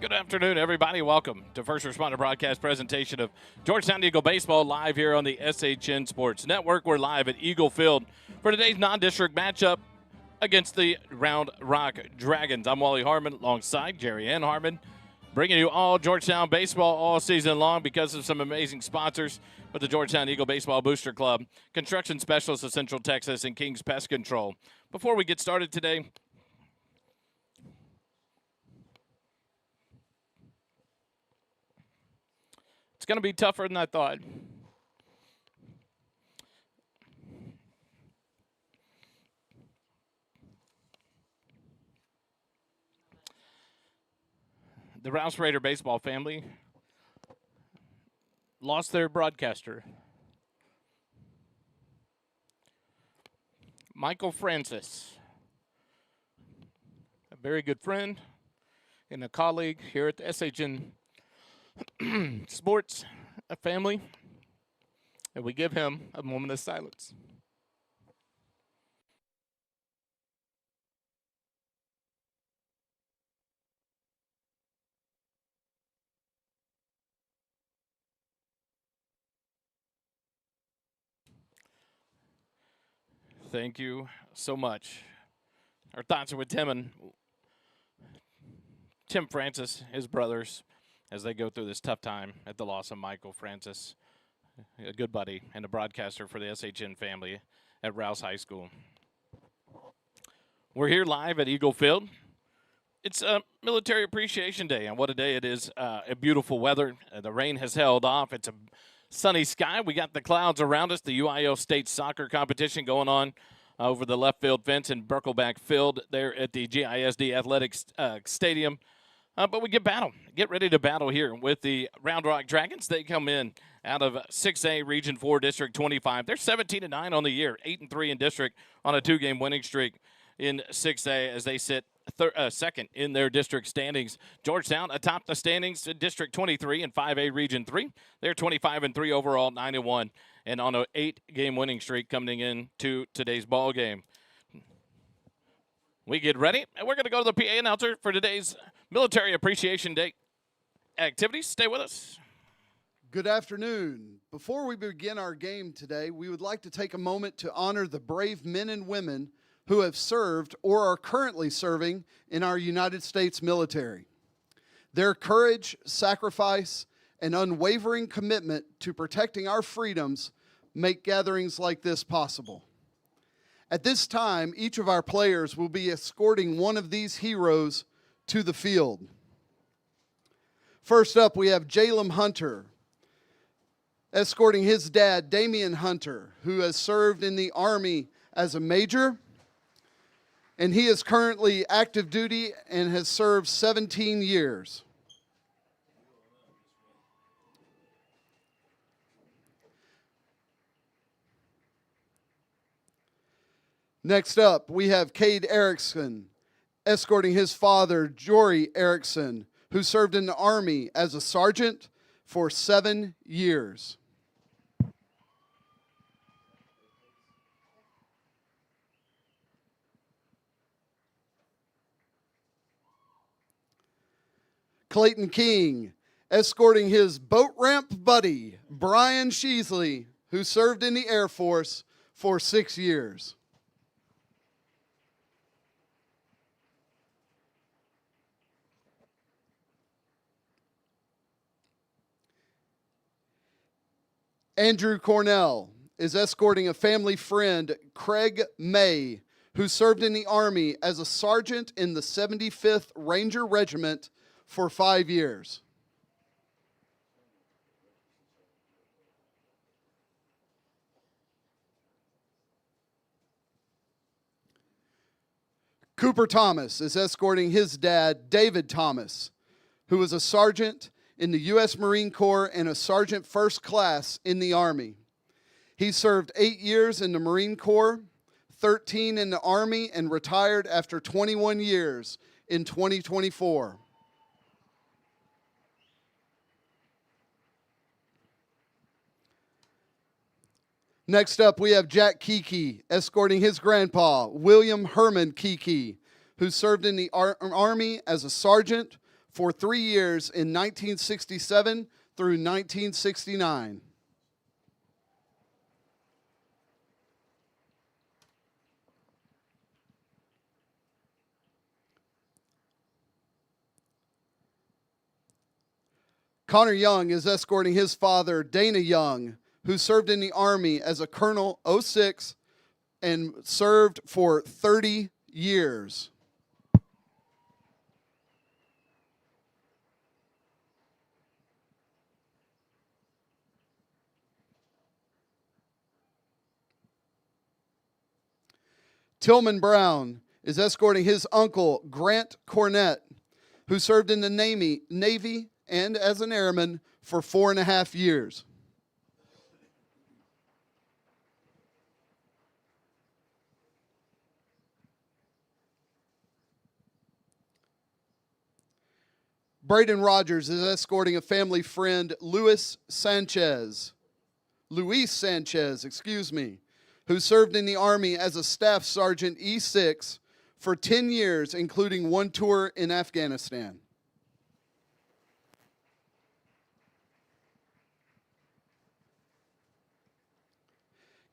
Good afternoon, everybody. Welcome to First Responder Broadcast presentation of Georgetown Eagle Baseball live here on the SHN Sports Network. We're live at Eagle Field for today's non-district matchup against the Round Rock Dragons. I'm Wally Harmon alongside Jerry Ann Harmon, bringing you all Georgetown baseball all season long because of some amazing sponsors with the Georgetown Eagle Baseball Booster Club, Construction Specialists of Central Texas, and King's Pest Control. Before we get started today, it's going to be tougher than I thought. The Rouse Raider baseball family lost their broadcaster, Michael Francis, a very good friend and a colleague here at the SHN Sports family, and we give him a moment of silence. Thank you so much. Our thoughts are with Tim Francis, his brothers, as they go through this tough time at the loss of Michael Francis, a good buddy and a broadcaster for the SHN family at Rouse High School. We're here live at Eagle Field. It's a Military Appreciation Day, and what a day it is. A beautiful weather. The rain has held off. It's a sunny sky. We got the clouds around us. The UIL State Soccer Competition going on over the left field fence in Berkelback Field there at the GISD Athletics Stadium. But we get ready to battle here with the Round Rock Dragons. They come in out of 6A Region 4 District 25. They're 17-9 on the year, 8-3 in district on a two-game winning streak in 6A as they sit second in their district standings. Georgetown atop the standings in District 23 in 5A Region 3. They're 25-3 overall, 9-1, and on an 8-game winning streak coming into today's ball game. We get ready, and we're going to go to the PA announcer for today's Military Appreciation Day activities. Stay with us. Good afternoon. Before we begin our game today, we would like to take a moment to honor the brave men and women who have served or are currently serving in our United States military. Their courage, sacrifice, and unwavering commitment to protecting our freedoms make gatherings like this possible. At this time, each of our players will be escorting one of these heroes to the field. First up, we have Jalem Hunter, escorting his dad, Damian Hunter, who has served in the Army as a major, and he is currently active duty and has served 17 years. Next up, we have Cade Erickson, escorting his father, Jory Erickson, who served in the Army as a sergeant for 7 years. Clayton King, escorting his boat ramp buddy, Brian Sheasley, who served in the Air Force for 6 years. Andrew Cornell is escorting a family friend, Craig May, who served in the Army as a sergeant in the 75th Ranger Regiment for 5 years. Cooper Thomas is escorting his dad, David Thomas, who was a sergeant in the U.S. Marine Corps and a sergeant first class in the Army. He served 8 years in the Marine Corps, 13 in the Army, and retired after 21 years in 2024. Next up, we have Jack Kiki escorting his grandpa, William Herman Kiki, who served in the Army as a sergeant for 3 years in 1967 through 1969. Connor Young is escorting his father, Dana Young, who served in the Army as a Colonel 06 and served for 30 years. Tillman Brown is escorting his uncle, Grant Cornett, who served in the Navy and as an airman for 4.5 years. Braden Rogers is escorting a family friend, Luis Sanchez, who served in the Army as a Staff Sergeant E6 for 10 years, including 1 tour in Afghanistan.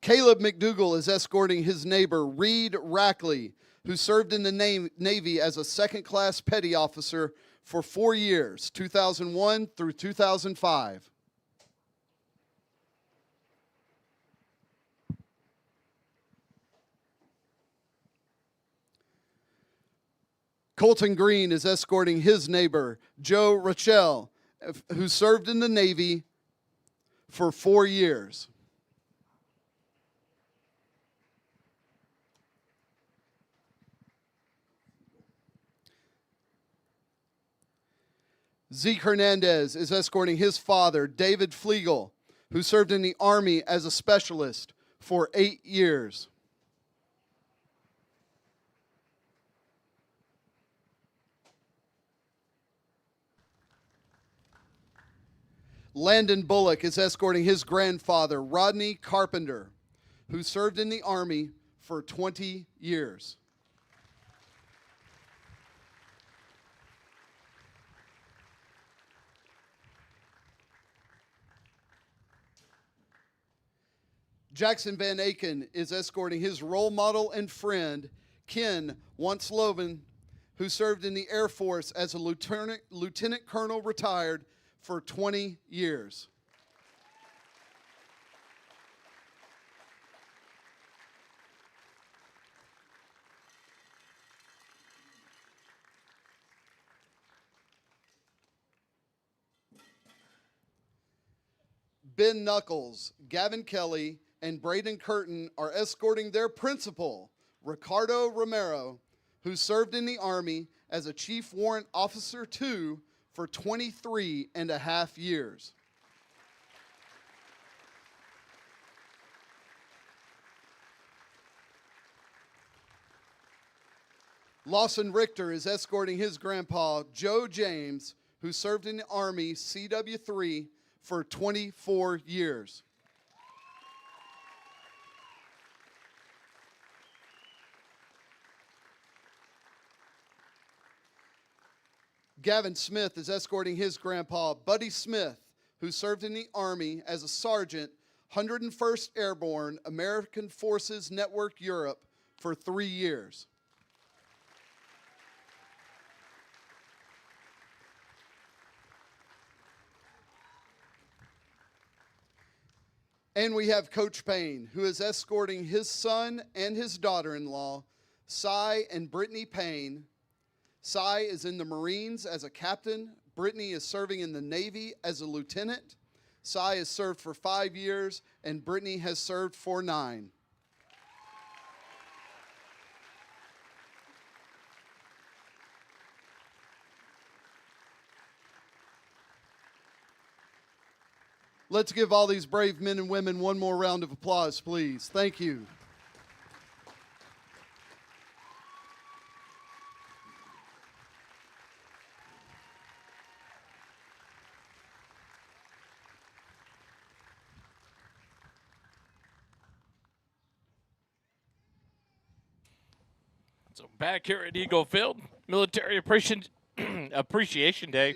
Caleb McDougall is escorting his neighbor, Reed Rackley, who served in the Navy as a second-class petty officer for 4 years, 2001 through 2005. Colton Green is escorting his neighbor, Joe Rochelle, who served in the Navy for 4 years. Zeke Hernandez is escorting his father, David Flegel, who served in the Army as a specialist for 8 years. Landon Bullock is escorting his grandfather, Rodney Carpenter, who served in the Army for 20 years. Jackson Van Aken is escorting his role model and friend, Ken Wansloven, who served in the Air Force as a lieutenant colonel retired for 20 years. Ben Knuckles, Gavin Kelly, and Braden Curtin are escorting their principal, Ricardo Romero, who served in the Army as a Chief Warrant Officer 2 for 23.5 years. Lawson Richter is escorting his grandpa, Joe James, who served in the Army CW3 for 24 years. Gavin Smith is escorting his grandpa, Buddy Smith, who served in the Army as a sergeant, 101st Airborne, American Forces Network Europe, for 3 years. And we have Coach Payne, who is escorting his son and his daughter-in-law, Cy and Brittany Payne. Cy is in the Marines as a captain. Brittany is serving in the Navy as a lieutenant. Cy has served for 5 years, and Brittany has served for 9. Let's give all these brave men and women one more round of applause, please. Thank you. So back here at Eagle Field, Military Appreciation Day.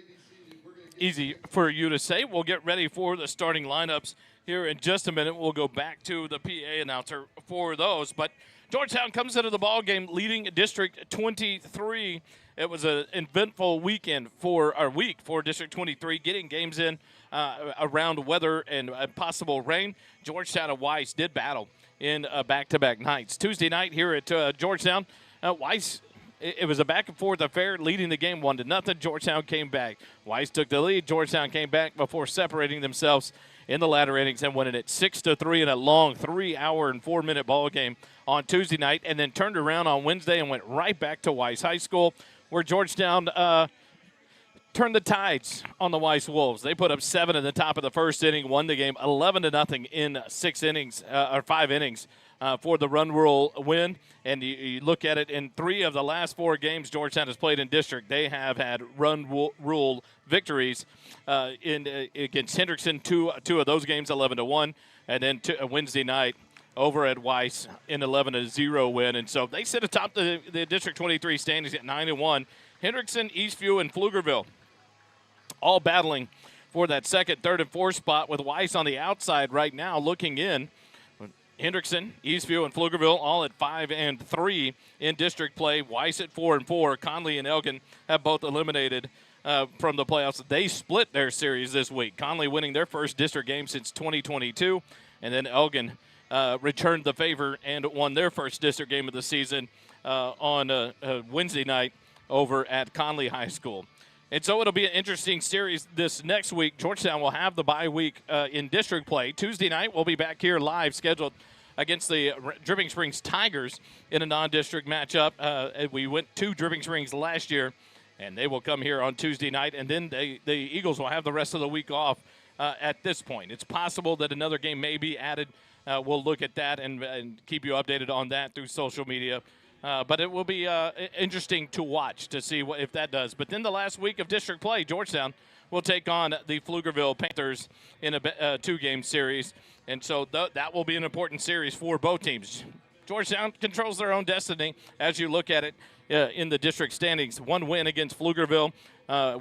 Easy for you to say. We'll get ready for the starting lineups here in just a minute. We'll go back to the PA announcer for those. But Georgetown comes into the ball game leading District 23. It was an eventful week for District 23, getting games in around weather and possible rain. Georgetown and Weiss did battle in back-to-back nights. Tuesday night here at Georgetown, Weiss, it was a back-and-forth affair, leading the game 1-0. Georgetown came back. Weiss took the lead. Georgetown came back before separating themselves in the latter innings and winning it 6-3 in a long 3-hour and 4-minute ball game on Tuesday night, and then turned around on Wednesday and went right back to Weiss High School, where Georgetown turned the tides on the Weiss Wolves. They put up 7 in the top of the first inning, won the game 11-0 in 5 innings for the run rule win. And you look at it, in 3 of the last 4 games Georgetown has played in district, they have had run rule victories against Hendrickson. Two of those games 11-1, and then Wednesday night over at Weiss in 11-0 win. And so they sit atop the District 23 standings at 9-1. Hendrickson, Eastview, and Pflugerville all battling for that second, third, and fourth spot, with Weiss on the outside right now looking in. Hendrickson, Eastview, and Pflugerville all at 5-3 in district play. Weiss at 4-4. Conley and Elgin have both eliminated from the playoffs. They split their series this week. Conley winning their first district game since 2022, and then Elgin returned the favor and won their first district game of the season on Wednesday night over at Conley High School. And so it'll be an interesting series this next week. Georgetown will have the bye week in district play. Tuesday night, we'll be back here live, scheduled against the Dripping Springs Tigers in a non-district matchup. We went to Dripping Springs last year, and they will come here on Tuesday night. And then the Eagles will have the rest of the week off at this point. It's possible that another game may be added. We'll look at that and keep you updated on that through social media. But it will be interesting to watch to see if that does. But then the last week of district play, Georgetown will take on the Pflugerville Panthers in a 2-game series. And so that will be an important series for both teams. Georgetown controls their own destiny as you look at it in the district standings. 1 win against Pflugerville,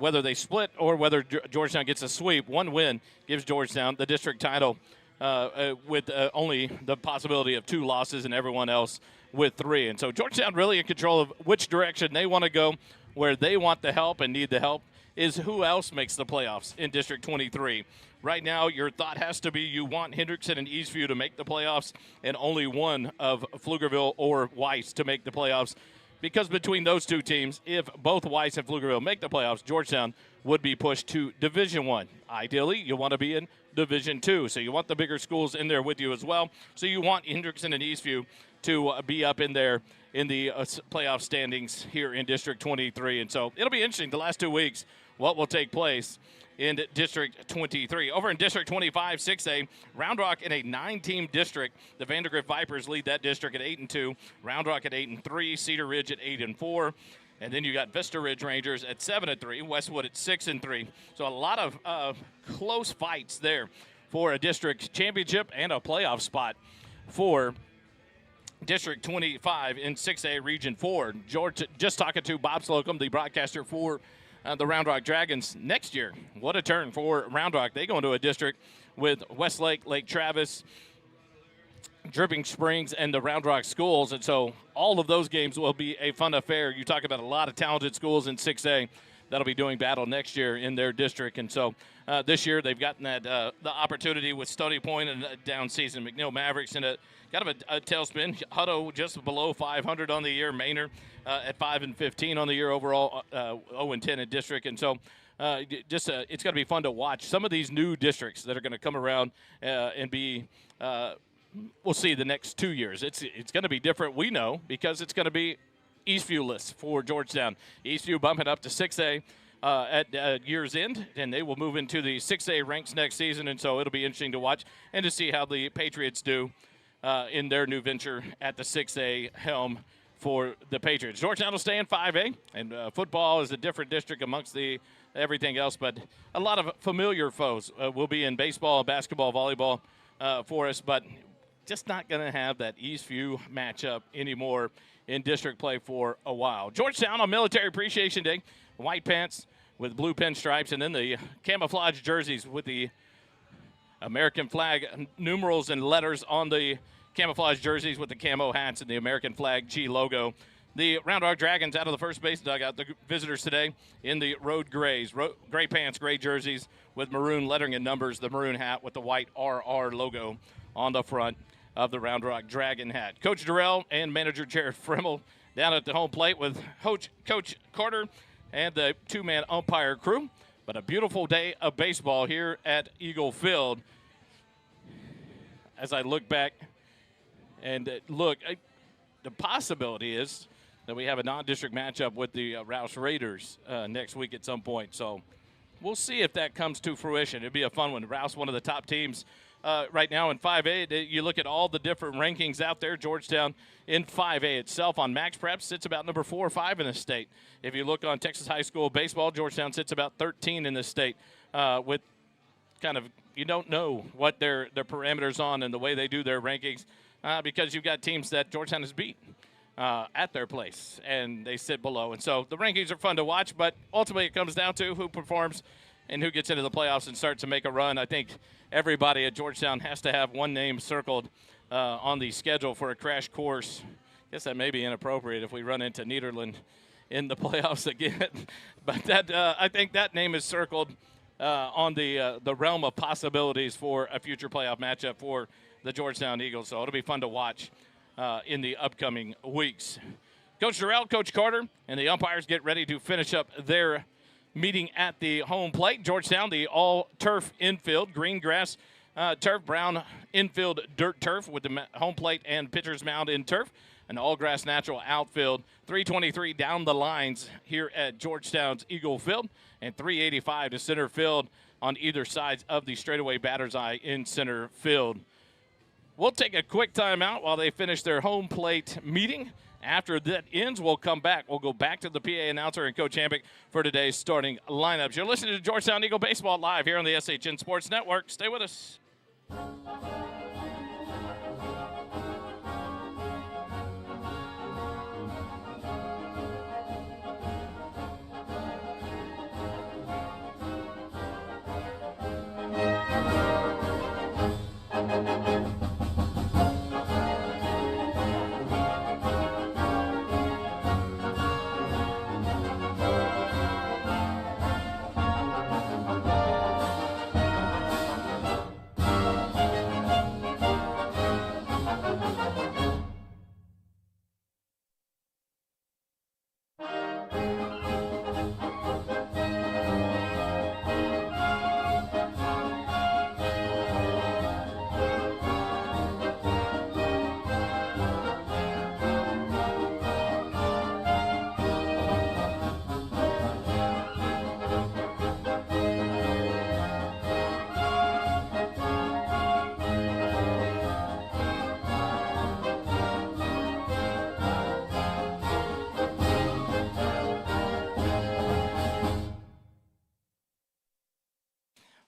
whether they split or whether Georgetown gets a sweep. 1 win gives Georgetown the district title with only the possibility of 2 losses, and everyone else with 3. And so Georgetown really in control of which direction they want to go. Where they want the help and need the help is who else makes the playoffs in District 23. Right now, your thought has to be you want Hendrickson and Eastview to make the playoffs and only one of Pflugerville or Weiss to make the playoffs. Because between those two teams, if both Weiss and Pflugerville make the playoffs, Georgetown would be pushed to Division I. Ideally, you want to be in Division II, so you want the bigger schools in there with you as well. So you want Hendrickson and Eastview to be up in there in the playoff standings here in District 23. And so it'll be interesting the last 2 weeks what will take place in District 23. Over in District 25, 6A, Round Rock in a 9-team district. The Vandergrift Vipers lead that district at 8-2. Round Rock at 8-3. Cedar Ridge at 8-4. And then you got Vista Ridge Rangers at 7-3. Westwood at 6-3. So a lot of close fights there for a district championship and a playoff spot for District 25 in 6A Region 4. George, just talking to Bob Slocum, the broadcaster for the Round Rock Dragons next year. What a turn for Round Rock. They go into a district with Westlake, Lake Travis, Dripping Springs, and the Round Rock schools. And so all of those games will be a fun affair. You talk about a lot of talented schools in 6A that'll be doing battle next year in their district. And so this year they've gotten that the opportunity with Stony Point and a down season. McNeil Mavericks in a kind of a tailspin. Hutto just below 500 on the year. Manor at 5-15 on the year overall, 0-10 in district. And so it's going to be fun to watch some of these new districts that are going to come around and be we'll see the next 2 years. It's going to be different, we know, because it's going to be Eastview-less for Georgetown. Eastview bumping up to 6A at year's end, and they will move into the 6A ranks next season. And so it'll be interesting to watch and to see how the Patriots do in their new venture at the 6A helm for the Patriots. Georgetown will stay in 5A, and football is a different district amongst everything else, but a lot of familiar foes will be in baseball, basketball, volleyball for us, but just not going to have that Eastview matchup anymore in district play for a while. Georgetown on Military Appreciation Day white pants with blue pinstripes, and then the camouflage jerseys with the American flag numerals and letters on the camouflage jerseys with the camo hats and the American flag G logo. The Round Rock Dragons out of the first base dugout, the visitors today in the road grays, gray pants, gray jerseys with maroon lettering and numbers, the maroon hat with the white RR logo on the front of the Round Rock Dragon hat. Coach Durrell and manager Jared Frimmel down at the home plate with Coach Carter and the two-man umpire crew. But a beautiful day of baseball here at Eagle Field. As I look back and the possibility is that we have a non-district matchup with the Rouse Raiders next week at some point. So we'll see if that comes to fruition. It'd be a fun one. Rouse, one of the top teams right now in 5A. You look at all the different rankings out there. Georgetown in 5A itself on Max Prep sits about number 4 or 5 in the state. If you look on Texas High School baseball, Georgetown sits about 13 in the state with kind of, you don't know what their parameters on and the way they do their rankings because you've got teams that Georgetown has beat at their place, and they sit below. And so the rankings are fun to watch, but ultimately it comes down to who performs and who gets into the playoffs and starts to make a run. I think everybody at Georgetown has to have one name circled on the schedule for a crash course. I guess that may be inappropriate if we run into Nederland in the playoffs again. But that I think that name is circled on the realm of possibilities for a future playoff matchup for the Georgetown Eagles. So it'll be fun to watch in the upcoming weeks. Coach Durrell, Coach Carter, and the umpires get ready to finish up their meeting at the home plate. Georgetown, the all-turf infield, green grass turf, brown infield dirt turf with the home plate and pitcher's mound in turf. An all-grass natural outfield, 323 down the lines here at Georgetown's Eagle Field, and 385 to center field on either side of the straightaway batter's eye in center field. We'll take a quick timeout while they finish their home plate meeting. After that ends, we'll come back. We'll go back to the PA announcer and Coach Hampick for today's starting lineups. You're listening to Georgetown Eagle Baseball live here on the SHN Sports Network. Stay with us.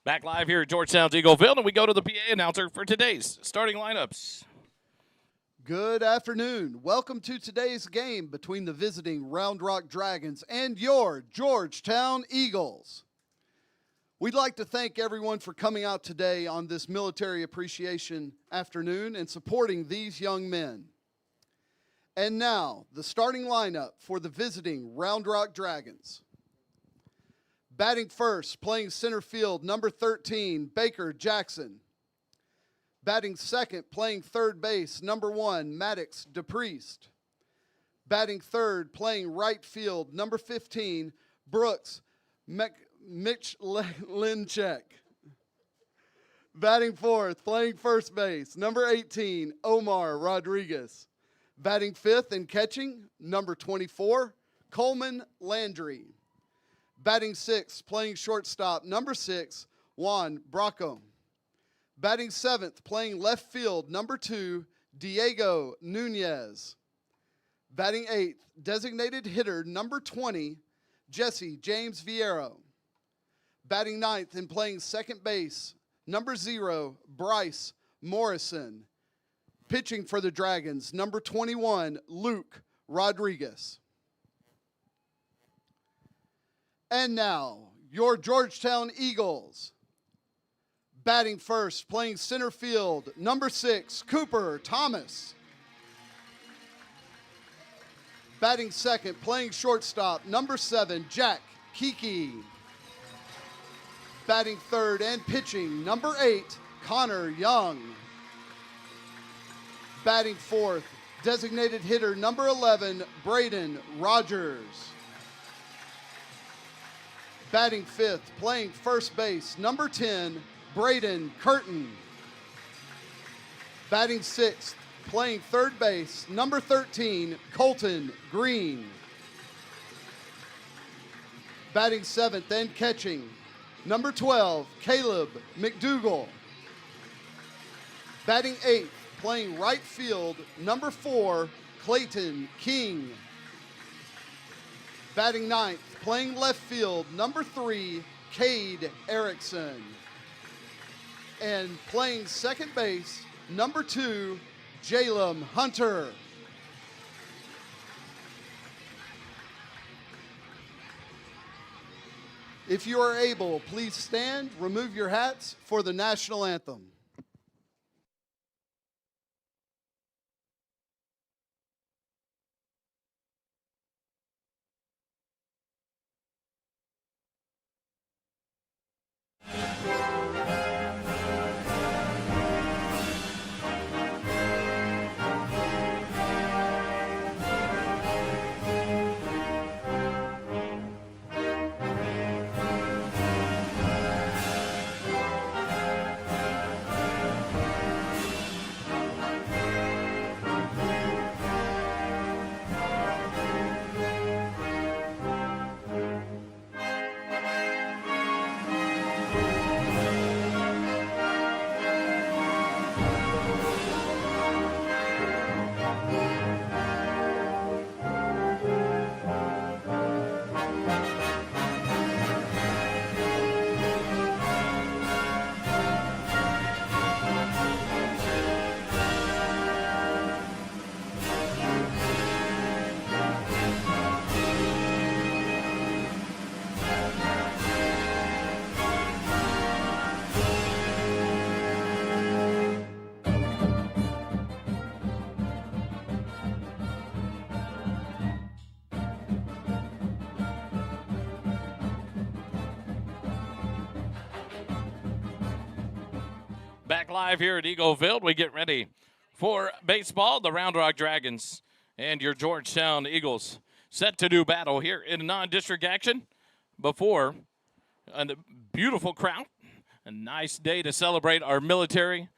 Back live here at Georgetown's Eagle Field, and we go to the PA announcer for today's starting lineups. Good afternoon. Welcome to today's game between the visiting Round Rock Dragons and your Georgetown Eagles. We'd like to thank everyone for coming out today on this Military Appreciation Afternoon and supporting these young men. And now, the starting lineup for the visiting Round Rock Dragons. Batting first, playing center field, number 13, Baker Jackson. Batting second, playing third base, number 1, Maddox DePriest. Batting third, playing right field, number 15, Brooks Linchek. Batting fourth, playing first base, number 18, Omar Rodriguez. Batting fifth and catching, number 24, Coleman Landry. Batting sixth, playing shortstop, number 6, Juan Bracco. Batting seventh, playing left field, number 2, Diego Nunez. Batting eighth, designated hitter, number 20, Jesse James Viero. Batting ninth and playing second base, number 0, Bryce Morrison. Pitching for the Dragons, number 21, Luke Rodriguez. And now, your Georgetown Eagles. Batting first, playing center field, number 6, Cooper Thomas. Batting second, playing shortstop, number 7, Jack Kiki. Batting third and pitching, number 8, Connor Young. Batting fourth, designated hitter, number 11, Braden Rogers. Batting fifth, playing first base, number 10, Braden Curtin. Batting sixth, playing third base, number 13, Colton Green. Batting seventh and catching, number 12, Caleb McDougal. Batting eighth, playing right field, number 4, Clayton King. Batting ninth, playing left field, number 3, Cade Erickson. And playing second base, number 2, Jalem Hunter. If you are able, please stand, remove your hats for the national anthem. Back live here at Eagle Field, we get ready for baseball. The Round Rock Dragons and your Georgetown Eagles set to do battle here in non-district action before a beautiful crowd. A nice day to celebrate our military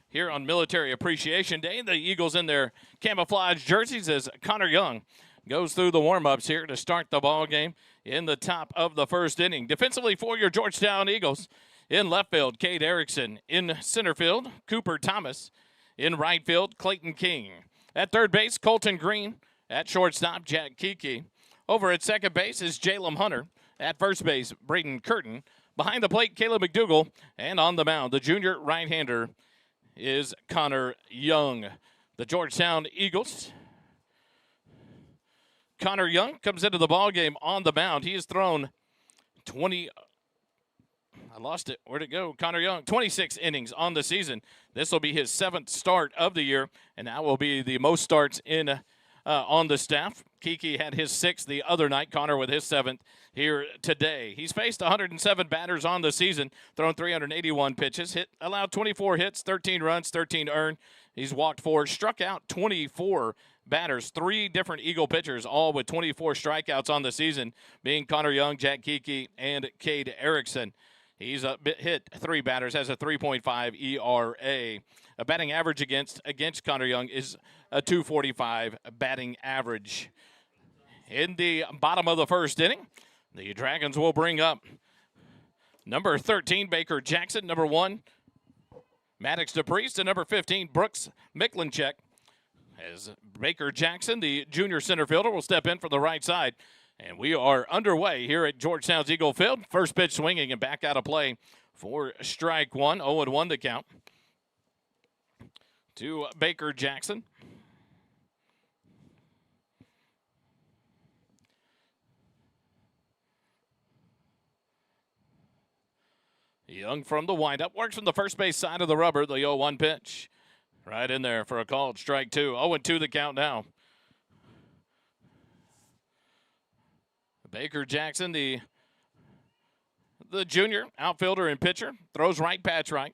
here on Military Appreciation Day. The Eagles in their camouflage jerseys as Connor Young goes through the warm-ups here to start the ball game in the top of the first inning. Defensively for your Georgetown Eagles, in left field, Cade Erickson. In center field, Cooper Thomas. In right field, Clayton King. At third base, Colton Green. At shortstop, Jack Kiki. Over at second base is Jalem Hunter. At first base, Braden Curtin. Behind the plate, Caleb McDougal. And on the mound, the junior right-hander is Connor Young. The Georgetown Eagles. Connor Young comes into the ballgame on the mound. He has thrown 20. I lost it. Where'd it go? Connor Young, 26 innings on the season. This will be his 7th start of the year, and that will be the most starts in on the staff. Kiki had his 6th the other night. Connor with his 7th here today. He's faced 107 batters on the season, thrown 381 pitches, allowed 24 hits, 13 runs, 13 earned. He's walked 4, struck out 24 batters, 3 different Eagle pitchers, all with 24 strikeouts on the season, being Connor Young, Jack Kiki, and Cade Erickson. He's hit 3 batters, has a 3.5 ERA. A batting average against Connor Young is a 245 batting average. In the bottom of the first inning, the Dragons will bring up number 13, Baker Jackson, number 1, Maddox DePriest, and number 15, Brooks Miklinchek. As Baker Jackson, the junior center fielder, will step in from the right side. And we are underway here at Georgetown's Eagle Field. First pitch swinging and back out of play for strike 1. 0-1 the count to Baker Jackson. Young from the windup, works from the first base side of the rubber. The 0-1 pitch. Right in there for a called strike two. 0-2 the count now. Baker Jackson, the junior outfielder and pitcher, throws right, patch right.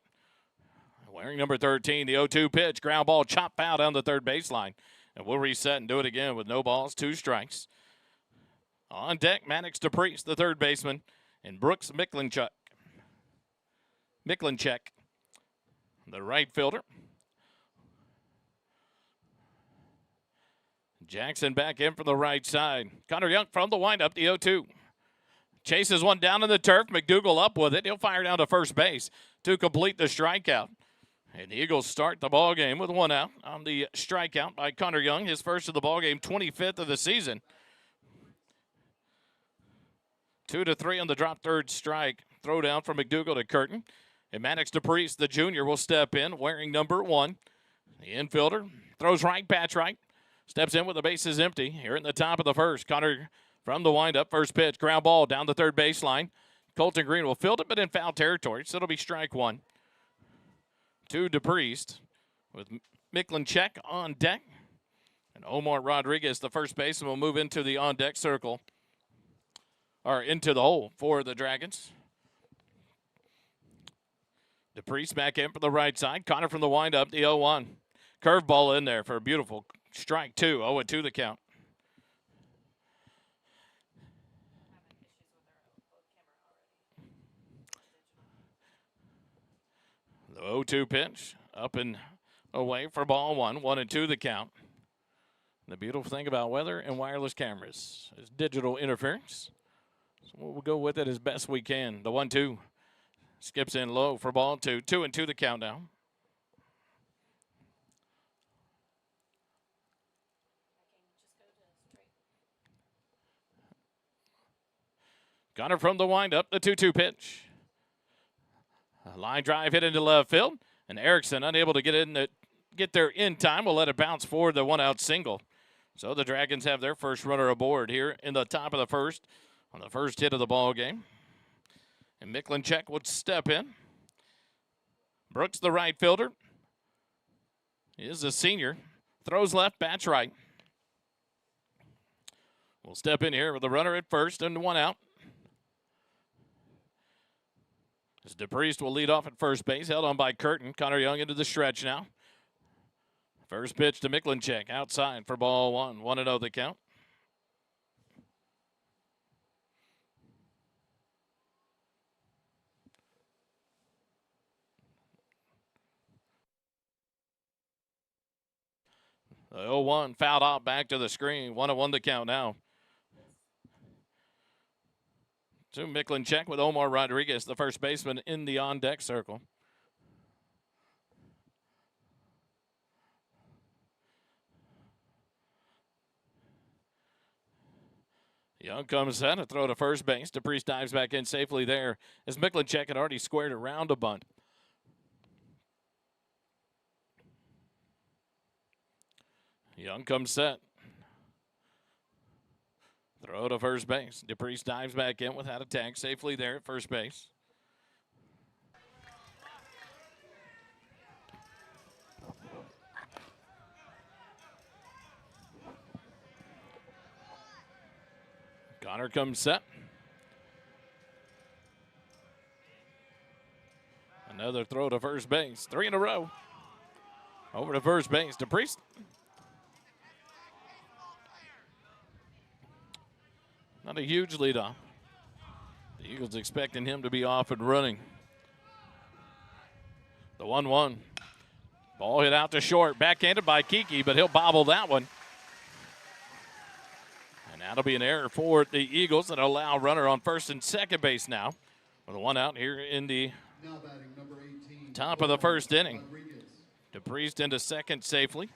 Wearing number 13, the 0-2 pitch. Ground ball chopped foul down the third baseline. And we'll reset and do it again with no balls, 2 strikes. On deck, Maddox DePriest, the third baseman, and Brooks Miklinchuk, the right fielder. Jackson back in from the right side. Connor Young from the windup, the 0-2. Chases one down in the turf. McDougal up with it. He'll fire down to first base to complete the strikeout. And the Eagles start the ball game with 1 out on the strikeout by Connor Young, his first of the ball game, 25th of the season. 2-3 on the drop third strike. Throw down from McDougal to Curtin. And Maddox DePriest, the junior, will step in wearing number 1. The infielder throws right, patch right. Steps in with the bases empty here in the top of the first. Connor from the windup, first pitch, ground ball down the third baseline. Colton Green will field it, but in foul territory, so it'll be strike 1. To DePriest with Miklinchuk on deck. And Omar Rodriguez, the first baseman, will move into the on-deck circle, or into the hole for the Dragons. DePriest back in from the right side. Connor from the windup, the 0-1. Curveball in there for a beautiful strike 2. 0-2 the count. The 0-2 pitch up and away for ball 1. 1-2 the count. The beautiful thing about weather and wireless cameras is digital interference. So we'll go with it as best we can. The 1-2 skips in low for ball 2. 2-2 the count now. Connor from the windup, the 2-2 pitch. A line drive hit into left field, and Erickson unable to get there in time. Will let it bounce forward, the 1-out single. So the Dragons have their first runner aboard here in the top of the first on the first hit of the ball game. And Miklinchuk would step in. Brooks, the right fielder, is a senior. Throws left, bats right. We'll step in here with the runner at first and 1 out. As DePriest will lead off at first base, held on by Curtin. Connor Young into the stretch now. First pitch to Miklinchuk, outside for ball 1. 1-0 the count. The 0-1 fouled out back to the screen. 1-1 the count now. To Miklinchuk with Omar Rodriguez, the first baseman, in the on-deck circle. Young comes set, a throw to first base. DePriest dives back in safely there as Miklinchuk had already squared around a bunt. Young comes set. Throw to first base. DePriest dives back in without a tag, safely there at first base. Connor comes set. Another throw to first base. 3 in a row. Over to first base. DePriest. Not a huge leadoff. The Eagles expecting him to be off and running. The 1-1. Ball hit out to short. Backhanded by Kiki, but he'll bobble that one. And that'll be an error for the Eagles that allow runner on first and second base now. With a 1 out here in the top of the first inning. DePriest into second safely.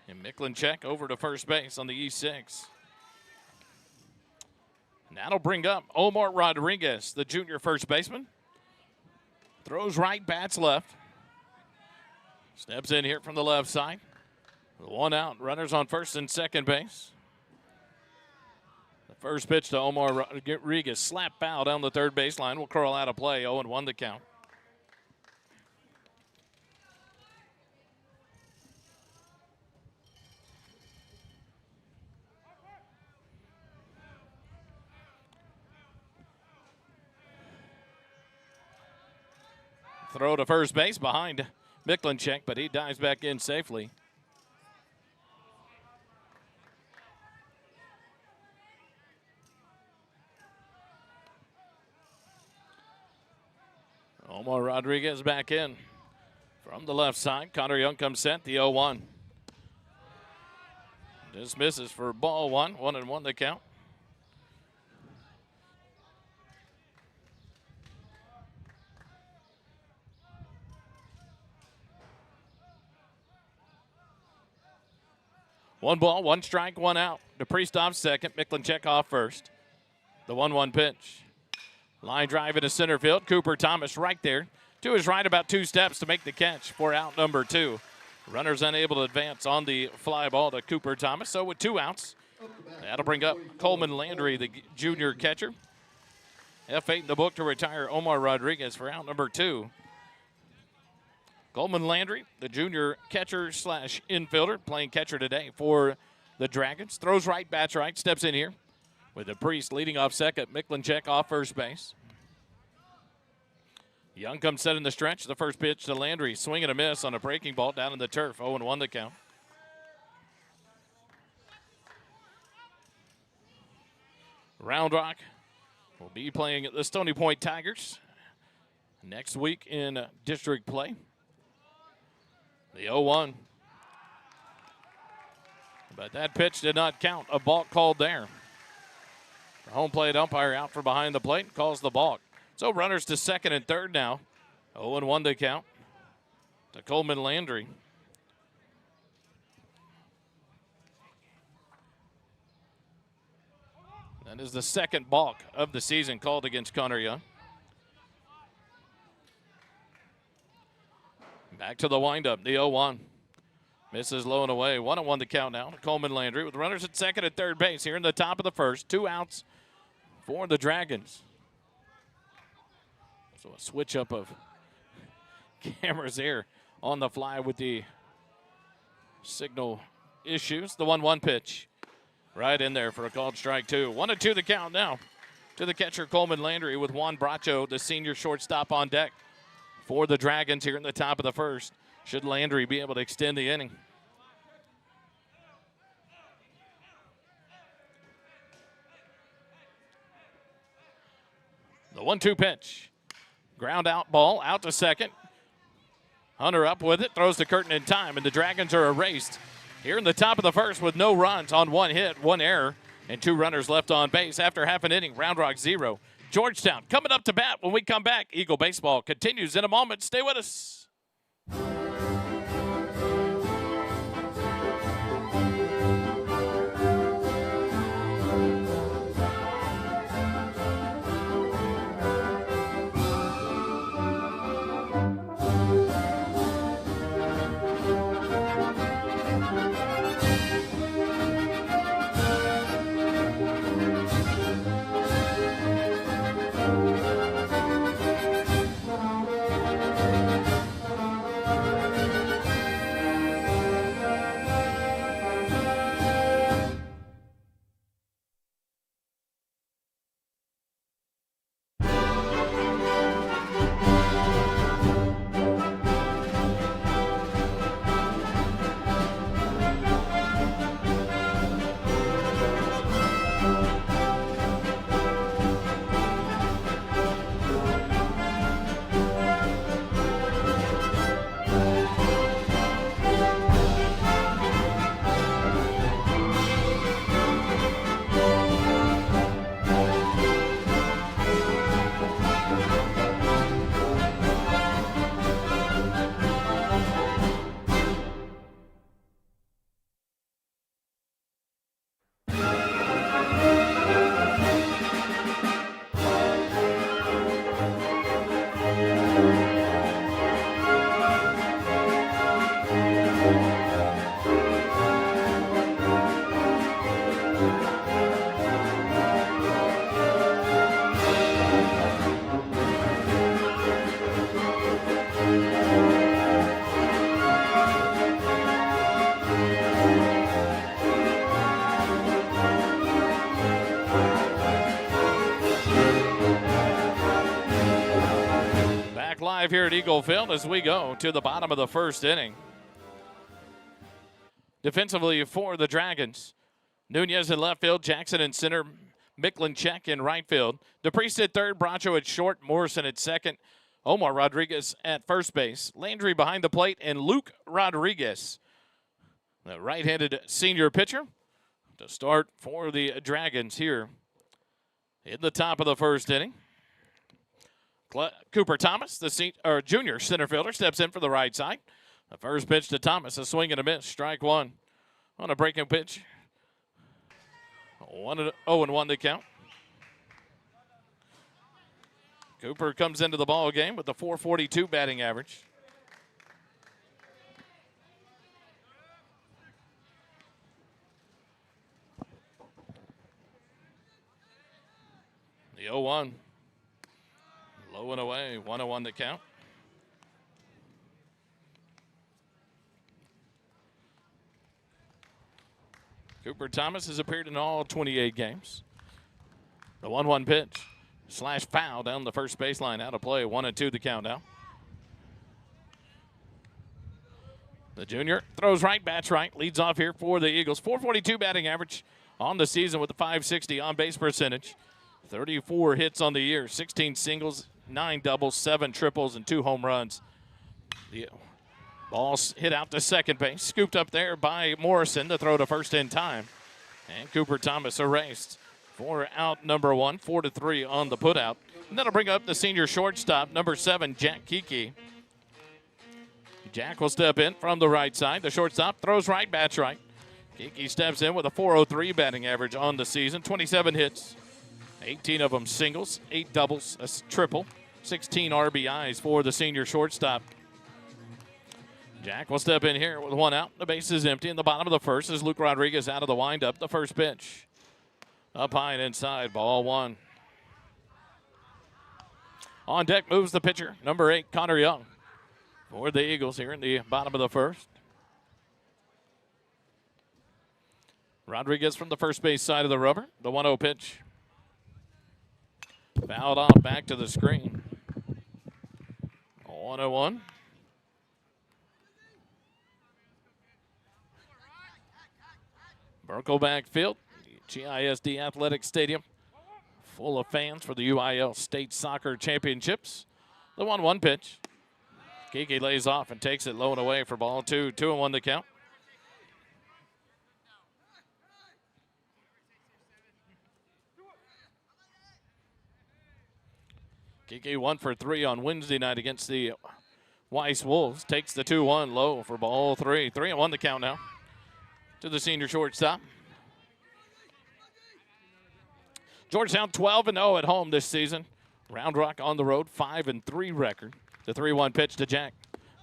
And Miklinchuk over to first base on the E6. And that'll bring up Omar Rodriguez, the junior first baseman. Throws right, bats left. Steps in here from the left side. The 1 out, runners on first and second base. The First pitch to Omar Rodriguez. Slap foul down the third baseline. Will curl out of play. 0-1 the count. Throw to first base behind Miklinchek, but he dives back in safely. Omar Rodriguez back in from the left side. Connor Young comes set, the 0-1. Just misses for ball one. 1-1 the count. One ball, one strike, one out. DePriest second, Miklinchek off first. The 1-1 pitch. Line drive into center field. Cooper Thomas right there. To his right, about 2 steps to make the catch for out number 2. Runners unable to advance on the fly ball to Cooper Thomas. So with 2 outs, that'll bring up Coleman Landry, the junior catcher. F8 in the book to retire Omar Rodriguez for out number 2. Coleman Landry, the junior catcher slash infielder, playing catcher today for the Dragons. Throws right, bats right, steps in here with DePriest leading off second. Miklinchek off first base. Young comes set in the stretch. The first pitch to Landry. Swing and a miss on a breaking ball down in the turf. 0-1 the count. Round Rock will be playing the Stony Point Tigers next week in district play. The 0-1. But that pitch did not count. A balk called there. The home plate umpire out from behind the plate calls the balk. So runners to second and third now. 0-1 to count to Coleman Landry. That is the second balk of the season called against Connor Young. Back to the windup, the 0-1. Misses low and away. 1-1 the count now to Coleman Landry with runners at second and third base here in the top of the first. 2 outs for the Dragons. So a switch up of cameras there on the fly with the signal issues. The 1-1 pitch right in there for a called strike 2. 1-2 the count now to the catcher Coleman Landry with Juan Bracho, the senior shortstop, on deck for the Dragons here in the top of the first. Should Landry be able to extend the inning? The 1-2 pitch. Ground out ball, out to second. Hunter up with it, throws to Curtin in time, and the Dragons are erased here in the top of the first with no runs on 1 hit, 1 error, and 2 runners left on base after half an inning. Round Rock 0. Georgetown coming up to bat when we come back. Eagle Baseball continues in a moment. Stay with us. live here at Eagle Field as we go to the bottom of the first inning. Defensively for the Dragons, Nunez in left field, Jackson in center, Miklinchek in right field. DePriest at third, Bracho at short, Morrison at second, Omar Rodriguez at first base, Landry behind the plate, and Luke Rodriguez, the right-handed senior pitcher, to start for the Dragons here in the top of the first inning. Cooper Thomas, the junior center fielder, steps in for the right side. The first pitch to Thomas, a swing and a miss, strike one on a breaking pitch. 0-1 the count. Cooper comes into the ball game with a .442 batting average. The 0-1. Low and away, 1-1 to count. Cooper Thomas has appeared in all 28 games. The 1-1 pitch slash foul down the first baseline, out of play, 1-2 the count now. The junior throws right, bats right, leads off here for the Eagles. .442 batting average on the season with a .560 on base percentage. 34 hits on the year, 16 singles, 9 doubles, 7 triples, and 2 home runs. The ball hit out to second base, scooped up there by Morrison to throw to first in time. And Cooper Thomas erased for out number 1, 4-3 on the putout. And that'll bring up the senior shortstop, number 7, Jack Kiki. Jack will step in from the right side. The shortstop throws right, bats right. Kiki steps in with a .403 batting average on the season, 27 hits, 18 of them singles, 8 doubles, a triple, 16 RBIs for the senior shortstop. Jack will step in here with 1 out. The base is empty in the bottom of the first as Luke Rodriguez out of the windup. The first pitch. Up high and inside, ball 1. On deck moves the pitcher, number 8, Connor Young, for the Eagles here in the bottom of the first. Rodriguez from the first base side of the rubber. The 1-0 pitch. Fouled off back to the screen. 1-1. Berkelback Field, GISD Athletic Stadium, full of fans for the UIL State Soccer Championships. The 1-1 pitch. Kiki lays off and takes it low and away for ball 2. 2-1 to count. Kiki 1 for 3 on Wednesday night against the Weiss Wolves. Takes the 2-1 low for ball 3. 3-1 to count now to the senior shortstop. Georgetown 12-0 at home this season. Round Rock on the road, 5-3 record. The 3-1 pitch to Jack.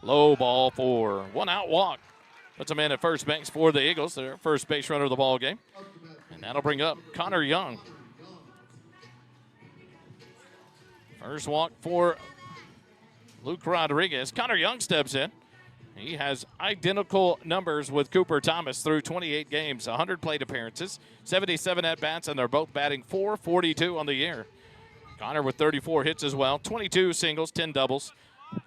Low, ball 4. 1 out walk. Puts a man at first base for the Eagles, their first base runner of the ball game. And that'll bring up Connor Young. First walk for Luke Rodriguez. Connor Young steps in. He has identical numbers with Cooper Thomas through 28 games, 100 plate appearances, 77 at-bats, and they're both batting .442 on the year. Connor with 34 hits as well, 22 singles, 10 doubles,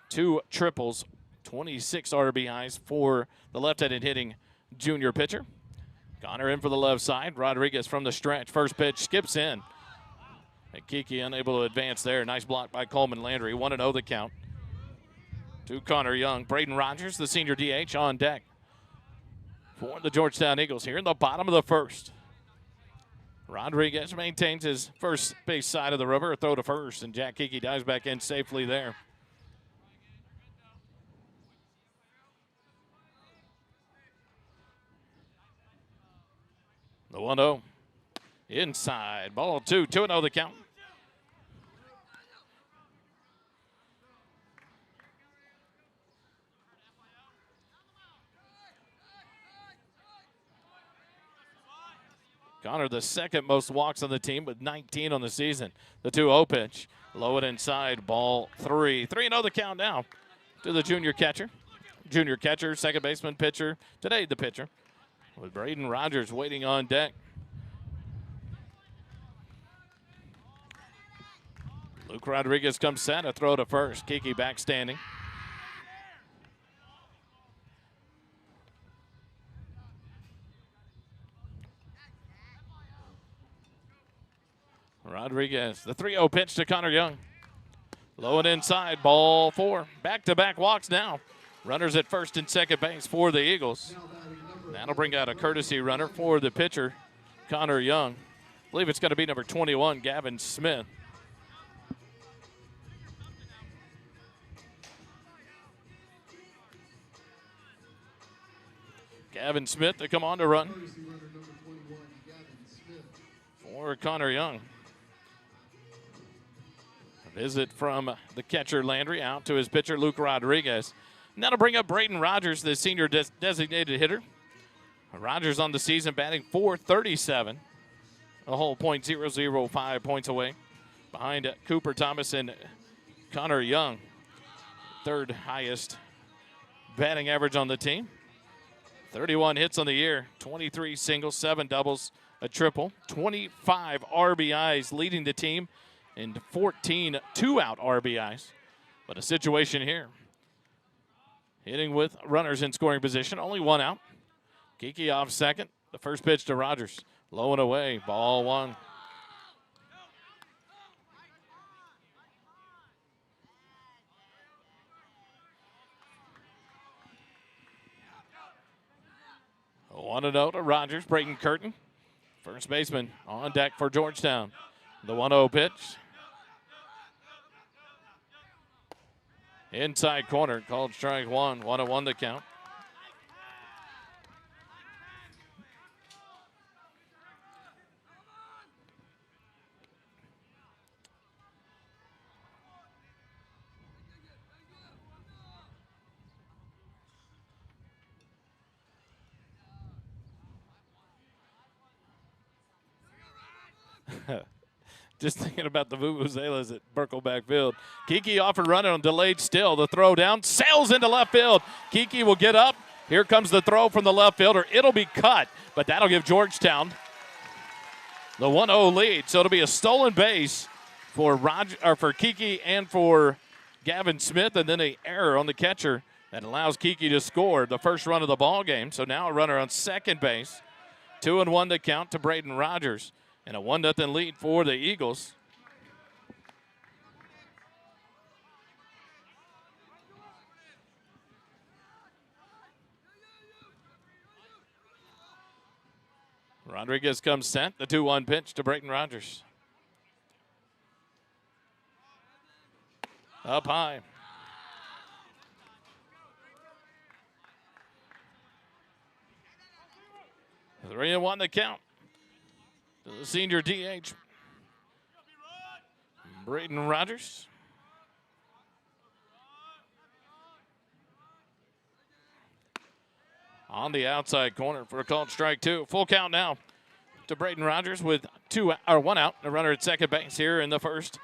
2 triples, 26 RBIs for the left-handed hitting junior pitcher. Connor in for the left side. Rodriguez from the stretch. First pitch skips in. And Kiki unable to advance there. Nice block by Coleman Landry. 1-0 the count to Connor Young. Braden Rogers, the senior DH, on deck for the Georgetown Eagles here in the bottom of the first. Rodriguez maintains his first base side of the rubber, a throw to first, and Jack Kiki dives back in safely there. The 1-0 inside, ball 2, 2-0 the count. Connor, the second most walks on the team with 19 on the season. The 2-0 pitch, low and inside, ball 3. 3-0 the count now to the junior catcher. Junior catcher, second baseman, pitcher. Today the pitcher with Braden Rogers waiting on deck. Luke Rodriguez comes set, a throw to first. Kiki back standing. Rodriguez, the 3-0 pitch to Connor Young. Low and inside, ball 4. Back-to-back walks now. Runners at first and second base for the Eagles. That'll bring out a courtesy runner for the pitcher, Connor Young. I believe it's going to be number 21, Gavin Smith. Gavin Smith to come on to run for Connor Young. A visit from the catcher Landry out to his pitcher Luke Rodriguez. And that'll bring up Braden Rogers, the senior designated hitter. Rogers on the season batting .437, a whole .005 points away behind Cooper Thomas and Connor Young. Third highest batting average on the team. 31 hits on the year, 23 singles, 7 doubles, a triple, 25 RBIs leading the team, and 14 two-out RBIs. But a situation here. Hitting with runners in scoring position, only 1 out. Kiki off second. The first pitch to Rogers. Low and away, ball 1. One and 0 to Rogers. Braden Curtin, first baseman, on deck for Georgetown. The 1-0 pitch. Inside corner, called strike 1. 1-1 to count. Just thinking about the vuvuzelas at Birkelback Field. Kiki off a run on delayed still. The throw down, sails into left field. Kiki will get up. Here comes the throw from the left fielder. It'll be cut, but that'll give Georgetown the 1-0 lead. So it'll be a stolen base for Kiki and for Gavin Smith, and then an error on the catcher that allows Kiki to score the first run of the ball game. So now a runner on second base. 2-1 to count to Braden Rogers. And a 1-0 lead for the Eagles. Rodriguez comes set. The 2-1 pitch to Braden Rogers. Up high. Three and 1 to count. The senior DH, Braden Rogers. On the outside corner for a called strike 2. Full count now to Braden Rogers with 1 out. A runner at second base here in the first.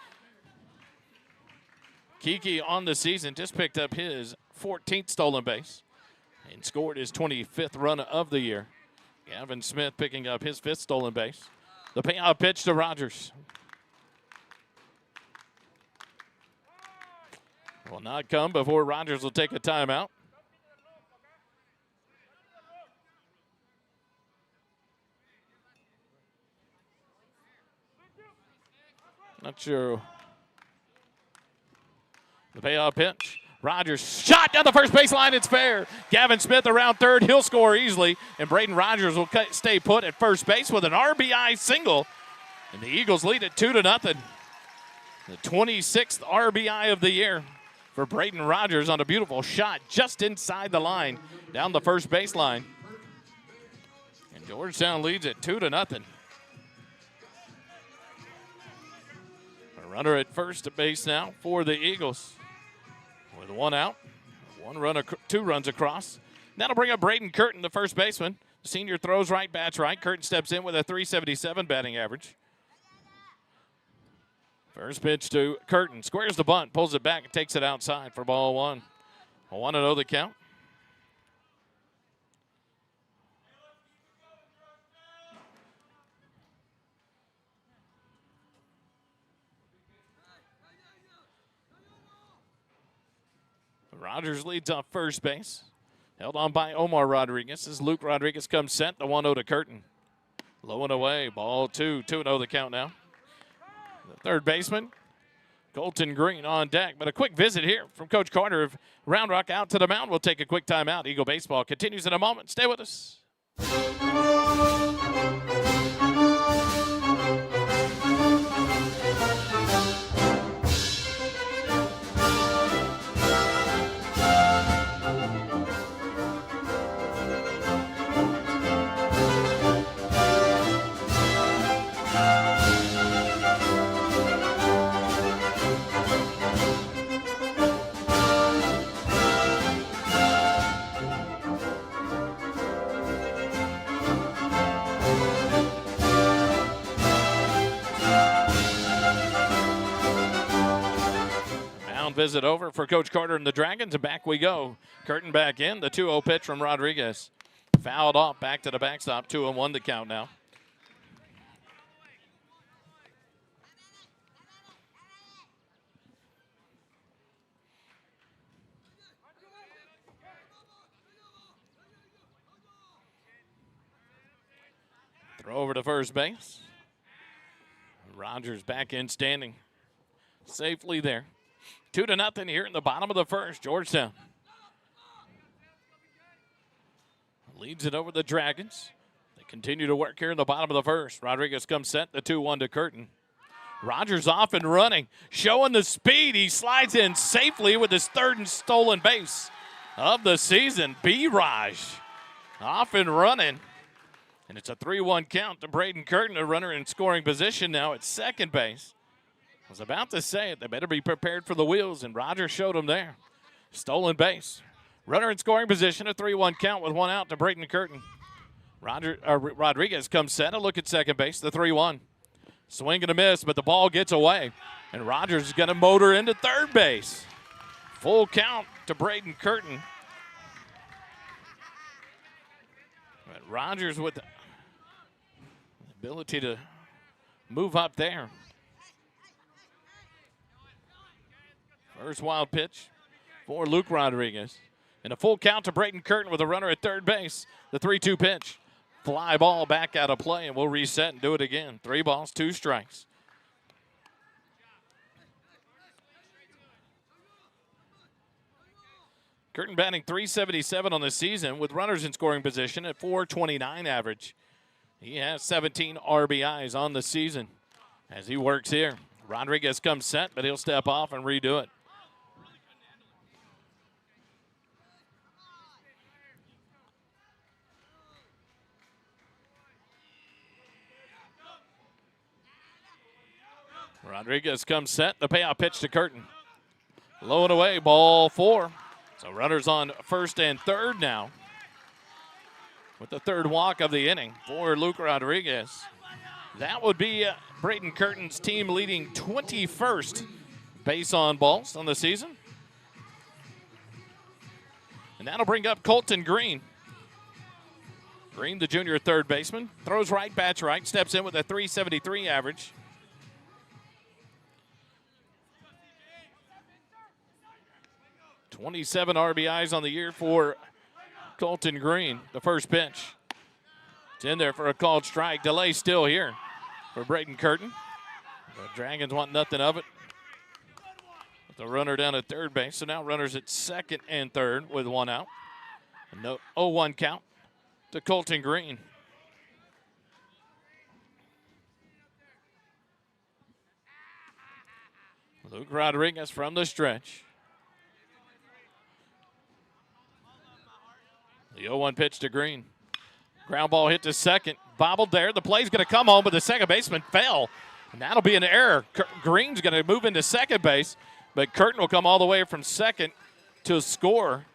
Kiki on the season just picked up his 14th stolen base and scored his 25th run of the year. Gavin Smith picking up his 5th stolen base. The payoff pitch to Rogers. Will not come before Rogers will take a timeout. Not sure. The payoff pitch. Rogers shot down the first baseline. It's fair. Gavin Smith around third. He'll score easily. And Braden Rogers will stay put at first base with an RBI single. And the Eagles lead it 2-0. The 26th RBI of the year for Braden Rogers on a beautiful shot just inside the line down the first baseline. And Georgetown leads it 2-0. A runner at first base now for the Eagles. With 1 out, 2 runs across. That'll bring up Braden Curtin, the first baseman. The senior throws right, bats right. Curtin steps in with a .377 batting average. First pitch to Curtin. Squares the bunt, pulls it back, and takes it outside for ball 1. A 1-0 the count. Rogers leads off first base. Held on by Omar Rodriguez as Luke Rodriguez comes set. The 1-0 to Curtin. Low and away. Ball 2. 2-0 the count now. The third baseman, Colton Green on deck. But a quick visit here from Coach Carter of Round Rock out to the mound. We'll take a quick timeout. Eagle Baseball continues in a moment. Stay with us. Visit over for Coach Carter and the Dragons, and back we go. Curtin back in. The 2-0 pitch from Rodriguez. Fouled off, back to the backstop. 2-1 the count now. Throw over to first base. Rogers back in standing. Safely there. 2-0 here in the bottom of the first. Georgetown leads it over the Dragons. They continue to work here in the bottom of the first. Rodriguez comes set. The 2-1 to Curtin. Rogers off and running, showing the speed. He slides in safely with his third and stolen base of the season. B-Raj off and running. And it's a 3-1 count to Braden Curtin, a runner in scoring position now at second base. I was about to say it. They better be prepared for the wheels, and Rogers showed them there. Stolen base. Runner in scoring position, a 3-1 count with one out to Braden Curtin. Rodriguez comes set. A look at second base, the 3-1. Swing and a miss, but the ball gets away. And Rogers is going to motor into third base. Full count to Braden Curtin. But Rogers with the ability to move up there. First wild pitch for Luke Rodriguez. And a full count to Braden Curtin with a runner at third base. The 3-2 pitch. Fly ball back out of play, and we'll reset and do it again. 3 balls, 2 strikes. Curtin batting .377 on the season with runners in scoring position at .429 average. He has 17 RBIs on the season as he works here. Rodriguez comes set, but he'll step off and redo it. Rodriguez comes set. The payoff pitch to Curtin. Low and away, ball 4. So runners on first and third now. With the third walk of the inning for Luke Rodriguez. That would be Braden Curtin's team leading 21st base on balls on the season. And that'll bring up Colton Green. Green, the junior third baseman, throws right, bats right, steps in with a .373 average. .27 RBIs on the year for Colton Green. The first pitch. It's in there for a called strike. Delay still here for Braden Curtin. The Dragons want nothing of it. With the runner down at third base. So now runners at second and third with one out. A 0-1 count to Colton Green. Luke Rodriguez from the stretch. The 0-1 pitch to Green. Ground ball hit to second. Bobbled there. The play's going to come home, but the second baseman fell. And that'll be an error. Green's going to move into second base, but Curtin will come all the way from second to score.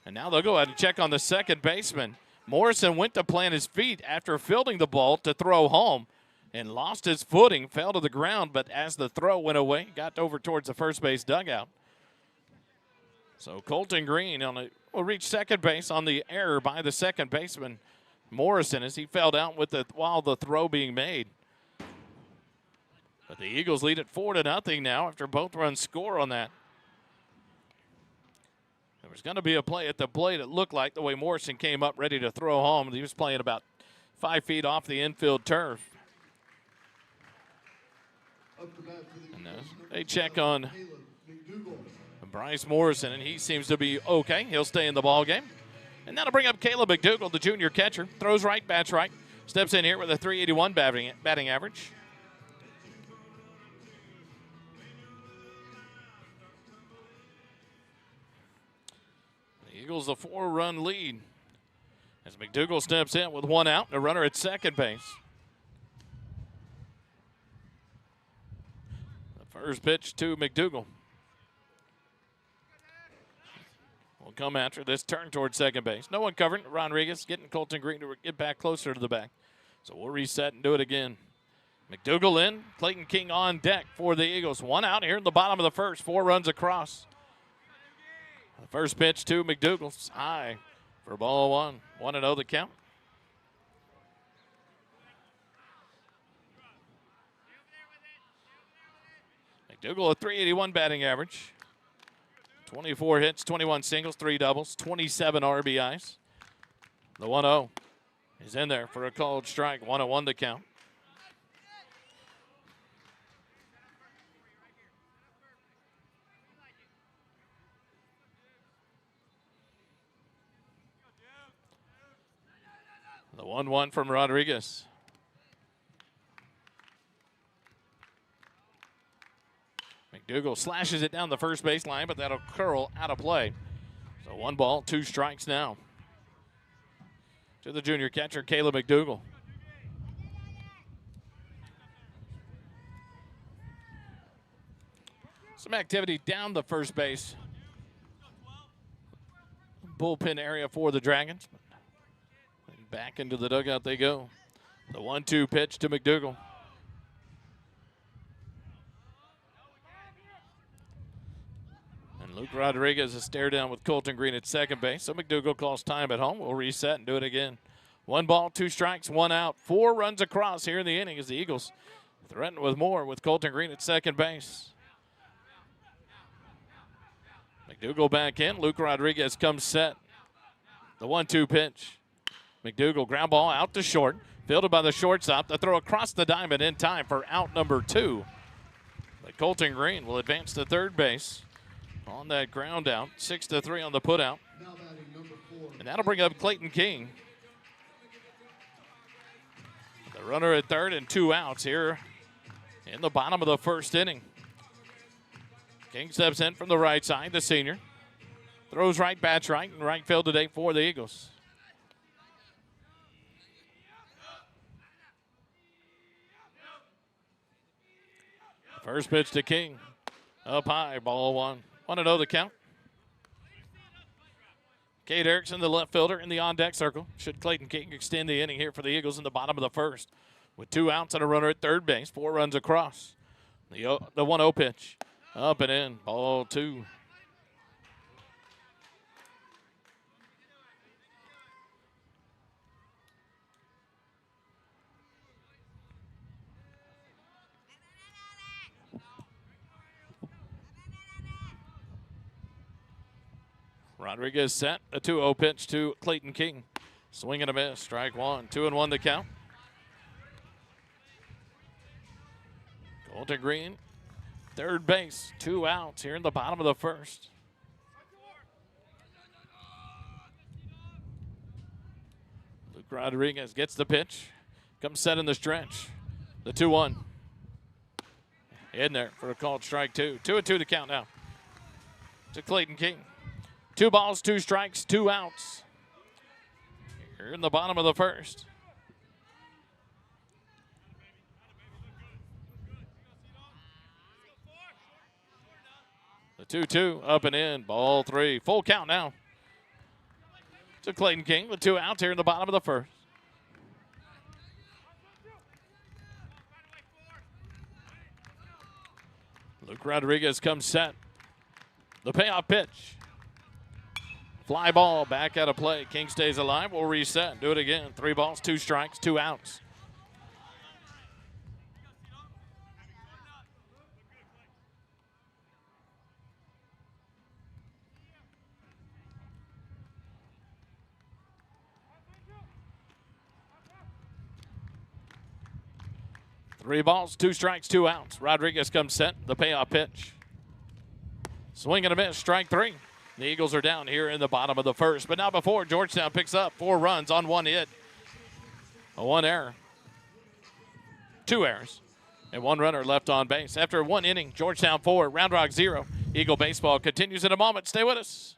And now they'll go ahead and check on the second baseman. Morrison went to plant his feet after fielding the ball to throw home and lost his footing, fell to the ground, but as the throw went away, got over towards the first base dugout. So Colton Green will reach second base on the error by the second baseman, Morrison, as he fell down while the throw being made. But the Eagles lead it 4-0 now after both runs score on that. There was going to be a play at the plate. It looked like the way Morrison came up ready to throw home. He was playing about 5 feet off the infield turf. And they check on Bryce Morrison, and he seems to be okay. He'll stay in the ball game. And that'll bring up Caleb McDougal, the junior catcher. Throws right, bats right. Steps in here with a .381 batting average. The Eagles a 4-run lead as McDougal steps in with 1 out and a runner at second base. The first pitch to McDougal. Will come after this turn towards second base. No one covering. Rodriguez getting Colton Green to get back closer to the back. So we'll reset and do it again. McDougal in. Clayton King on deck for the Eagles. 1 out here in the bottom of the first. 4 runs across. The first pitch to McDougal's high for ball 1. 1-0 the count. McDougal a .381 batting average. 24 hits, 21 singles, 3 doubles, 27 RBIs. The 1-0 is in there for a called strike. 1-1 to count. The 1-1 from Rodriguez. McDougal slashes it down the first base line, but that'll curl out of play. So 1 ball, 2 strikes now to the junior catcher, Caleb McDougal. Some activity down the first base bullpen area for the Dragons. Back into the dugout they go. The 1-2 pitch to McDougal. And Luke Rodriguez is stare down with Colton Green at second base. So McDougal calls time at home. We'll reset and do it again. 1 ball, 2 strikes, 1 out. 4 runs across here in the inning as the Eagles threaten with more with Colton Green at second base. McDougal back in. Luke Rodriguez comes set. The 1-2 pitch. McDougal ground ball out to short. Fielded by the shortstop. The throw across the diamond in time for out number 2. But Colton Green will advance to third base on that ground out. 6-3 on the putout. And that'll bring up Clayton King. The runner at third and 2 outs here in the bottom of the first inning. King steps in from the right side, the senior. Throws right, bats right, and right field today for the Eagles. First pitch to King. Up high, ball 1. 1-0 the count. Cade Erickson, the left fielder, in the on-deck circle. Should Clayton King extend the inning here for the Eagles in the bottom of the first. With 2 outs and a runner at third base. 4 runs across. The 1-0 pitch. Up and in, ball 2. Rodriguez set. A 2-0 pitch to Clayton King. Swing and a miss. Strike 1. 2-1 to count. Colton Green, third base. 2 outs here in the bottom of the first. Luke Rodriguez gets the pitch. Comes set in the stretch. The 2-1. In there for a called strike 2. 2-2 to count now to Clayton King. 2 balls, 2 strikes, 2 outs. Here in the bottom of the first. The 2-2 up and in, ball 3. Full count now to Clayton King with 2 outs here in the bottom of the first. Luke Rodriguez comes set. The payoff pitch. Fly ball back out of play. King stays alive. We'll reset and do it again. 3 balls, 2 strikes, 2 outs. 3 balls, 2 strikes, 2 outs. Rodriguez comes set, the payoff pitch. Swing and a miss, strike 3. The Eagles are down here in the bottom of the first, but not before Georgetown picks up 4 runs on 1 hit. 1 error. 2 errors. And 1 runner left on base. After 1 inning, Georgetown 4, Round Rock 0. Eagle baseball continues in a moment. Stay with us.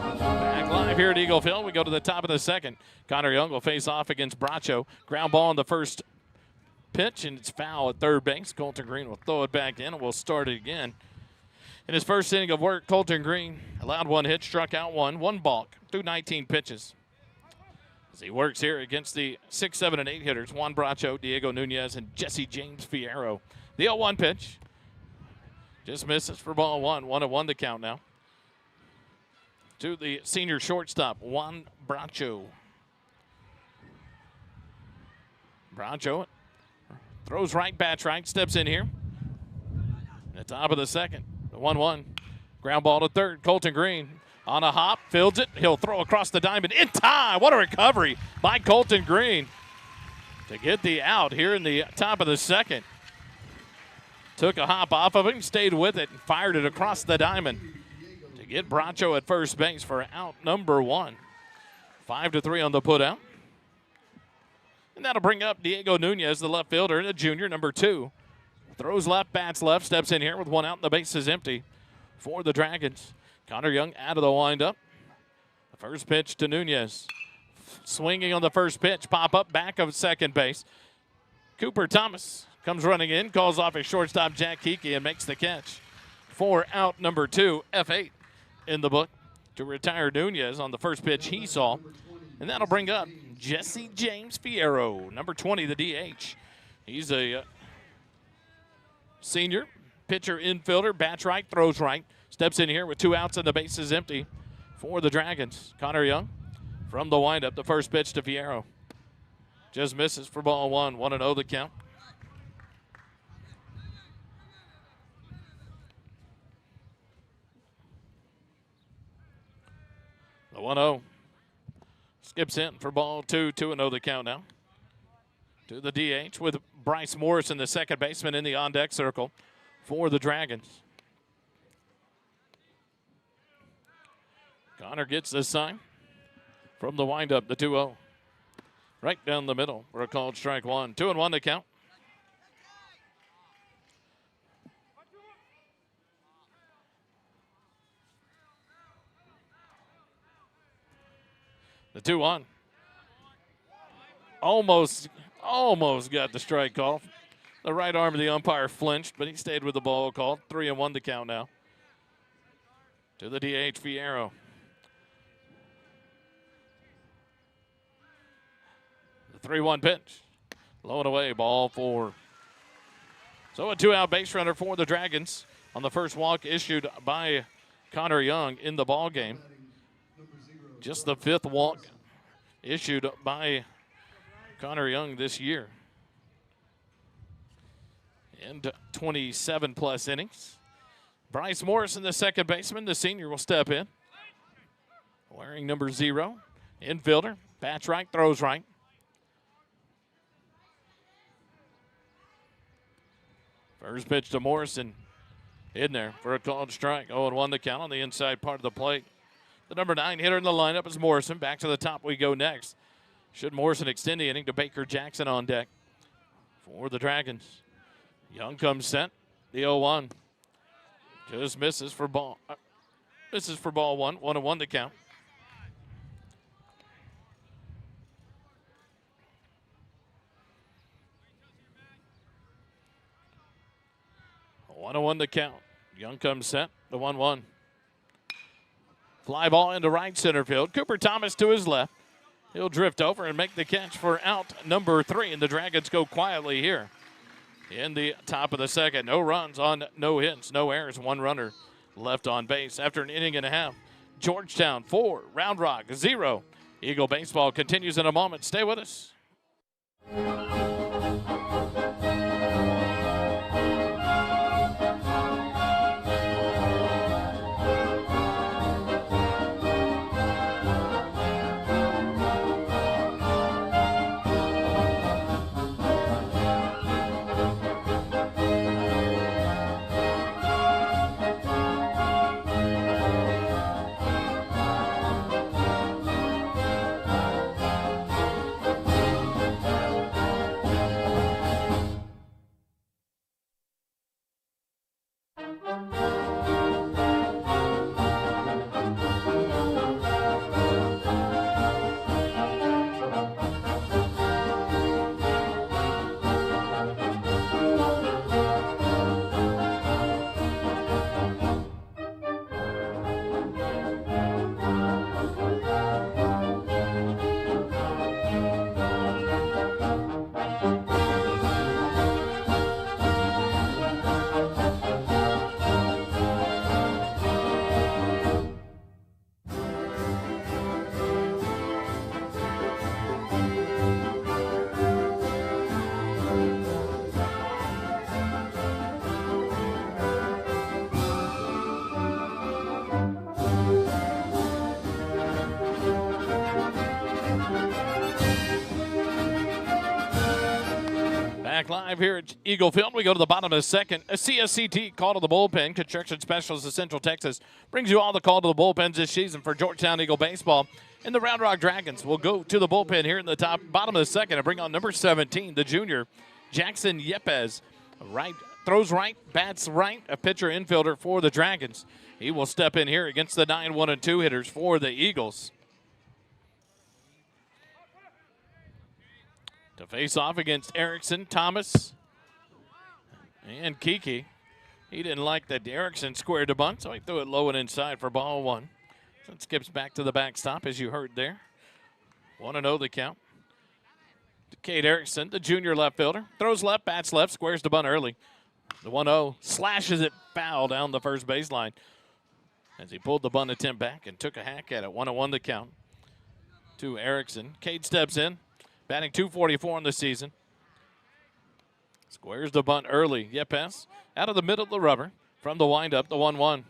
Back live here at Eagle Field. We go to the top of the second. Connor Young will face off against Bracho. Ground ball on the first pitch, and it's foul at third base. Colton Green will throw it back in, and we'll start it again. In his first inning of work, Colton Green allowed 1 hit, struck out 1 balk through 19 pitches. As he works here against the 6, 7, and 8 hitters, Juan Bracho, Diego Nunez, and Jesse James Fierro. The 0-1 pitch just misses for ball 1. 1-1 to count now. To the senior shortstop, Juan Bracho. Bracho throws right, bats right, steps in here. At the top of the second, the 1-1. Ground ball to third. Colton Green on a hop, fields it. He'll throw across the diamond in time. What a recovery by Colton Green to get the out here in the top of the second. Took a hop off of it, stayed with it, and fired it across the diamond to get Bracho at first base for out number 1. 5-3 on the putout. And that'll bring up Diego Nunez, the left fielder, the junior, number 2. Throws left, bats left, steps in here with 1 out, and the base is empty for the Dragons. Connor Young out of the windup. The first pitch to Nunez. Swinging on the first pitch, pop up back of second base. Cooper Thomas comes running in, calls off his shortstop Jack Kiki and makes the catch. For out number 2, F8 in the book to retire Nunez on the first pitch he saw. And that'll bring up Jesse James Fierro, number 20, the DH. He's a senior, pitcher, infielder, bats right, throws right. Steps in here with 2 outs and the base is empty for the Dragons. Connor Young from the windup, the first pitch to Fierro. Just misses for ball 1, 1-0 the count. The 1-0 skips in for ball 2, 2-0 the count now. To the DH with Bryce Morrison, the second baseman, in the on-deck circle for the Dragons. Connor gets this sign from the windup, the 2-0. Right down the middle for a called strike 1. 2-1 to count. The 2-1. Almost got the strike call. The right arm of the umpire flinched, but he stayed with the ball called. 3-1 to count now. To the DH, Fierro. The 3-1 pitch. Low and away, ball 4. So a 2-out base runner for the Dragons on the first walk issued by Connor Young in the ball game. Just the 5th walk issued by Connor Young this year. And 27-plus innings. Bryce Morrison, the second baseman, the senior, will step in. Wearing number 0 Infielder, bats right, throws right. First pitch to Morrison. In there for a called strike. 0-1 the count on the inside part of the plate. The number 9 hitter in the lineup is Morrison. Back to the top we go next. Should Morrison extend the inning to Baker Jackson on deck for the Dragons. Young comes set. The 0-1. Just misses for ball. Misses for ball one. 1-1 the count. One on one the count. Young comes set. The 1-1. Fly ball into right center field. Cooper Thomas to his left. He'll drift over and make the catch for out number 3. And the Dragons go quietly here in the top of the second. No runs on no hits, no errors. 1 runner left on base after an inning and a half. Georgetown 4, Round Rock 0. Eagle baseball continues in a moment. Stay with us. Back live here at Eagle Field. We go to the bottom of the second. A CSCT call to the bullpen. Construction Specialists of Central Texas brings you all the call to the bullpens this season for Georgetown Eagle baseball. And the Round Rock Dragons will go to the bullpen here in the bottom of the second and bring on number 17, the junior, Jackson Yepes. Right, throws right, bats right, a pitcher infielder for the Dragons. He will step in here against the 9, 1, and 2 hitters for the Eagles. To face off against Erickson, Thomas, and Kiki. He didn't like that Erickson squared the bunt, so he threw it low and inside for ball 1. So it skips back to the backstop, as you heard there. 1-0 the count. To Cade Erickson, the junior left fielder. Throws left, bats left, squares the bunt early. The 1-0 slashes it foul down the first baseline as he pulled the bunt attempt back and took a hack at it. 1-1 the count to Erickson. Cade steps in. Batting .244 in the season. Squares the bunt early. Yepes out of the middle of the rubber from the windup, the 1-1.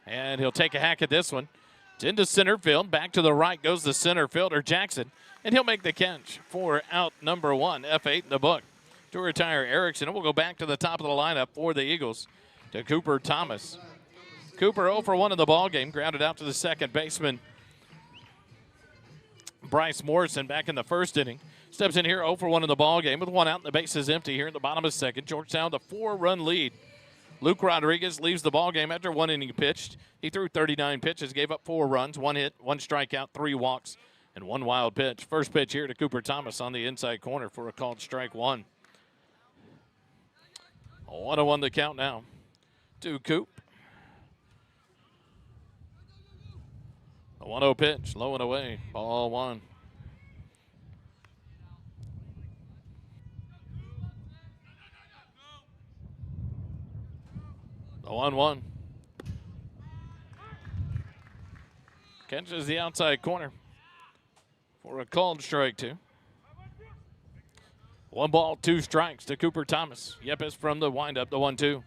And he'll take a hack at this one. It's into center field. Back to the right goes the center fielder, Jackson. And he'll make the catch for out number 1, F8 in the book. To retire Erickson, we'll go back to the top of the lineup for the Eagles to Cooper Thomas. Cooper 0 for 1 in the ballgame. Grounded out to the second baseman, Bryce Morrison, back in the first inning. Steps in here 0 for 1 in the ball game with 1 out and the base is empty here in the bottom of the second. Georgetown the 4-run lead. Luke Rodriguez leaves the ball game after 1 inning pitched. He threw 39 pitches, gave up 4 runs, 1 hit, 1 strikeout, 3 walks, and 1 wild pitch. First pitch here to Cooper Thomas on the inside corner for a called strike 1. 1-1 the count now to Coop. A 1-0 pitch, low and away, ball 1. The 1-1. Catches the outside corner for a called strike 2. 1 ball, 2 strikes to Cooper Thomas. Yepes from the windup, the 1-2.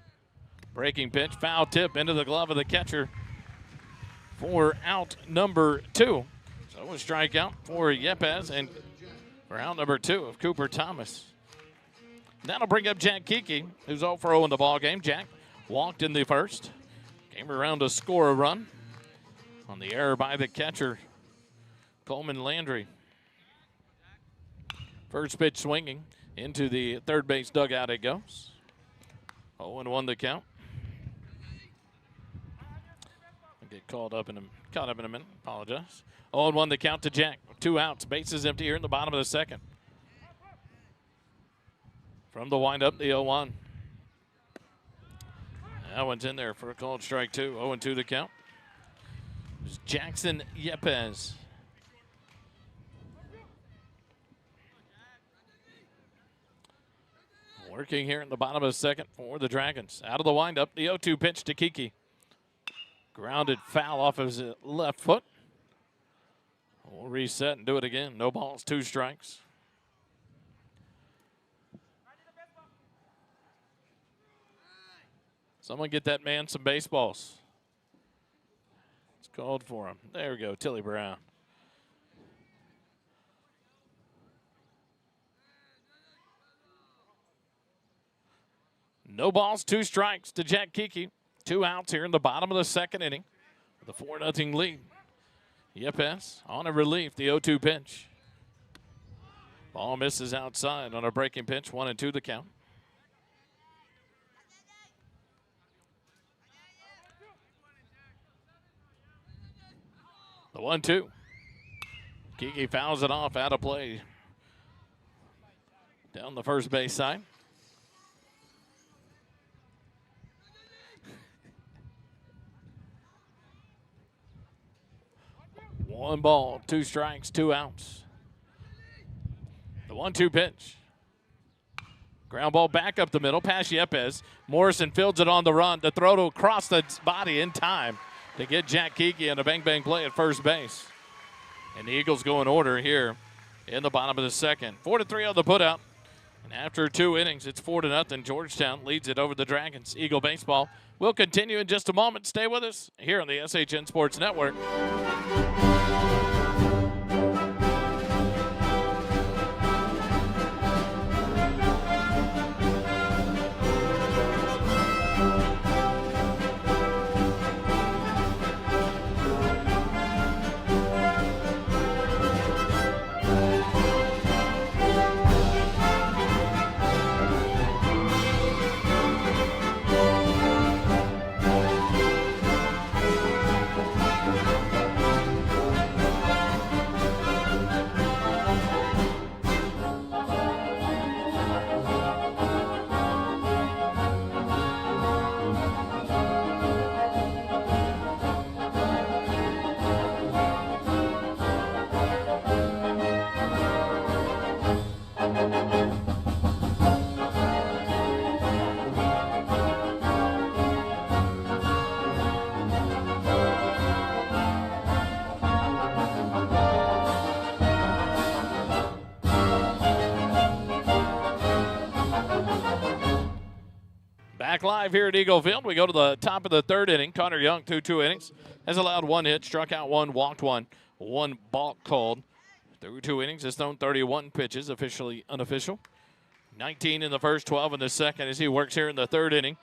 Breaking pitch, foul tip into the glove of the catcher for out number 2. So a strikeout for Yepes and for out number 2 of Cooper Thomas. That'll bring up Jack Kiki, who's 0 for 0 in the ball game. Jack walked in the first. Came around to score a run on the error by the catcher, Coleman Landry. First pitch swinging into the third base dugout it goes. 0-1 the count. I'll get caught up in a minute. Apologize. 0-1 the count to Jack. 2 outs. Bases empty here in the bottom of the second. From the windup, the 0-1. That one's in there for a called strike 2. 0-2 the count. It's Jackson Yepes. Working here in the bottom of the second for the Dragons. Out of the windup, the 0-2 pitch to Kiki. Grounded foul off of his left foot. We'll reset and do it again. No balls, 2 strikes. Someone get that man some baseballs. It's called for him. There we go, Tilly Brown. No balls, 2 strikes to Jack Kiki. 2 outs here in the bottom of the second inning with a 4-0 lead. Yepes on a relief, the 0-2 pitch. Ball misses outside on a breaking pitch, 1-2 the count. The 1-2. Kiki fouls it off, out of play. Down the first base side. One ball, 2 strikes, 2 outs. The 1-2 pitch. Ground ball back up the middle, past Yepes. Morrison fields it on the run. The throw to across the body in time to get Jack Kiki on a bang-bang play at first base. And the Eagles go in order here in the bottom of the second. 4-3 on the putout. And after 2 innings, it's 4-0. Georgetown leads it over the Dragons. Eagle baseball will continue in just a moment. Stay with us here on the SHN Sports Network. Back live here at Eagle Field. We go to the top of the third inning. Connor Young, through 2 innings, has allowed 1 hit, struck out 1, walked 1, 1 balk called. Through 2 innings, has thrown 31 pitches, officially unofficial. 19 in the first, 12 in the second as he works here in the third inning.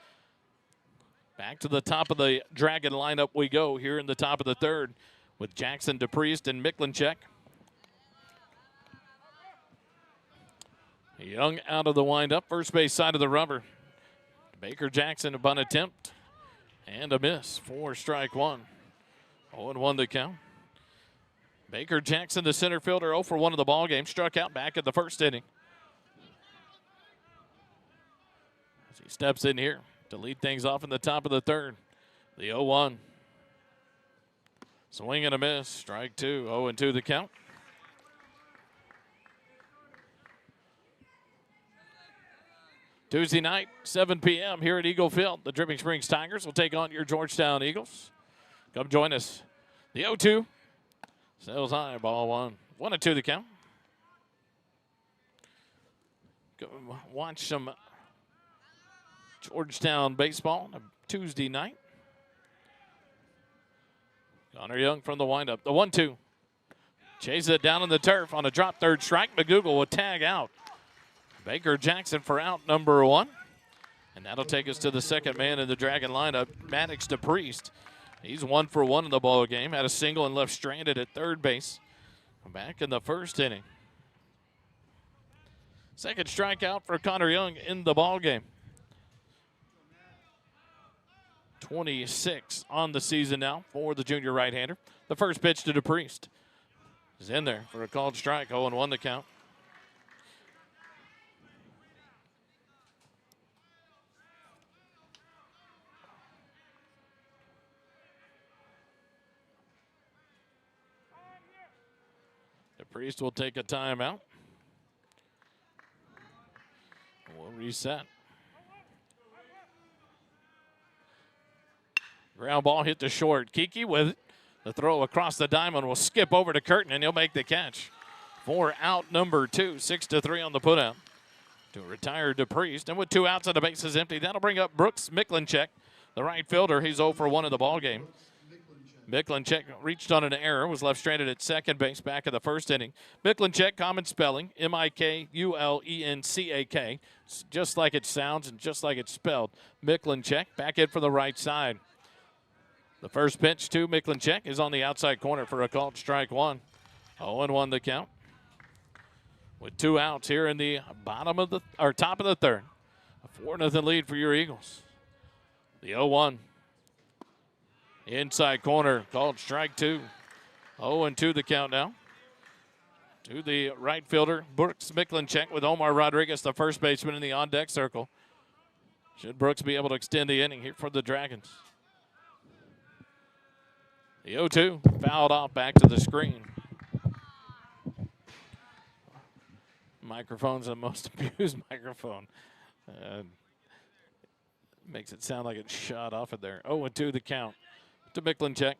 Back to the top of the Dragon lineup we go here in the top of the third with Jackson, DePriest, and Miklinchek. Young out of the windup, first base side of the rubber. Baker Jackson, a bunt attempt and a miss for strike 1. 0-1 the count. Baker Jackson, the center fielder, 0 for 1 of the ball game, struck out back in the first inning. As he steps in here to lead things off in the top of the third. The 0-1. Swing and a miss, strike 2, 0-2 the count. Tuesday night, 7 p.m. here at Eagle Field. The Dripping Springs Tigers will take on your Georgetown Eagles. Come join us. The 0-2. Sails high, ball 1. 1-2 the count. Go watch some Georgetown baseball on a Tuesday night. Connor Young from the windup. The 1-2. Chases it down on the turf on a drop third strike. McDougal will tag out. Baker Jackson for out number 1. And that'll take us to the second man in the Dragon lineup, Maddox DePriest. He's 1 for 1 in the ball game. Had a single and left stranded at third base. Back in the first inning. Second strikeout for Connor Young in the ball game. 26 on the season now for the junior right-hander. The first pitch to DePriest is in there for a called strike. 0-1 the count. DePriest will take a timeout. We'll reset. Ground ball hit to short. Kiki with it. The throw across the diamond will skip over to Curtin, and he'll make the catch. For out number 2, 6-3 on the putout. To retire DePriest. And with 2 outs and the bases empty, that'll bring up Brooks Miklinchek, the right fielder. He's 0 for 1 in the ball game. Miklinchek reached on an error, was left stranded at second base back in the first inning. Miklinchek, common spelling, Mikulenczak, just like it sounds and just like it's spelled. Miklinchek back in for the right side. The first pitch to Miklinchek is on the outside corner for a called strike 1. 0-1 the count. With 2 outs here in the top of the third. A 4-0 lead for your Eagles. The 0-1. Inside corner, called strike 2. 0-2 the count now. To the right fielder, Brooks Miklinchek with Omar Rodriguez, the first baseman in the on-deck circle. Should Brooks be able to extend the inning here for the Dragons. The 0-2 fouled off back to the screen. Microphone's the most abused microphone. Makes it sound like it shot off of there. 0-2 the count to Miklinchek.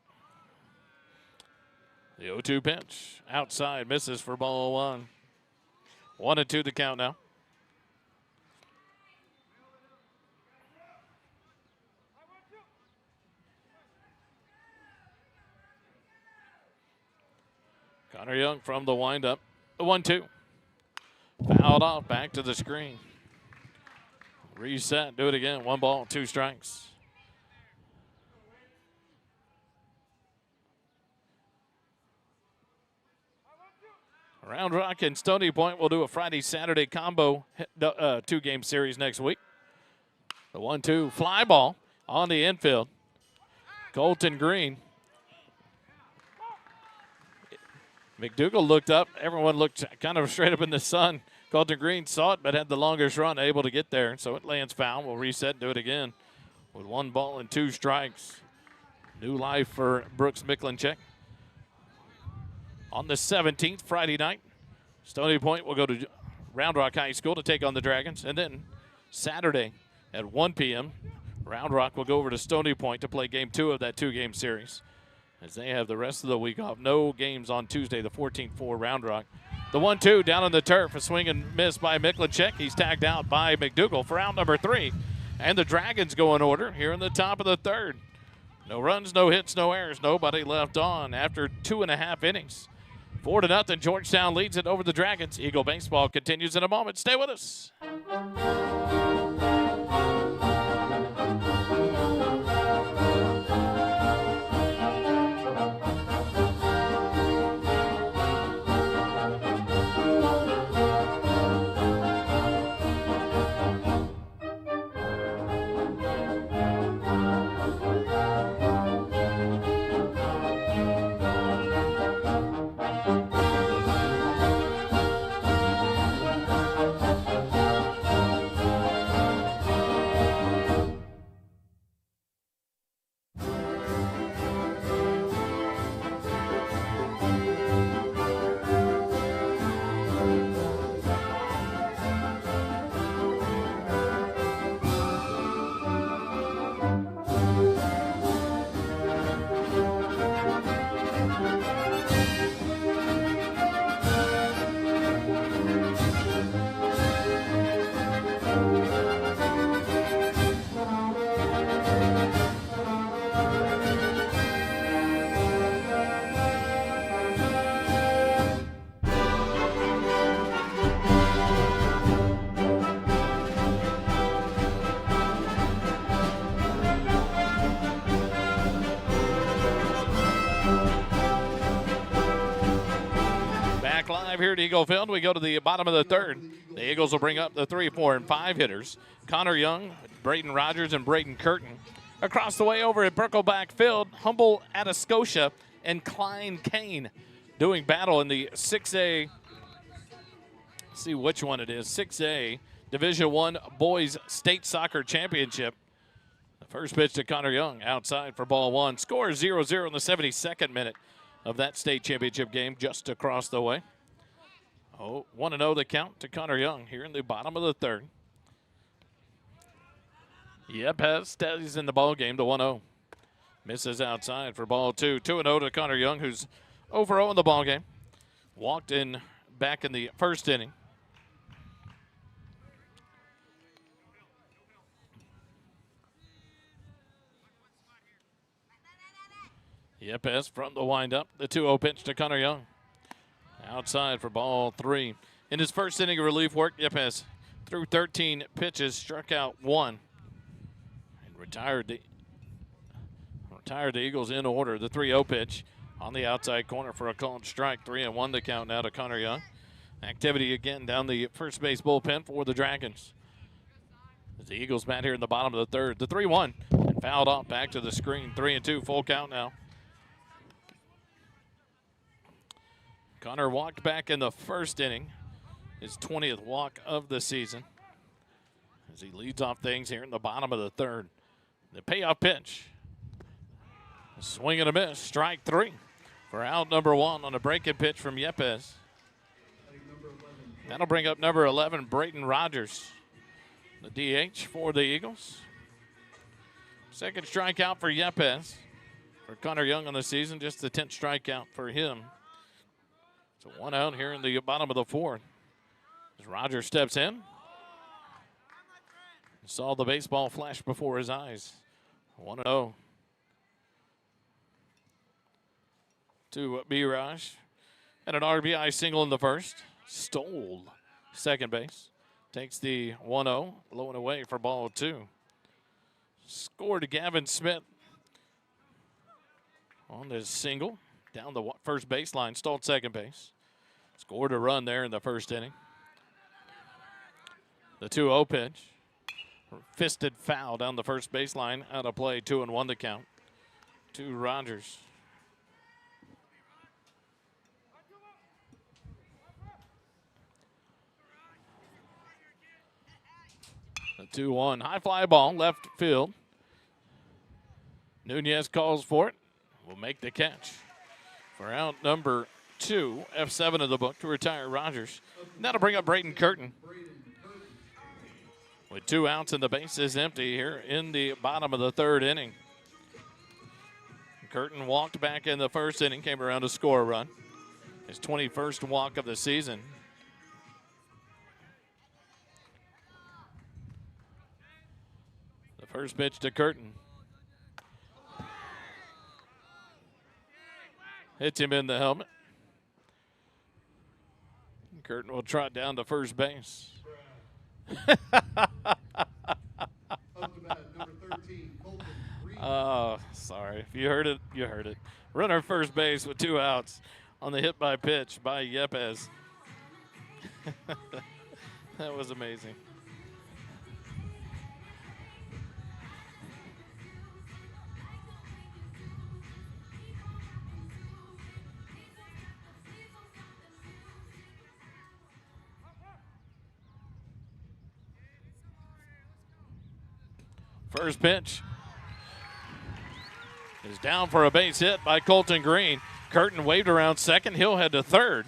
The 0-2 pitch outside, misses for ball 1. 1-2 the count now. Connor Young from the windup. The 1-2. Fouled off back to the screen. Reset, do it again. 1 ball, 2 strikes. Round Rock and Stony Point will do a Friday-Saturday combo 2-game series next week. The 1-2 fly ball on the infield. Colton Green. McDougal looked up. Everyone looked kind of straight up in the sun. Colton Green saw it but had the longest run, able to get there. So it lands foul. We'll reset and do it again with 1 ball and 2 strikes. New life for Brooks Miklinchek. On the 17th, Friday night, Stony Point will go to Round Rock High School to take on the Dragons. And then Saturday at 1 p.m., Round Rock will go over to Stony Point to play game 2 of that 2-game series, as they have the rest of the week off. No games on Tuesday, the 14th for Round Rock. The 1-2 down on the turf, a swing and miss by Miklinchek. He's tagged out by McDougal for out number 3. And the Dragons go in order here in the top of the third. No runs, no hits, no errors, nobody left on after 2.5 innings. 4-0, Georgetown leads it over the Dragons. Eagle baseball continues in a moment. Stay with us. 5 here at Eagle Field. We go to the bottom of the third. The Eagles will bring up the 3, 4, and 5 hitters. Connor Young, Braden Rogers, and Braden Curtin. Across the way over at Brickleback Field, Humble Atascosa and Klein Kane doing battle in the 6A. Let's see which one it is. 6A Division I Boys State Soccer Championship. The first pitch to Connor Young outside for ball 1. Score 0-0 in the 72nd minute of that state championship game just across the way. 1-0 the count to Connor Young here in the bottom of the third. Yepes stays in the ball game to 1-0. Misses outside for ball 2. 2-0 to Connor Young, who's over 0 in the ball game. Walked in back in the first inning. Yepes from the windup. The 2-0 pitch to Connor Young. Outside for ball 3. In his first inning of relief work, Yepes threw 13 pitches, struck out 1, and retired the Eagles in order. The 3-0 pitch on the outside corner for a called strike. 3-1 the count now to Connor Young. Activity again down the first base bullpen for the Dragons. As the Eagles bat here in the bottom of the third. The 3-1 and fouled off back to the screen. 3-2, full count now. Connor walked back in the first inning, his 20th walk of the season, as he leads off things here in the bottom of the third. The payoff pitch. A swing and a miss, strike 3 for out number 1 on a breaking pitch from Yepes. That'll bring up number 11, Brayton Rogers, the DH for the Eagles. Second strikeout for Yepes. For Connor Young on the season, just the 10th strikeout for him. So 1 out here in the bottom of the 4th. As Rogers steps in. Saw the baseball flash before his eyes. 1-0. To B-Raj. And an RBI single in the first. Stole second base. Takes the 1-0. Low and away for ball 2. Scored Gavin Smith on the single. Down the first baseline. Stole second base. Scored a run there in the first inning. The 2-0 pitch. Fisted foul down the first baseline. Out of play. 2-1 the count to Rogers. The 2-1. High fly ball. Left field. Nunez calls for it. Will make the catch. For out number 2, F7 of the book to retire Rogers. And that'll bring up Braden Curtin. With 2 outs and the base is empty here in the bottom of the third inning. Curtin walked back in the first inning, came around to score a run. His 21st walk of the season. The first pitch to Curtin. Hits him in the helmet. Curtin will trot down to first base. Oh, sorry. If you heard it, you heard it. Runner first base with 2 outs on the hit by pitch by Yepes. That was amazing. First pitch is down for a base hit by Colton Green. Curtin waved around second. He'll head to third.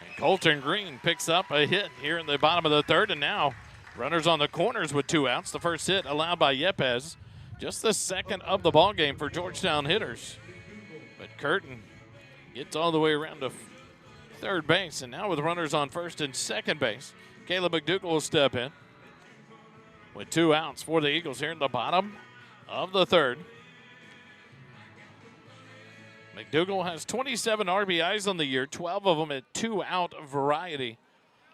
And Colton Green picks up a hit here in the bottom of the third. And now runners on the corners with 2 outs. The first hit allowed by Yepes. Just the second of the ball game for Georgetown hitters. But Curtin gets all the way around to third base. And now with runners on first and second base, Caleb McDougal will step in. With 2 outs for the Eagles here in the bottom of the third. McDougal has 27 RBIs on the year, 12 of them at 2-out variety.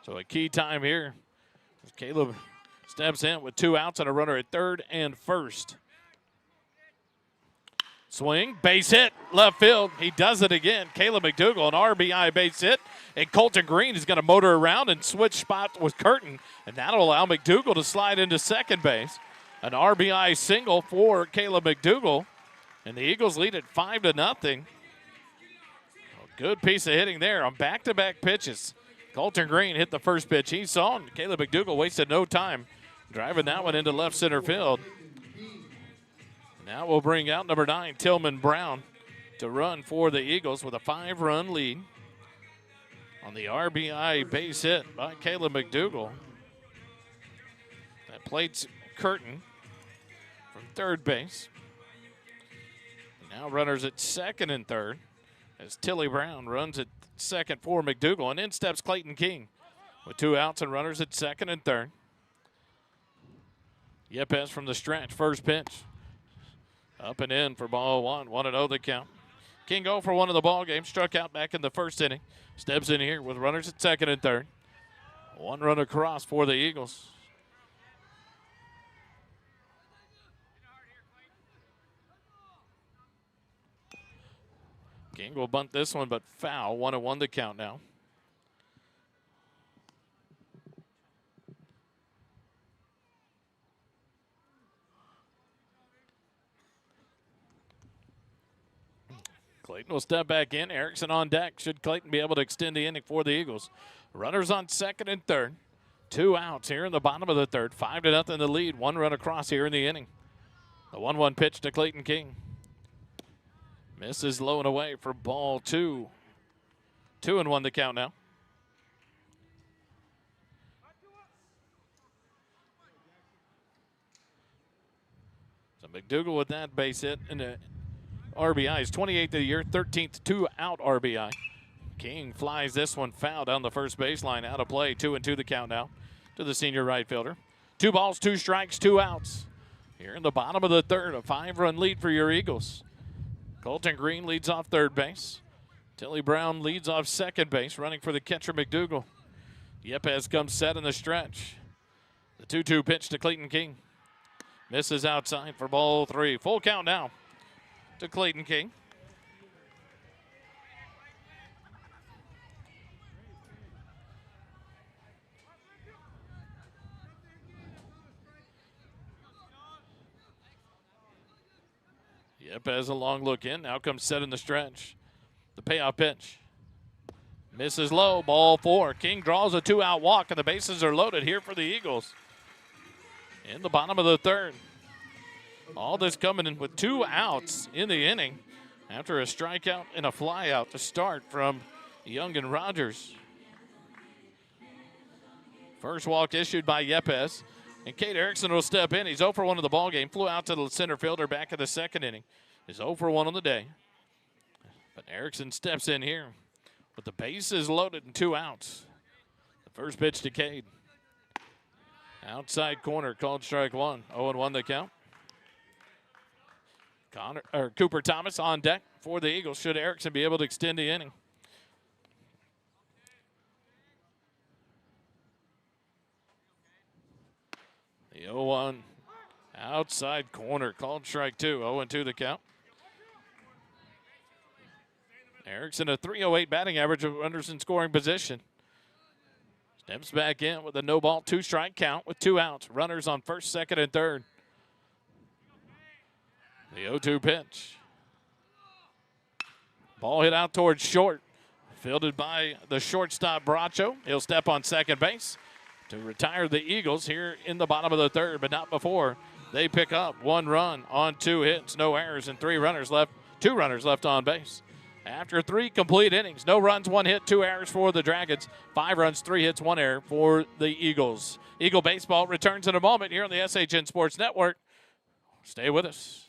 So a key time here as Caleb steps in with 2 outs and a runner at third and first. Swing, base hit, left field. He does it again. Caleb McDougal, an RBI base hit. And Colton Green is going to motor around and switch spots with Curtin. And that'll allow McDougal to slide into second base. An RBI single for Caleb McDougal. And the Eagles lead it 5-0. A good piece of hitting there on back-to-back pitches. Colton Green hit the first pitch he saw, and Caleb McDougal wasted no time driving that one into left center field. Now we'll bring out number 9, Tillman Brown, to run for the Eagles with a 5-run lead on the RBI base hit by Caleb McDougal. That plates Curtin from third base. Now runners at second and third as Tilly Brown runs at second for McDougal. And in steps Clayton King with 2 outs and runners at second and third. Yepes from the stretch, first pitch. Up and in for ball 1, 1-0 the count. King 0 for 1 of the ball game, struck out back in the first inning. Steps in here with runners at second and third. 1 run across for the Eagles. King will bunt this one, but foul. 1-1 the count now. Clayton will step back in. Erickson on deck. Should Clayton be able to extend the inning for the Eagles? Runners on second and third. 2 outs here in the bottom of the third. 5-0 the lead. 1 run across here in the inning. The 1-1 pitch to Clayton King. Misses low and away for ball 2. 2-1 the count now. So McDougal with that base hit and the RBIs, 28th of the year, 13th 2-out RBI. King flies this one foul down the first baseline, out of play. 2-2 the count now to the senior right fielder. 2 balls, 2 strikes, 2 outs. Here in the bottom of the third, a 5-run lead for your Eagles. Colton Green leads off third base. Tilly Brown leads off second base, running for the catcher McDougal. Yepes comes set in the stretch. The 2-2 pitch to Clayton King. Misses outside for ball 3. Full count now to Clayton King. Yep, has a long look in. Now comes set in the stretch. The payoff pitch. Misses low, ball 4. King draws a 2-out walk, and the bases are loaded here for the Eagles. In the bottom of the third. All this coming in with 2 outs in the inning after a strikeout and a flyout to start from Young and Rogers. First walk issued by Yepes. And Cade Erickson will step in. He's 0 for 1 of the ball game. Flew out to the center fielder back in the second inning. He's 0 for 1 on the day. But Erickson steps in here with the bases loaded and 2 outs. The first pitch to Cade. Outside corner, called strike 1. 0-1 the count. Cooper Thomas on deck for the Eagles. Should Erickson be able to extend the inning? The 0-1 outside corner, called strike 2. 0-2 the count. Erickson a .308 batting average of runners in scoring position. Steps back in with a no ball, 2-strike count with 2 outs. Runners on first, second, and third. The 0-2 pitch. Ball hit out towards short. Fielded by the shortstop Bracho. He'll step on second base to retire the Eagles here in the bottom of the third, but not before they pick up 1 run on 2 hits, no errors, and 2 runners left on base. After 3 complete innings, no runs, 1 hit, 2 errors for the Dragons, 5 runs, 3 hits, 1 error for the Eagles. Eagle Baseball returns in a moment here on the SHN Sports Network. Stay with us.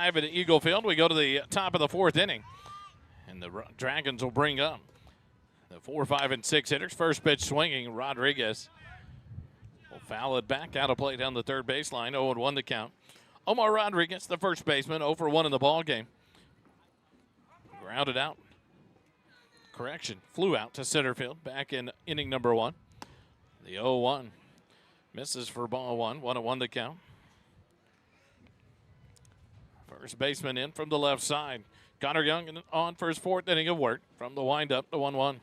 4-5 at Eagle Field. We go to the top of the fourth inning. And the Dragons will bring up the 4, 5, and 6 hitters. First pitch swinging, Rodriguez will foul it back out of play down the third baseline. 0-1 the count. Omar Rodriguez, the first baseman, 0 for 1 in the ball game. Grounded out. Correction, flew out to center field back in inning number 1. The 0-1 misses for ball 1. 1-1 the count. First baseman in from the left side. Connor Young on for his fourth inning of work from the windup to 1-1.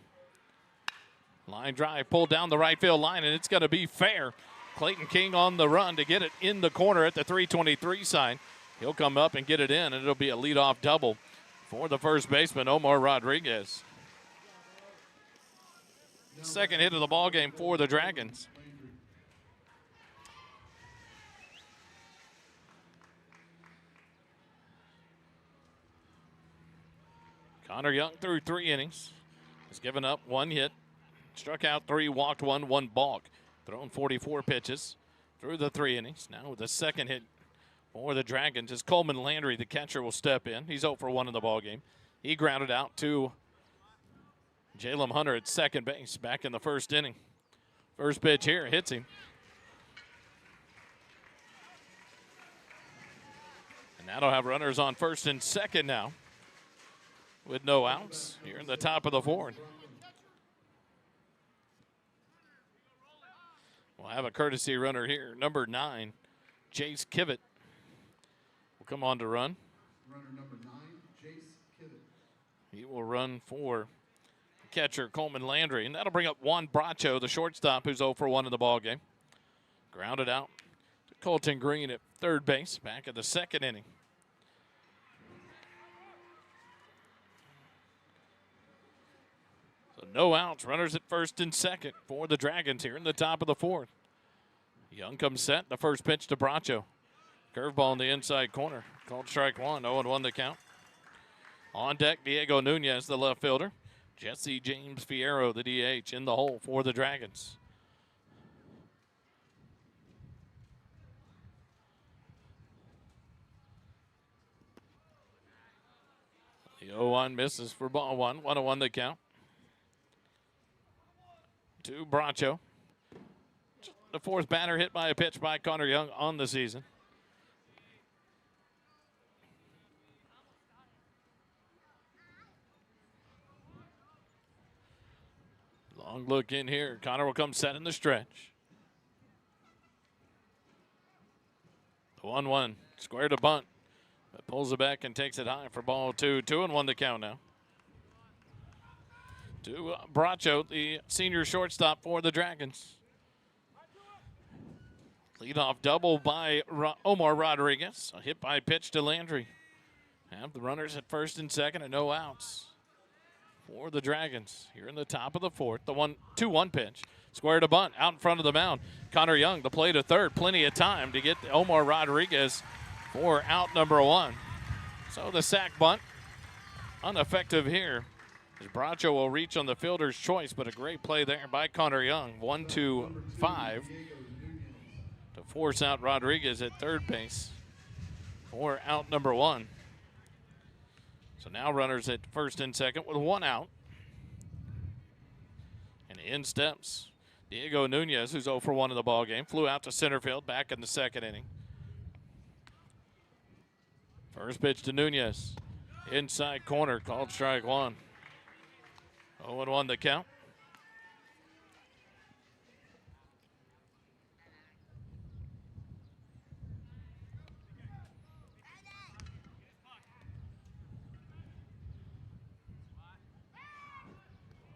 Line drive pulled down the right field line, and it's going to be fair. Clayton King on the run to get it in the corner at the 323 side. He'll come up and get it in, and it'll be a leadoff double for the first baseman, Omar Rodriguez. Second hit of the ball game for the Dragons. Connor Young threw 3 innings. Has given up 1 hit, struck out 3, walked 1, 1 balk. Thrown 44 pitches through the 3 innings. Now with the second hit for the Dragons is Coleman Landry. The catcher will step in. He's 0 for 1 in the ballgame. He grounded out to Jalen Hunter at second base back in the first inning. First pitch here hits him. And that'll have runners on first and second now with no outs here in the top of the fourth. We'll have a courtesy runner here. Number 9, Jace Kivett will come on to run. Runner number 9, Jace Kivett. He will run for catcher Coleman Landry, and that'll bring up Juan Bracho, the shortstop, who's 0 for 1 in the ballgame. Grounded out to Colton Green at third base back in the second inning. So no outs, runners at first and second for the Dragons here in the top of the fourth. Young comes set, the first pitch to Bracho. Curveball in the inside corner, called strike 1, 0-1 the count. On deck, Diego Nunez, the left fielder. Jesse James Fierro, the DH, in the hole for the Dragons. The 0-1 misses for ball 1, 1-1 the count. To Bracho. The fourth batter hit by a pitch by Connor Young on the season. Long look in here. Connor will come set in the stretch. The 1-1. Square to bunt. But pulls it back and takes it high for ball 2. 2-1 the count now. To Bracho, the senior shortstop for the Dragons. Leadoff double by Omar Rodriguez. A hit by pitch to Landry. Have the runners at first and second and no outs for the Dragons here in the top of the fourth. The 2-1 pitch. Square to bunt out in front of the mound. Connor Young, the play to third. Plenty of time to get Omar Rodriguez for out number 1. So the sack bunt, ineffective here. As Bracho will reach on the fielder's choice, but a great play there by Connor Young. 1-2-5 to force out Rodriguez at third base for out number 1. So now runners at first and second with 1 out. And in steps Diego Nunez, who's 0 for 1 in the ballgame. Flew out to center field back in the second inning. First pitch to Nunez. Inside corner, called strike 1. 0-1 the count.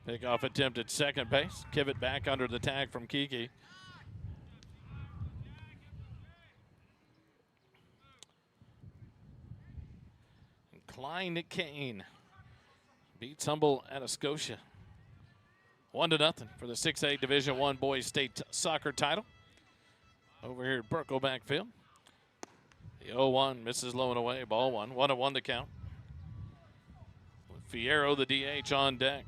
Pickoff attempt at second base. Kivett back under the tag from Kiki. And Klein Kane beats humble Atascosa 1-0 for the 6A Division I Boys State Soccer title. Over here at Burkle Field. The 0-1 misses low and away. Ball 1. 1-1 the count. With Fierro, the DH, on deck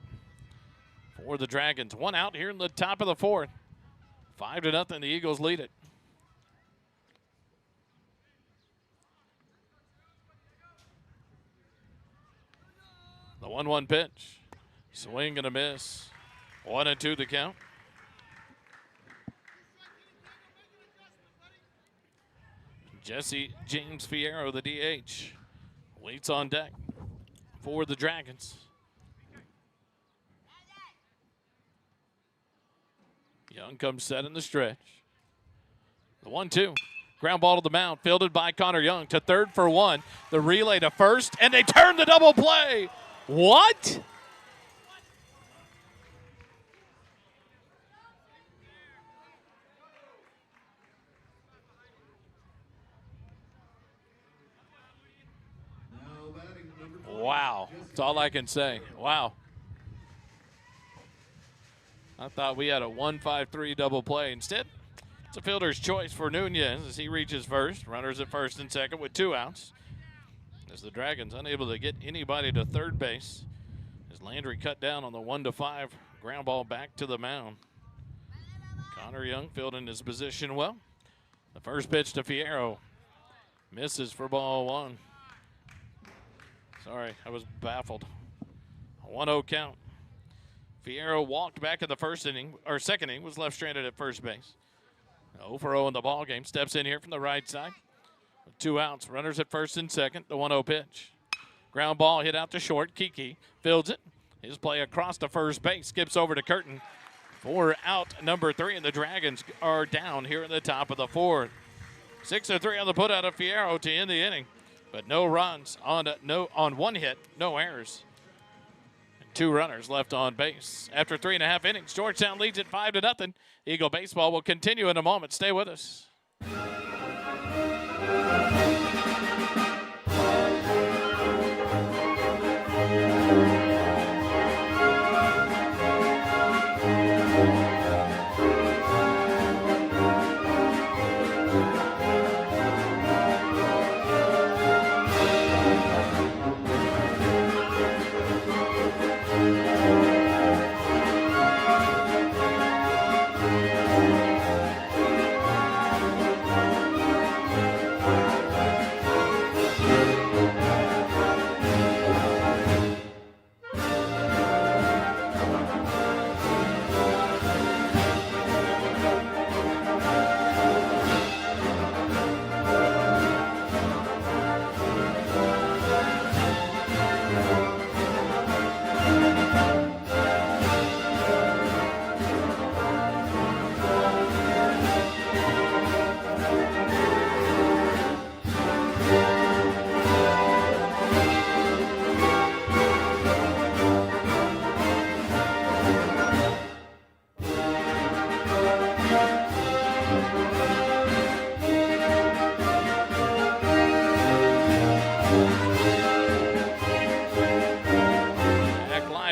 for the Dragons. 1 out here in the top of the fourth. 5-0. The Eagles lead it. The 1-1 pitch. Swing and a miss. 1-2 the count. Jesse James Fierro, the DH, waits on deck for the Dragons. Young comes set in the stretch. The 1-2. Ground ball to the mound, fielded by Connor Young to third for one. The relay to first, and they turn the double play. What? Wow. That's all I can say. Wow. I thought we had a 1-5-3 double play. Instead, it's a fielder's choice for Nunez as he reaches first. Runners at first and second with 2 outs. As the Dragons unable to get anybody to third base. As Landry cut down on the 1-5 ground ball back to the mound. Connor Young fielding his position well. The first pitch to Fierro. Misses for ball 1. Sorry, I was baffled. A 1-0 count. Fierro walked back in the second inning, was left stranded at first base. 0-for-0 in the ball game. Steps in here from the right side. With 2 outs, runners at first and second. The 1-0 pitch. Ground ball hit out to short. Kiki fields it. His play across the first base. Skips over to Curtin for out number 3, and the Dragons are down here in the top of the 4th. 6-3 on the putout of Fierro to end the inning. But no runs on 1 hit, no errors. And 2 runners left on base. After 3.5 innings, Georgetown leads it 5-0. Eagle baseball will continue in a moment. Stay with us.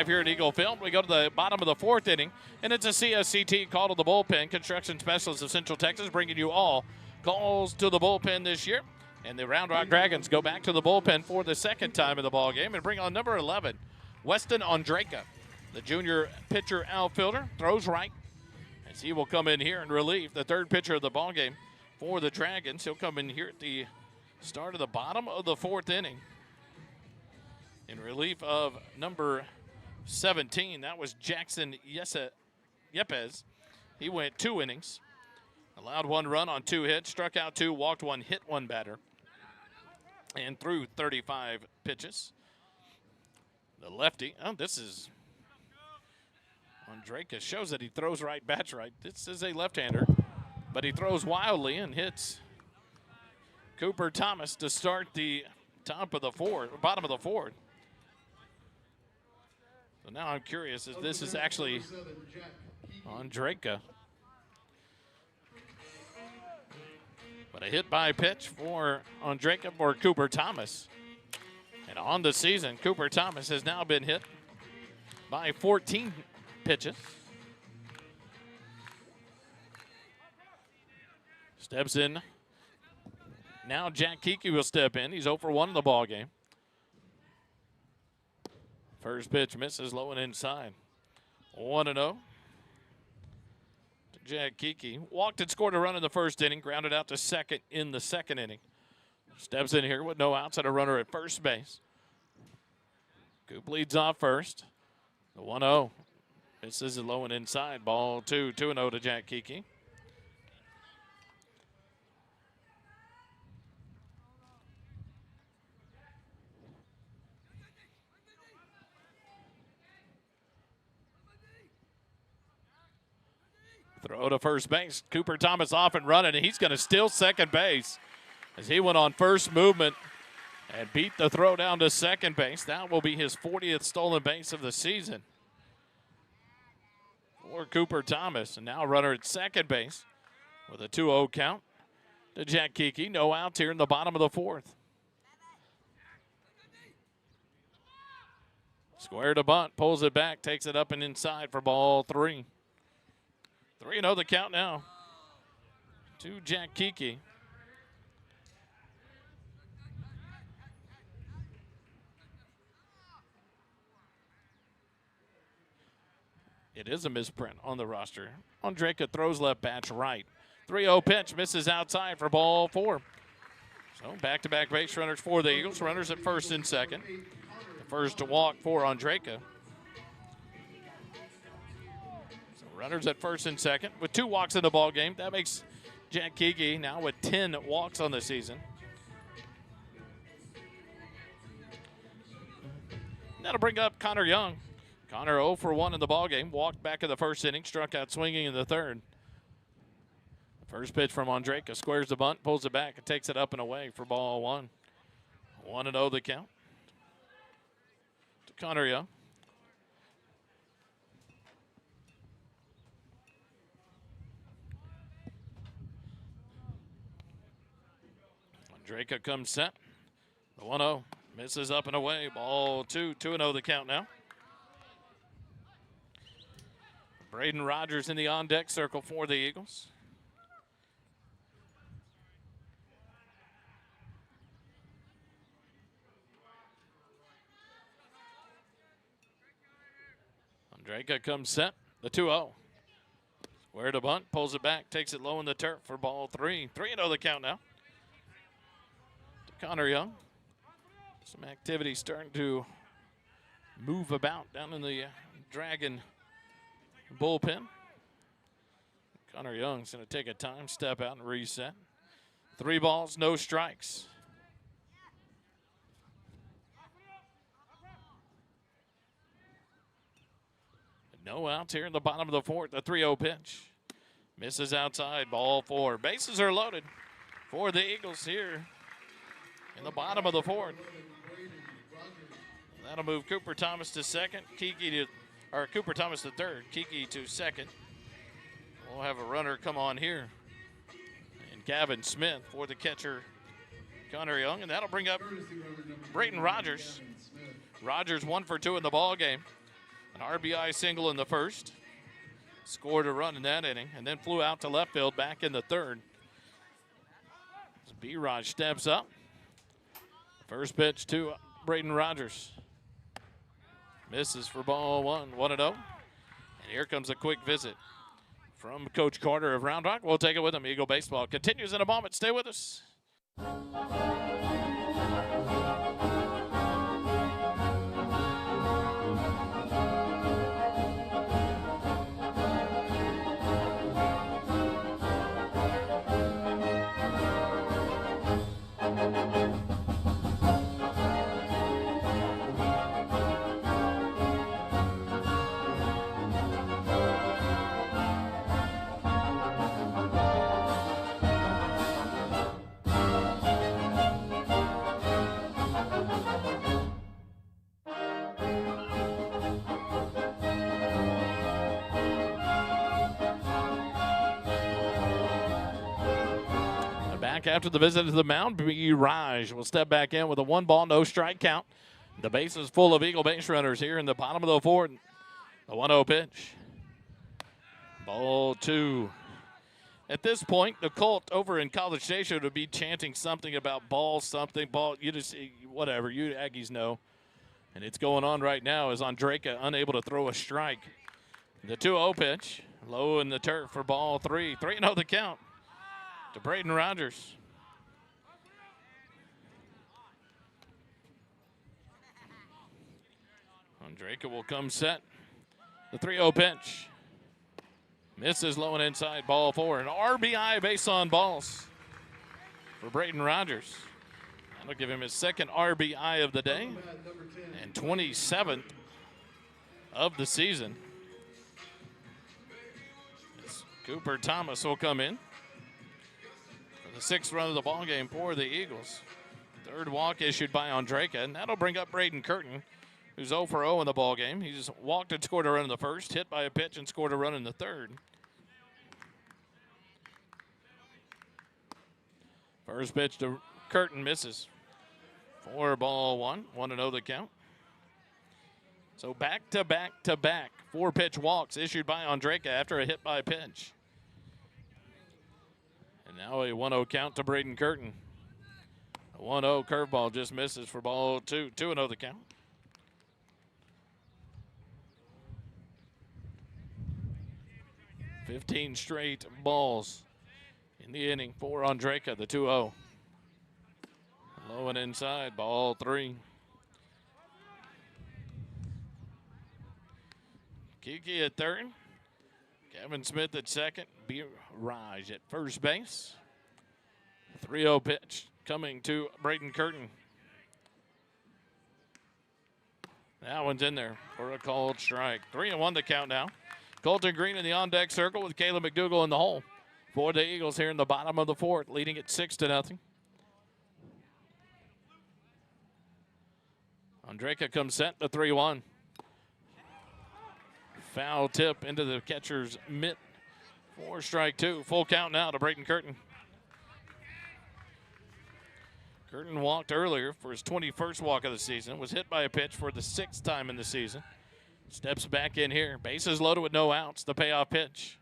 Here at Eagle Film. We go to the bottom of the 4th inning, and it's a CSCT call to the bullpen. Construction Specialists of Central Texas bringing you all calls to the bullpen this year. And the Round Rock Dragons go back to the bullpen for the 2nd time in the ball game and bring on number 11, Weston Ondrejka. The junior pitcher outfielder throws right as he will come in here and relieve the 3rd pitcher of the ball game for the Dragons. He'll come in here at the start of the bottom of the 4th inning in relief of number 17. That was Jackson Yepes. He went 2 innings, allowed 1 run on 2 hits, struck out 2, walked 1, hit 1 batter, and threw 35 pitches. The lefty, this is Ondrejka, shows that he throws right, bats right. This is a left-hander, but he throws wildly and hits Cooper Thomas to start the bottom of the 4th. So now I'm curious if this is actually Ondrejka. But a hit by pitch for Ondrejka for Cooper Thomas. And on the season, Cooper Thomas has now been hit by 14 pitches. Steps in. Now Jack Kiki will step in. He's 0 for 1 in the ball game. First pitch misses low and inside. 1-0 to Jack Kiki. Walked and scored a run in the 1st inning. Grounded out to second in the 2nd inning. Steps in here with no outs and a runner at first base. Coop leads off first. The 1-0. Misses it low and inside. Ball 2, 2-0 to Jack Kiki. Throw to first base. Cooper Thomas off and running, and he's going to steal second base as he went on first movement and beat the throw down to second base. That will be his 40th stolen base of the season for Cooper Thomas. And now runner at second base with a 2-0 count to Jack Kiki. No outs here in the bottom of the fourth. Square to bunt, pulls it back, takes it up and inside for ball 3. 3-0 the count now to Jack Kiki. It is a misprint on the roster. Ondrejka throws left, bats right. 3-0 pitch, misses outside for ball 4. So back-to-back base runners for the Eagles. Runners at first and second. The first to walk for Ondrejka. Runners at first and second with 2 walks in the ball game. That makes Jack Kiki now with 10 walks on the season. That'll bring up Connor Young. Connor 0 for 1 in the ball game. Walked back in the first inning, struck out swinging in the third. First pitch from Ondrejka, squares the bunt, pulls it back, and takes it up and away for ball 1. 1-0 the count to Connor Young. Ondrejka comes set. The 1-0 misses up and away. Ball 2, 2-0 the count now. Braden Rogers in the on-deck circle for the Eagles. Ondrejka comes set. The 2-0. Square to bunt, pulls it back, takes it low in the turf for ball 3. 3-0 the count now. Connor Young. Some activity starting to move about down in the Dragon bullpen. Connor Young's going to take a time, step out, and reset. 3 balls, no strikes. No outs here in the bottom of the fourth. The 3-0 pitch. Misses outside, ball 4. Bases are loaded for the Eagles here in the bottom of the fourth. That'll move Cooper Thomas to second, Cooper Thomas to third, Kiki to second. We'll have a runner come on here. And Gavin Smith for the catcher, Connor Young, and that'll bring up Brayton Rogers. Rogers 1 for 2 in the ball game. An RBI single in the first. Scored a run in that inning, and then flew out to left field back in the third. As B-Raj steps up. First pitch to Braden Rogers. Misses for ball 1, 1-0. And here comes a quick visit from Coach Carter of Round Rock. We'll take it with him. Eagle Baseball continues in a moment. Stay with us. After the visit to the mound, B-Raj will step back in with a 1-ball, no strike count. The base is full of Eagle base runners here in the bottom of the fourth. The 1-0 pitch. Ball 2. At this point, the Colt over in College Station would be chanting something about ball something, ball, you just, whatever, you Aggies know. And it's going on right now as Ondrejka unable to throw a strike. The 2-0 pitch, low in the turf for ball 3. 3-0 the count to Braden Rogers. Andreka will come set. The 3-0 pitch. Misses low and inside, ball 4. An RBI base on balls for Braden Rogers. That'll give him his second RBI of the day and 27th of the season. As Cooper Thomas will come in for the 6th run of the ball game for the Eagles. Third walk issued by Andreka, and that'll bring up Braden Curtin, who's 0 for 0 in the ball game. He just walked and scored a run in the first, hit by a pitch and scored a run in the third. First pitch to Curtin misses. 4-1, 1-0 the count. So back to back 4-pitch walks issued by Andreka after a hit by pitch. And now a 1-0 count to Braden Curtin. A 1-0 curveball just misses for ball 2. 2-0 the count. $15 straight balls in the inning for Andreka, the 2-0. Low and inside, ball 3. Kiki at third. Kevin Smith at second. Raj at first base. 3-0 pitch coming to Braden Curtin. That one's in there for a called strike. 3-1 the count now. Colton Green in the on-deck circle with Caleb McDougal in the hole for the Eagles here in the bottom of the 4th, leading it 6-0. Andreka comes set to 3-1. Foul tip into the catcher's mitt for strike 2. Full count now to Braden Curtin. Curtin walked earlier for his 21st walk of the season. Was hit by a pitch for the 6th time in the season. Steps back in here. Bases loaded with no outs. The payoff pitch.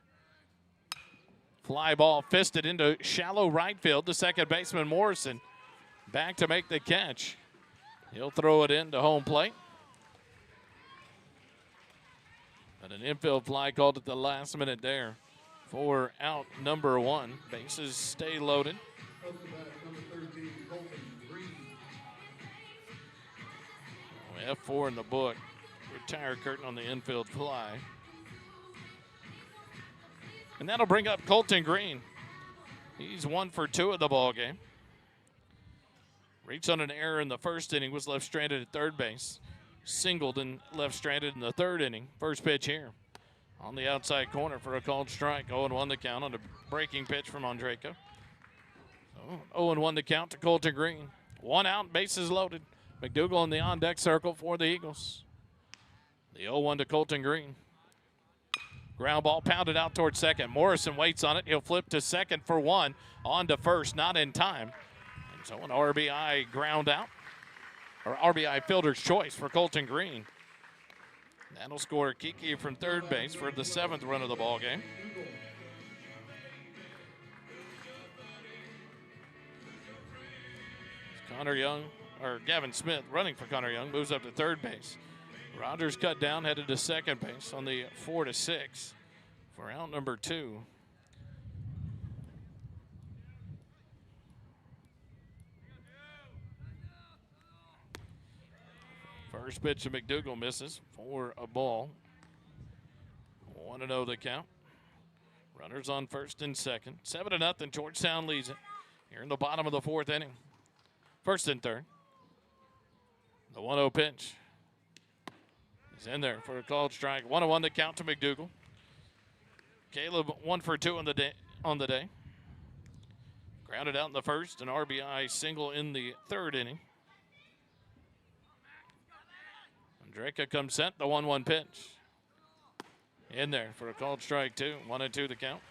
Fly ball fisted into shallow right field. The second baseman Morrison back to make the catch. He'll throw it into home plate. But an infield fly called at the last minute there for out number 1. Bases stay loaded. We have 4 in the book. Retire Curtin on the infield fly. And that'll bring up Colton Green. He's 1 for 2 of the ball game. Reached on an error in the first inning, was left stranded at third base. Singled and left stranded in the 3rd inning. First pitch here on the outside corner for a called strike. 0-1 the count on a breaking pitch from Andreka. So 0-1 the count to Colton Green. 1 out, bases loaded. McDougal in the on-deck circle for the Eagles. The 0-1 to Colton Green. Ground ball pounded out towards second. Morrison waits on it. He'll flip to second for 1. On to first, not in time. And so an RBI ground out, or RBI fielder's choice for Colton Green. That'll score Kiki from third base for the 7th run of the ball game. Connor Young, or Gavin Smith running for Connor Young, moves up to third base. Rogers cut down, headed to second base on the 4-6 for out number 2. First pitch to McDougal misses for a ball. 1-0 the count. Runners on first and second. 7-0, Georgetown leads it here in the bottom of the 4th inning. First and third. The 1-0 pitch. He's in there for a called strike. 1-1 the count to McDougal. Caleb 1 for 2 on the day. Grounded out in the first, an RBI single in the 3rd inning. Andreka comes set, the 1-1 pitch. In there for a called strike 2. 1-2 the count.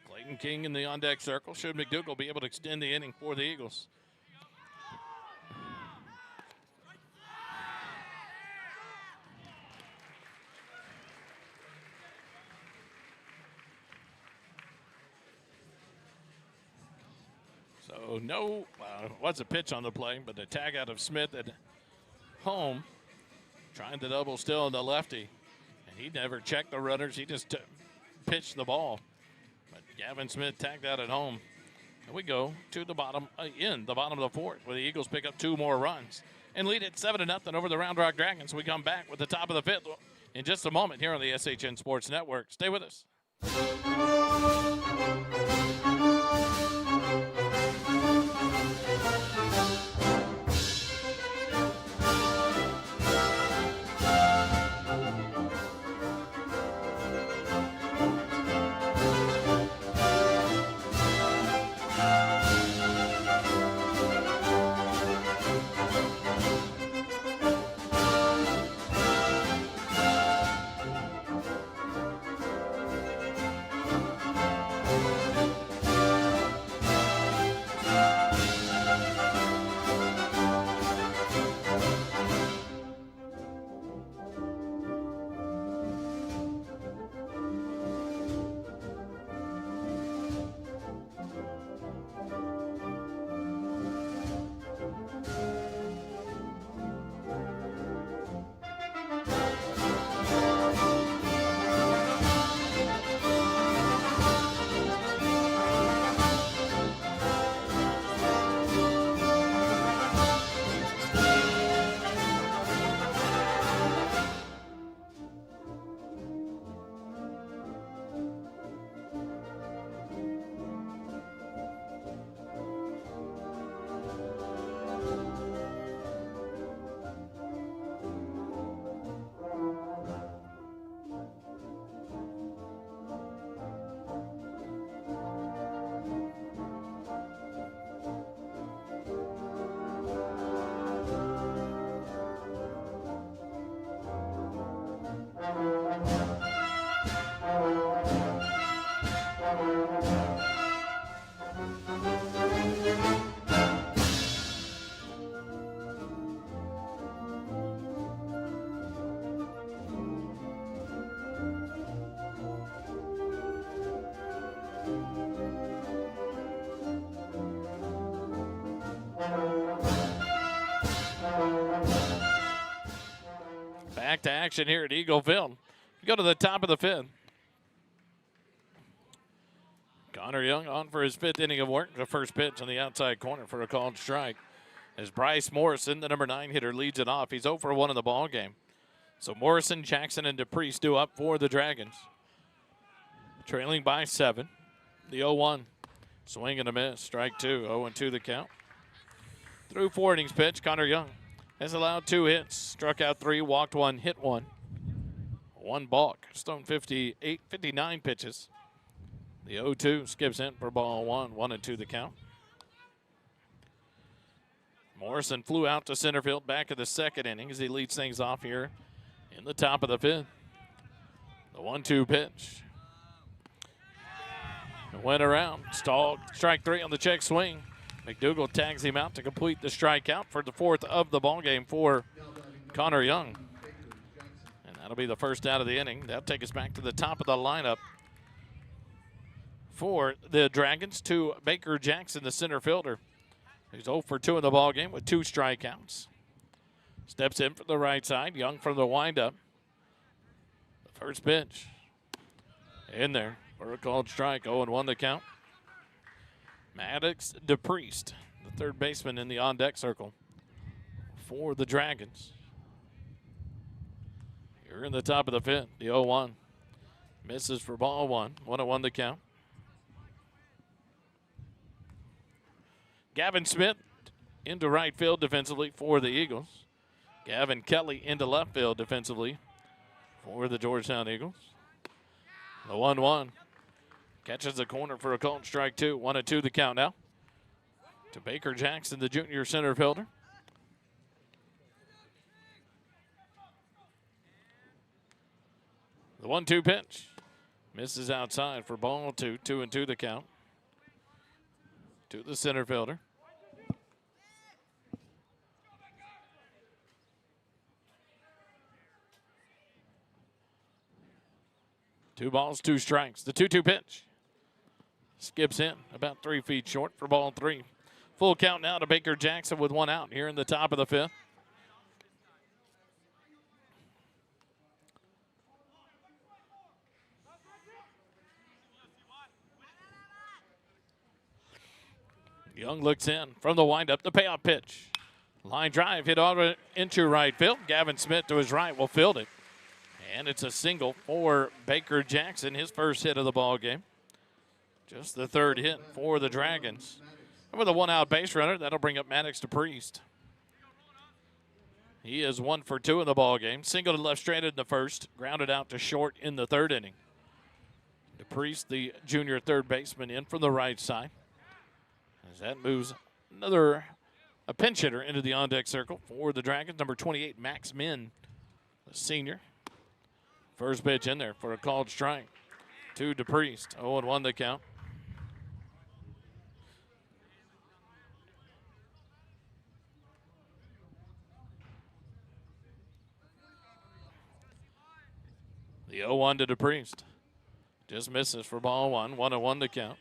Clayton King in the on-deck circle. Should McDougal be able to extend the inning for the Eagles? So no, was a pitch on the play, but the tag out of Smith at home, trying to double still on the lefty. And he never checked the runners. He just pitched the ball. But Gavin Smith tagged out at home. And we go to the bottom, in the bottom of the fourth, where the Eagles pick up 2 more runs and lead it 7-0 over the Round Rock Dragons. We come back with the top of the fifth in just a moment here on the SHN Sports Network. Stay with us. Back to action here at Eagle Field. We go to the top of the fifth. Connor Young on for his 5th inning of work. The first pitch on the outside corner for a called strike. As Bryce Morrison, the number 9 hitter, leads it off. He's 0 for 1 in the ball game. So Morrison, Jackson, and Dupree do up for the Dragons. Trailing by 7. The 0-1. Swing and a miss. Strike 2. 0-2 the count. Through 4 innings pitch, Connor Young has allowed 2 hits, struck out 3, walked 1, hit 1. 1 balk, thrown 59 pitches. The 0-2 skips in for ball 1, 1-2 the count. Morrison flew out to center field back of the 2nd inning as he leads things off here in the top of the 5th. The 1-2 pitch. It went around, stalled, strike 3 on the check swing. McDougal tags him out to complete the strikeout for the 4th of the ballgame for Connor Young. And that'll be the first out of the inning. That'll take us back to the top of the lineup for the Dragons, to Baker Jackson, the center fielder, who's 0 for 2 in the ballgame with 2 strikeouts. Steps in from the right side. Young from the windup. The first pitch in there for a called strike. 0-1 the count. Maddox DePriest, the 3rd baseman in the on-deck circle for the Dragons. You're in the top of the 5th. The 0-1 misses for ball 1. 1-1 the count. Gavin Smith into right field defensively for the Eagles. Gavin Kelly into left field defensively for the Georgetown Eagles. The 1-1. Catches the corner for a called strike 2. 1-2 the count now. To Baker Jackson, the junior center fielder. The 1-2 pitch. Misses outside for ball 2. 2-2 the count. To the center fielder. Two balls, 2 strikes. The 2-2 pitch. Skips in about 3 feet short for ball 3. Full count now to Baker Jackson with 1 out here in the top of the 5th. Young looks in from the windup, the payoff pitch. Line drive hit over into right field. Gavin Smith to his right will field it. And it's a single for Baker Jackson, his first hit of the ball game. Just the third hit for the Dragons. And with a one-out base runner, that'll bring up Maddox to Priest. He is 1 for 2 in the ball game. Single to left stranded in the first, grounded out to short in the third inning. DePriest, the junior third baseman, in from the right side. As that moves a pinch hitter into the on-deck circle for the Dragons, number 28, Max Min, the senior. First pitch in there for a called strike to DePriest. 0-1 the count. The 0-1 to DePriest. Just misses for ball one. 1-1 the count.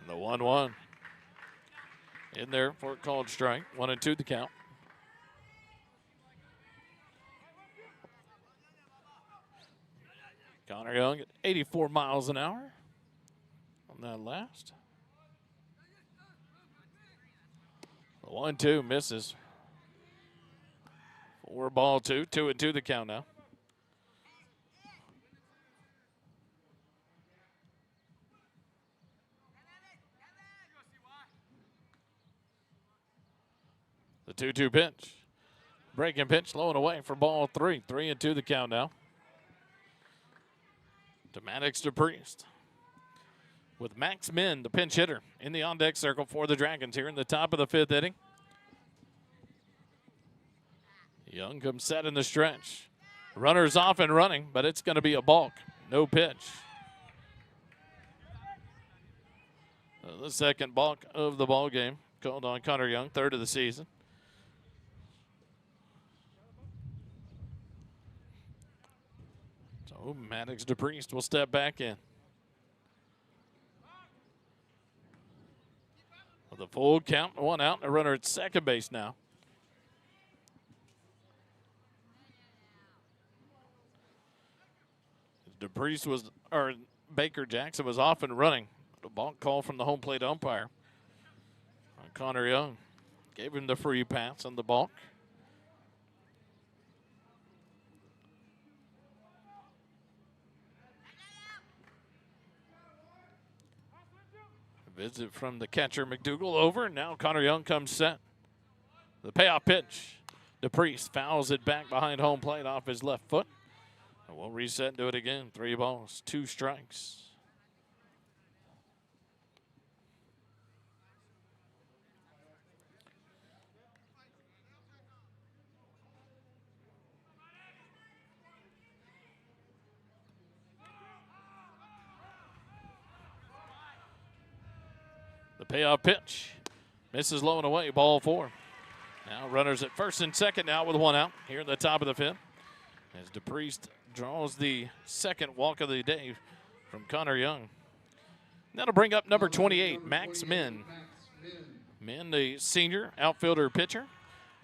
The 1-1. In there for a called strike. 1-2 the count. Connor Young at 84 miles an hour on that last. The 1-2 misses. 4-2. 2-2 the count now. The 2-2 pitch. Breaking pitch, low and away for ball 3. 3-2 the count now. To Maddox to Priest. With Max Min, the pinch hitter, in the on-deck circle for the Dragons here in the top of the 5th inning. Young comes set in the stretch. Runner's off and running, but it's going to be a balk. No pitch. The second balk of the ball game called on Connor Young, third of the season. So Maddox DePriest will step back in. With a full count, 1 out, and a runner at second base now. Baker Jackson was off and running. A balk call from the home plate umpire. Connor Young gave him the free pass on the balk. Visit from the catcher McDougal over, and now Connor Young comes set. The payoff pitch. DePriest fouls it back behind home plate off his left foot. And we'll reset and do it again. 3 balls, 2 strikes. The payoff pitch. Misses low and away, ball 4. Now runners at first and second now with 1 out here at the top of the 5th. As DePriest draws the second walk of the day from Connor Young. That'll bring up number 28, Max Min. Min, the senior outfielder pitcher.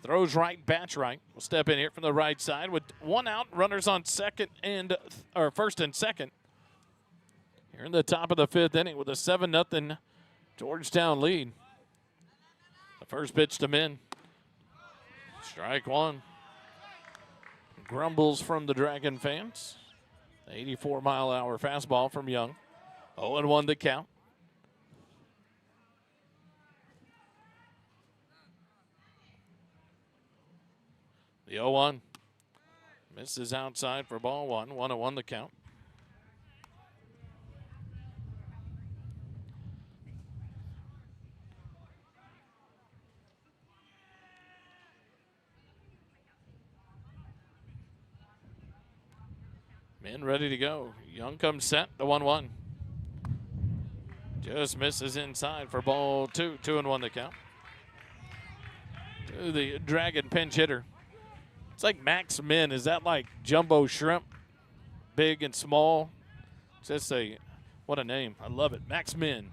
Throws right, bats right. Will step in here from the right side with 1 out, runners on first and second. Here in the top of the 5th inning with a 7-0 Georgetown lead. The first pitch to Min. Strike 1. Grumbles from the Dragon fans. 84-mile-an-hour fastball from Young. 0-1 the count. The 0-1. Misses outside for ball 1. 1-1 the count. Min ready to go. Young comes set, the 1-1. Just misses inside for ball 2. 2-1 the count. To the Dragon pinch hitter. It's like Max Min. Is that like jumbo shrimp? Big and small. Just what a name. I love it. Max Min.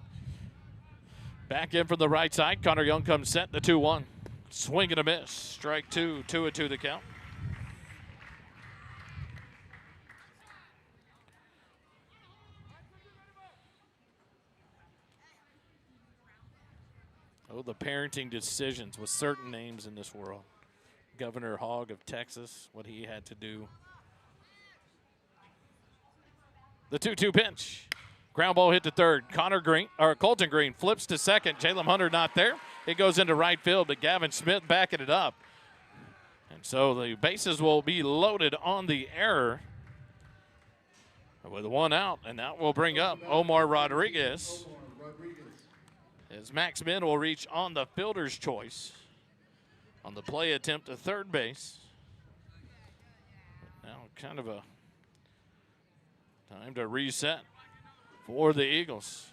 Back in from the right side. Connor Young comes set, the 2-1. Swing and a miss. Strike two, 2-2 the count. Oh, the parenting decisions with certain names in this world. Governor Hogg of Texas, what he had to do. The 2-2 pitch. Ground ball hit to third. Colton Green flips to second. Jalen Hunter not there. It goes into right field, but Gavin Smith backing it up. And so the bases will be loaded on the error with one out, and that will bring up Omar Rodriguez. As Max Min will reach on the fielder's choice on the play attempt to third base. Now kind of a time to reset for the Eagles.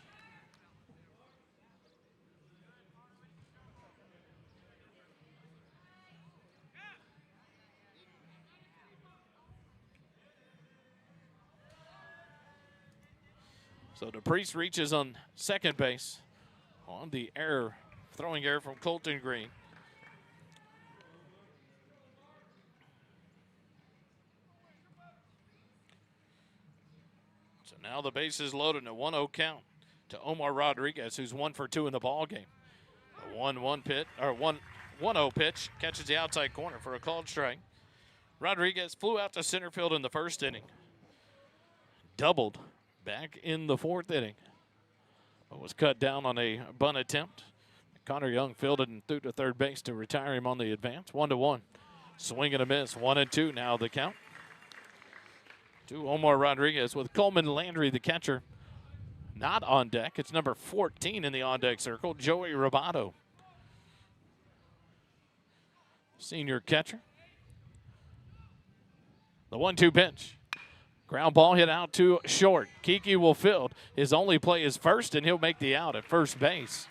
So DePriest reaches on second base on the error, throwing error from Colton Green. So now the base is loaded in a 1-0 count to Omar Rodriguez, who's 1 for 2 in the ball game. A 1-1 pitch, or 1-0 pitch, catches the outside corner for a called strike. Rodriguez flew out to center field in the first inning. Doubled back in the fourth inning. But was cut down on a bunt attempt. Connor Young fielded and threw to third base to retire him on the advance. 1-1. Swing and a miss. 1-2 now the count. To Omar Rodriguez with Coleman Landry, the catcher, not on deck. It's number 14 in the on-deck circle, Joey Robato. Senior catcher. The 1-2 pitch. Ground ball hit out to short. Kiki will field. His only play is first, and he'll make the out at first base.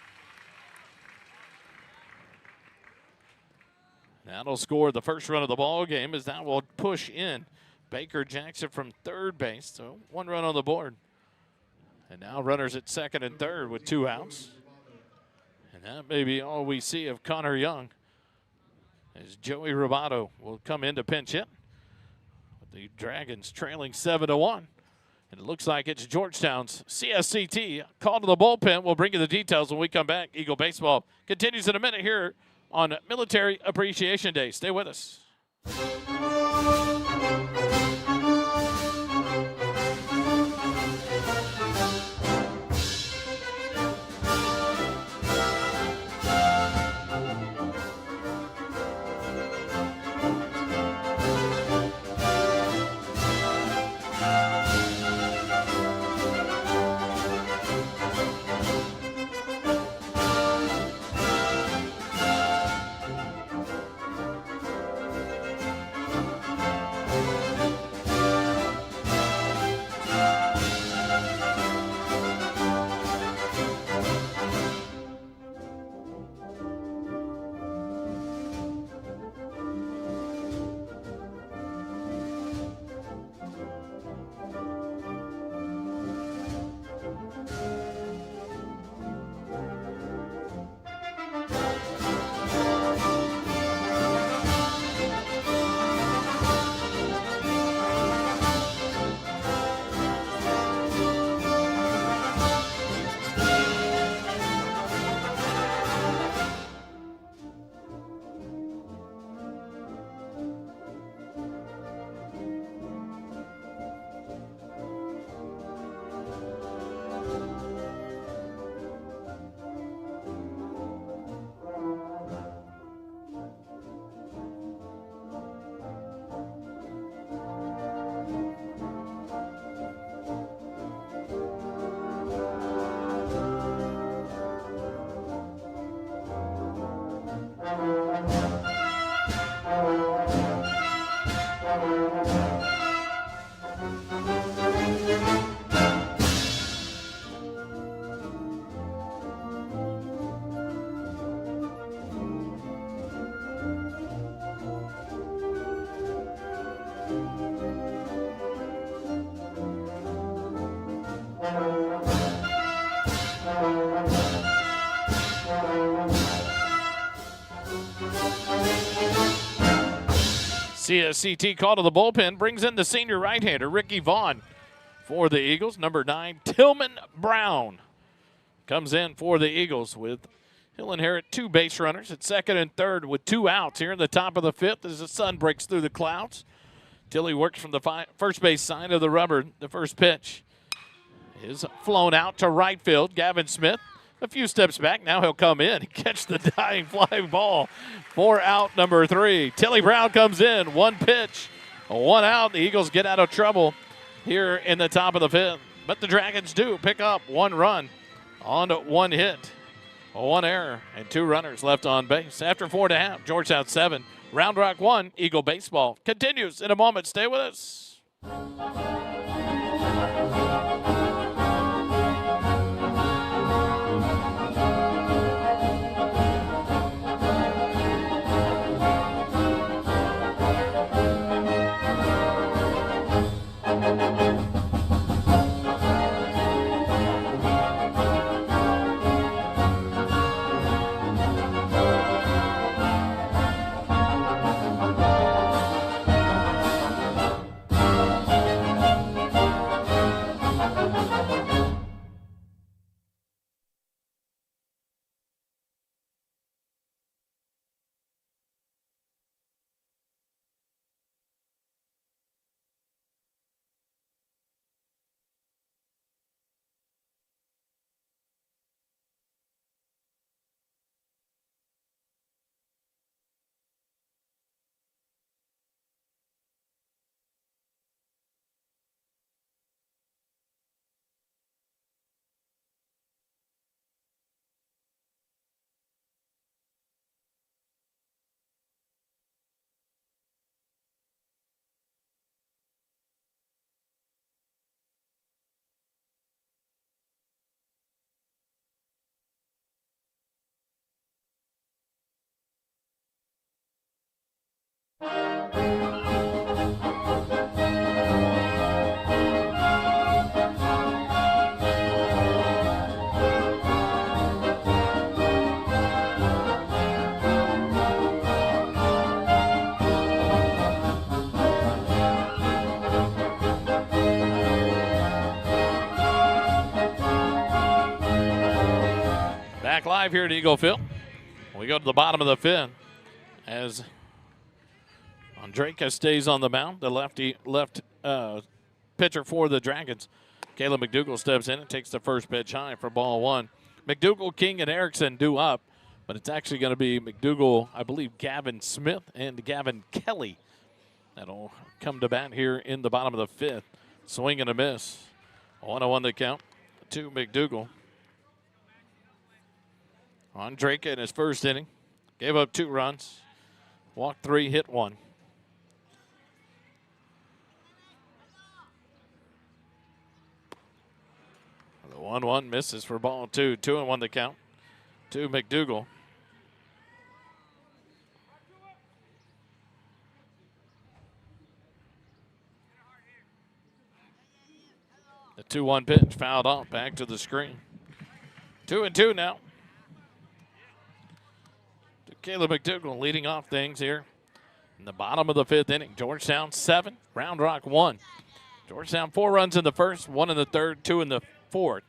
That'll score the first run of the ball game, as that will push in Baker Jackson from third base. So 1 run on the board. And now runners at second and third with 2 outs. And that may be all we see of Connor Young, as Joey Robato will come in to pinch hit. The Dragons trailing 7-1. And it looks like it's Georgetown's CSCT. Call to the bullpen. We'll bring you the details when we come back. Eagle Baseball continues in a minute here on Military Appreciation Day. Stay with us. CSCT call to the bullpen brings in the senior right-hander, Ricky Vaughn. For the Eagles, number 9, Tillman Brown comes in for the Eagles with he'll inherit 2 base runners at second and third with 2 outs here in the top of the 5th as the sun breaks through the clouds. Tilly works from the first base side of the rubber. The first pitch is flown out to right field. Gavin Smith a few steps back. Now he'll come in and catch the dying fly ball for out number 3. Tilly Brown comes in. 1 pitch, 1 out. The Eagles get out of trouble here in the top of the 5th. But the Dragons do pick up 1 run on 1 hit, 1 error, and 2 runners left on base. After 4 1/2, Georgetown 7, Round Rock 1. Eagle baseball continues in a moment. Stay with us. Back live here at Eagle Field. We go to the bottom of the 5th as Andreka stays on the mound, the left pitcher for the Dragons. Caleb McDougal steps in and takes the first pitch high for ball 1. McDougal, King, and Erickson due up, but it's actually going to be McDougal, I believe, Gavin Smith, and Gavin Kelly that'll come to bat here in the bottom of the 5th. Swing and a miss. 1-1 the count to McDougal. Andreka in his first inning gave up 2 runs, walked 3, hit 1. The 1-1 misses for ball 2. 2-1 the count to McDougal. The 2-1 pitch fouled off back to the screen. 2-2 now. Caleb McDougal leading off things here in the bottom of the 5th inning. Georgetown 7, Round Rock 1. Georgetown 4 runs in the first, 1 in the third, 2 in the fourth.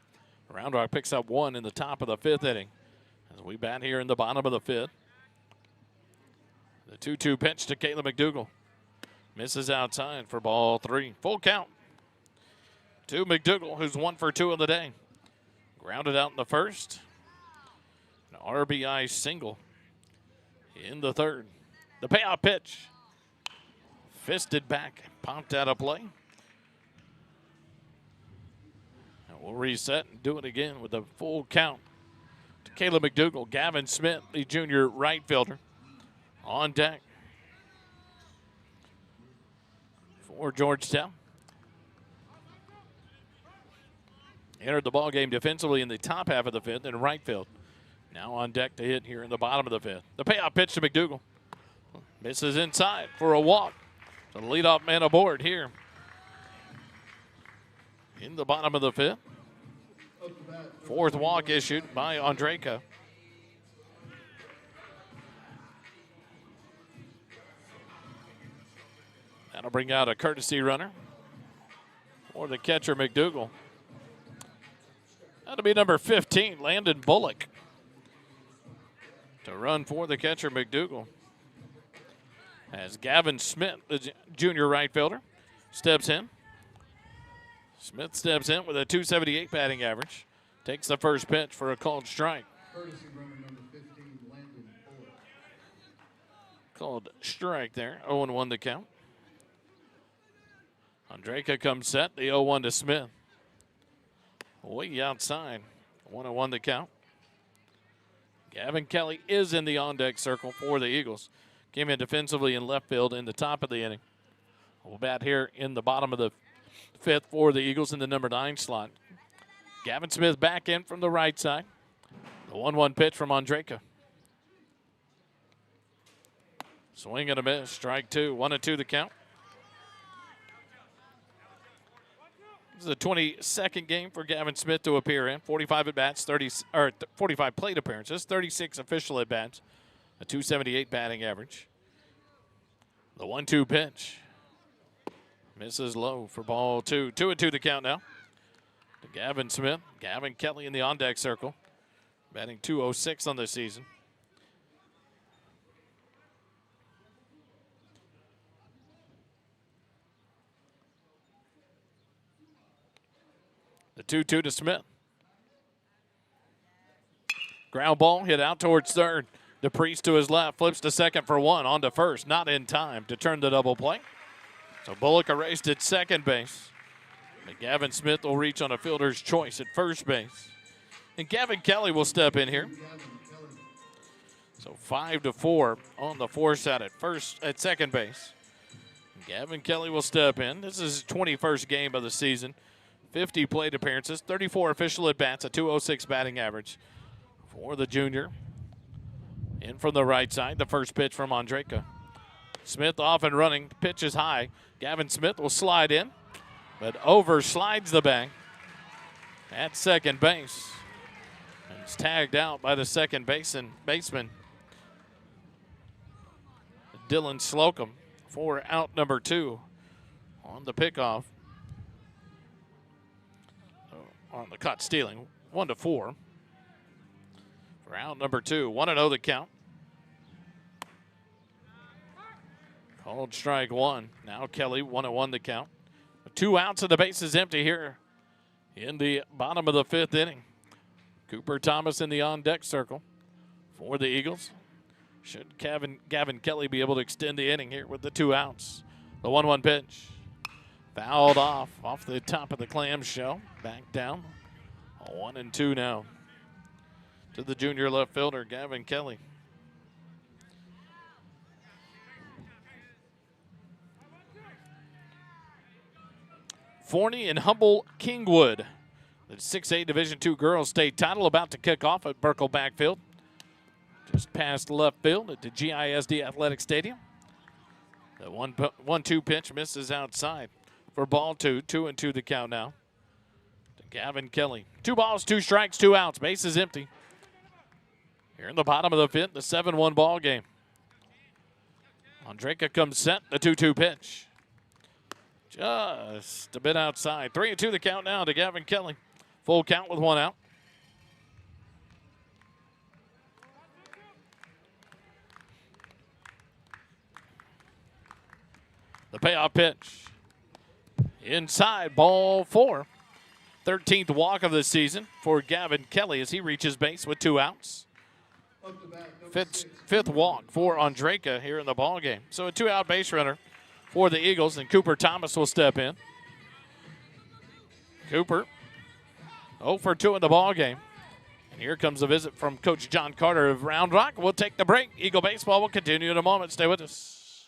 Round Rock picks up 1 in the top of the 5th inning as we bat here in the bottom of the 5th. The 2-2 pitch to Caleb McDougal. Misses outside for ball 3. Full count to McDougal, who's 1 for 2 of the day. Grounded out in the first. An RBI single in the third. The payoff pitch. Fisted back, popped out of play. And we'll reset and do it again with a full count to Caleb McDougal. Gavin Smith, the junior right fielder, on deck for Georgetown. Entered the ball game defensively in the top half of the 5th in right field. Now on deck to hit here in the bottom of the 5th. The payoff pitch to McDougal. Misses inside for a walk. So the leadoff man aboard here in the bottom of the 5th. 4th walk issued by Andreka. That'll bring out a courtesy runner for the catcher, McDougal. That'll be number 15, Landon Bullock, to run for the catcher, McDougal. As Gavin Smith, the junior right fielder, steps in. Smith steps in with a .278 batting average. Takes the first pitch for a called strike. Courtesy runner number 15, Landon Bullock. Called strike there. 0-1 the count. Andreka comes set. The 0-1 to Smith. Way outside. 1-1 the count. Gavin Kelly is in the on-deck circle for the Eagles. Came in defensively in left field in the top of the inning. We'll bat here in the bottom of the fifth for the Eagles in the number 9 slot. Gavin Smith back in from the right side. The 1-1 pitch from Andreka. Swing and a miss. Strike 2. 1-2 the count. This is the 22nd game for Gavin Smith to appear in. 45 at-bats, 45 plate appearances, 36 official at-bats, a .278 batting average. The 1-2 pitch. Misses low for ball 2. 2-2 the count now to Gavin Smith. Gavin Kelly in the on-deck circle. Batting .206 on the season. The 2-2 to Smith. Ground ball hit out towards third. DePriest to his left, flips to second for 1, on to first. Not in time to turn the double play. So Bullock erased at second base. But Gavin Smith will reach on a fielder's choice at first base. And Gavin Kelly will step in here. So 5-4 on the force out at second base. Gavin Kelly will step in. This is his 21st game of the season. 50 plate appearances, 34 official at-bats, a .206 batting average for the junior. In from the right side, the first pitch from Andreka. Smith off and running, pitch is high. Gavin Smith will slide in, but over slides the bag at second base. And it's tagged out by the second baseman, Dylan Slocum, for out number 2 on the pickoff. On the cut stealing, 1-4 for out number 2. 1-0 the count. Called strike 1. Now Kelly, 1-1 the count. 2 outs and the base is empty here in the bottom of the 5th inning. Cooper Thomas in the on-deck circle for the Eagles. Should Gavin Kelly be able to extend the inning here with the 2 outs? The 1-1 pitch. Fouled off the top of the clamshell. Back down. 1-2 now to the junior left fielder, Gavin Kelly. Forney and Humble Kingwood, the 6A Division II girls state title, about to kick off at Burkle Backfield. Just past left field at the GISD Athletic Stadium. The 1-2 pitch misses outside for ball 2. 2-2 the count now to Gavin Kelly. 2 balls, 2 strikes, 2 outs. Base is empty. Here in the bottom of the 5th, the 7-1 ball game. Andreka comes set, the 2-2 pitch. Just a bit outside. 3-2 the count now to Gavin Kelly. Full count with 1 out. The payoff pitch. Inside, ball 4. 13th walk of the season for Gavin Kelly as he reaches base with 2 outs. Fifth walk for Andreka here in the ball game. So a 2-out base runner for the Eagles, and Cooper Thomas will step in. Cooper 0 for 2 in the ball game. And here comes a visit from Coach John Carter of Round Rock. We'll take the break. Eagle Baseball will continue in a moment. Stay with us.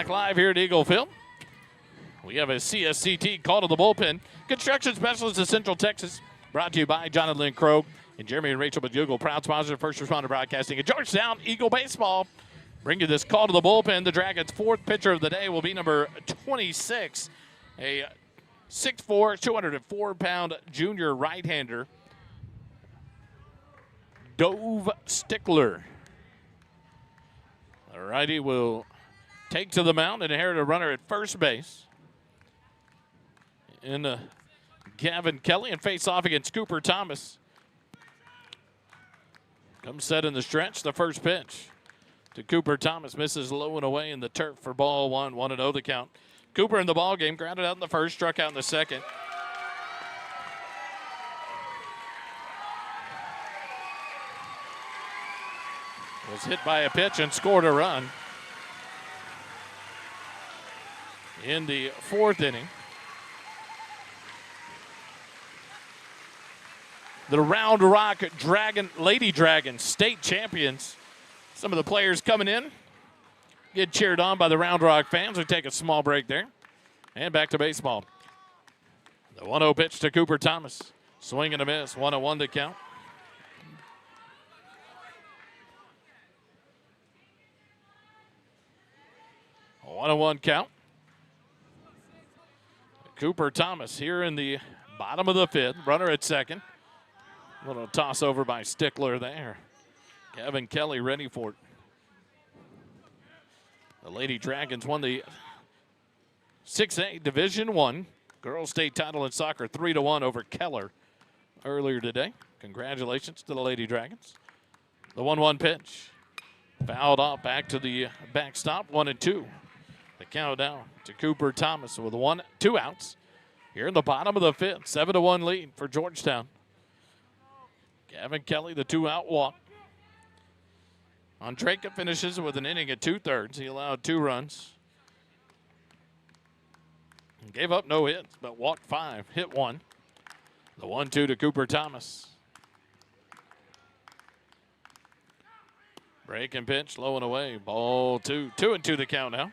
Back live here at Eagle Field. We have a CSCT call to the bullpen. Construction Specialist of Central Texas. Brought to you by John and Lynn Krogh and Jeremy and Rachel Badugal, proud sponsor of First Responder Broadcasting at Georgetown Eagle Baseball. Bring you this call to the bullpen. The Dragons' fourth pitcher of the day will be number 26, a 6'4", 204-pound junior right-hander, Dove Stickler. The righty will take to the mound and inherit a runner at first base in Gavin Kelly and face off against Cooper Thomas. Comes set in the stretch, the first pitch to Cooper Thomas, misses low and away in the turf for ball one, 1-0 the count. Cooper in the ball game, grounded out in the first, struck out in the second. Was hit by a pitch and scored a run in the fourth inning. The Round Rock Lady Dragons state champions. Some of the players coming in get cheered on by the Round Rock fans. We take a small break there. And back to baseball. The 1-0 pitch to Cooper Thomas. Swing and a miss. 1-1 to count. A 1-1 count. Cooper Thomas here in the bottom of the fifth. Runner at second. Little toss over by Stickler there. Kevin Kelly ready for it. The Lady Dragons won the 6A Division I girls state title in soccer 3-1 over Keller earlier today. Congratulations to the Lady Dragons. The 1-1 pitch. Fouled off back to the backstop, 1-2. The count down to Cooper Thomas with 2 outs. Here in the bottom of the fifth, 7-1 lead for Georgetown. Gavin Kelly, the 2-out walk. Andreka finishes with an inning at 2/3. He allowed 2 runs. Gave up no hits, but walked 5, hit 1. The 1-2 to Cooper Thomas. Break and pitch, low and away. Ball 2. 2-2 the count now.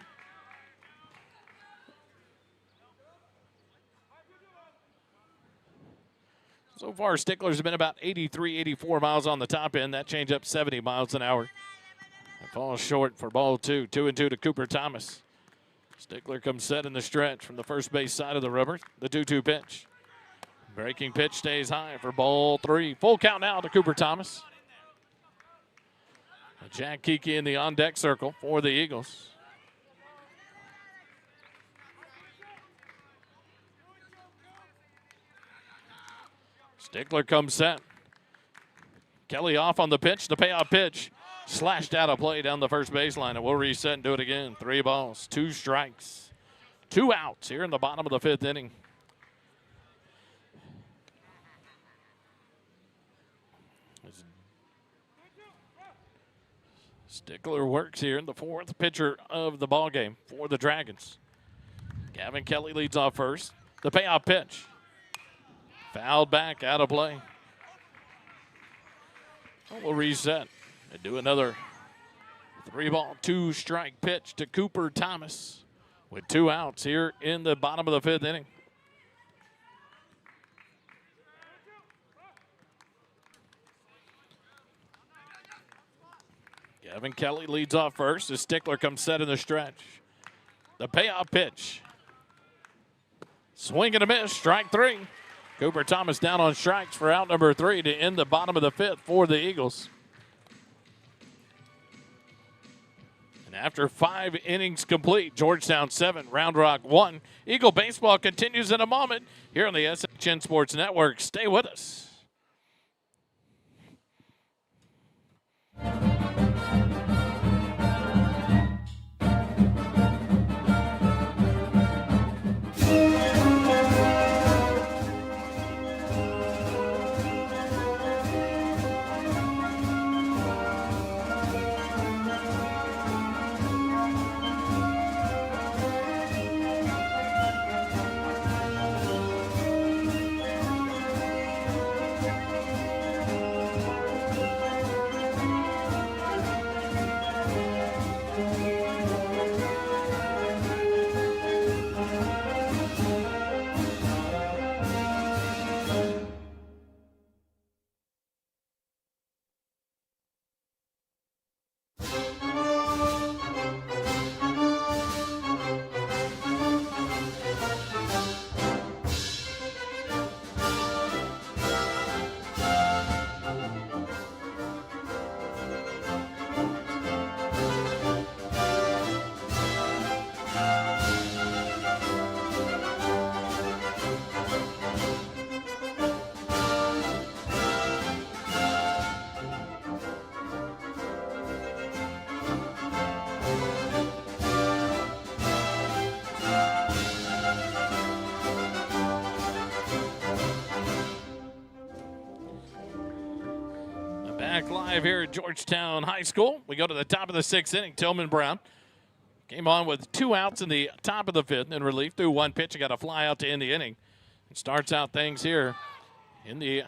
So far, Stickler's been about 83, 84 miles on the top end. That change up 70 miles an hour. It falls short for ball 2. 2-2 to Cooper Thomas. Stickler comes set in the stretch from the first base side of the rubber. The 2-2 pitch. Breaking pitch stays high for ball 3. Full count now to Cooper Thomas. Jack Kiki in the on-deck circle for the Eagles. Stickler comes set. Kelly off on the pitch. The payoff pitch slashed out of play down the first baseline, and we'll reset and do it again. 3 balls, 2 strikes, 2 outs here in the bottom of the 5th inning. Stickler works here in the 4th pitcher of the ball game for the Dragons. Gavin Kelly leads off first. The payoff pitch. Fouled back, out of play. We'll reset and do another 3-ball, 2-strike pitch to Cooper Thomas with 2 outs here in the bottom of the 5th inning. Gavin Kelly leads off first as Stickler comes set in the stretch. The payoff pitch. Swing and a miss, strike 3. Cooper Thomas down on strikes for out number 3 to end the bottom of the 5th for the Eagles. And after 5 innings complete, Georgetown 7, Round Rock 1. Eagle baseball continues in a moment here on the SHN Sports Network. Stay with us. live here at Georgetown High School. We go to the top of the 6th inning. Tillman Brown came on with 2 outs in the top of the 5th in relief. Threw 1 pitch and got a fly out to end the inning. And starts out things here in the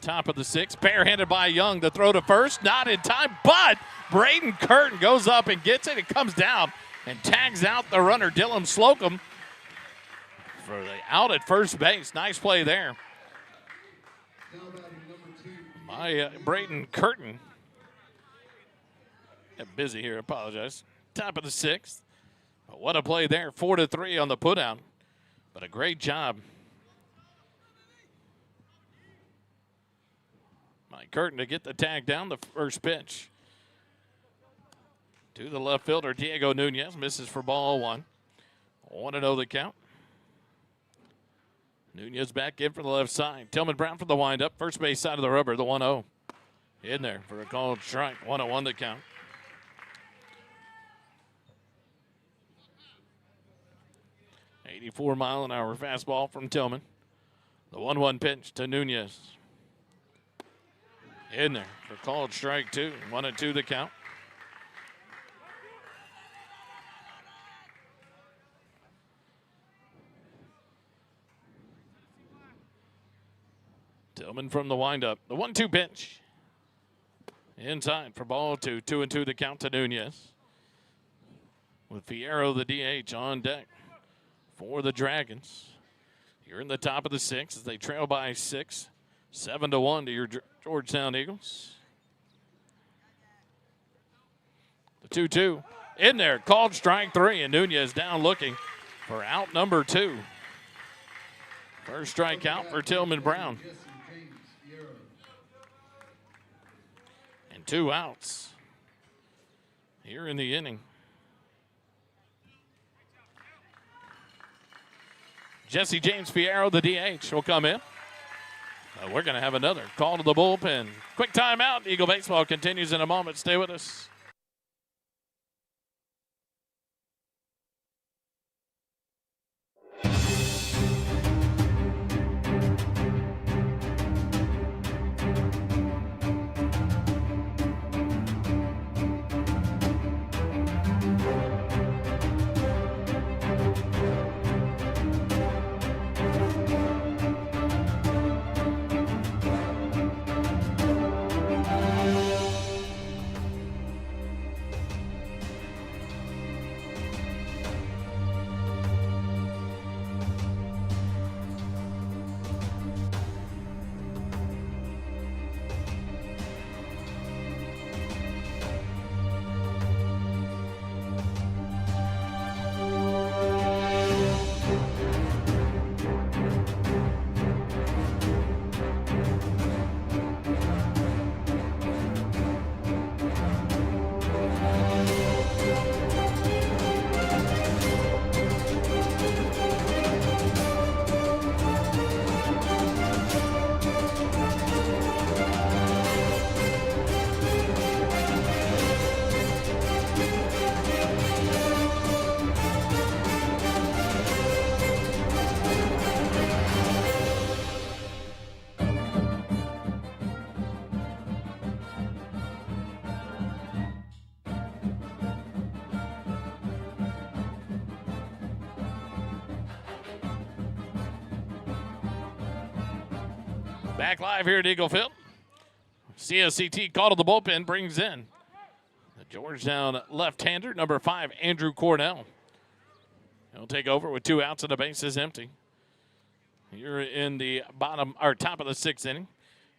top of the 6th. Barehanded by Young. The throw to first. Not in time, but Braden Curtin goes up and gets it. It comes down and tags out the runner, Dylan Slocum, for the out at first base. Nice play there by Braden Curtin. Get busy here, apologize. Top of the 6th. But what a play there, 4-3 on the putdown. But a great job by Curtin to get the tag down the first pitch. To the left fielder, Diego Nunez, misses for ball 1. 1-0 the count. Nunez back in from the left side. Tillman Brown from the windup. First base side of the rubber, the 1-0. In there for a called strike. 1-1 the count. .84-mile-an-hour fastball from Tillman. The 1-1 pitch to Nunez. In there for called strike 2. 1-2 the count. Tillman from the windup. The 1-2 pitch. Inside for ball 2. 2-2 the count to Nunez. With Fierro, the DH, on deck for the Dragons. You're in the top of the 6th as they trail by 6. 7-1 to your Georgetown Eagles. The 2-2 in there. Called strike 3, and Nunez down looking for out number 2. First strikeout for Tillman Brown. And 2 outs here in the inning. Jesse James Fierro, the DH, will come in. We're going to have another call to the bullpen. Quick timeout. Eagle Baseball continues in a moment. Stay with us. Back live here at Eagle Field. CSCT call to the bullpen brings in the Georgetown left-hander, number 5, Andrew Cornell. He'll take over with 2 outs and the base is empty. You're in the top of the 6th inning.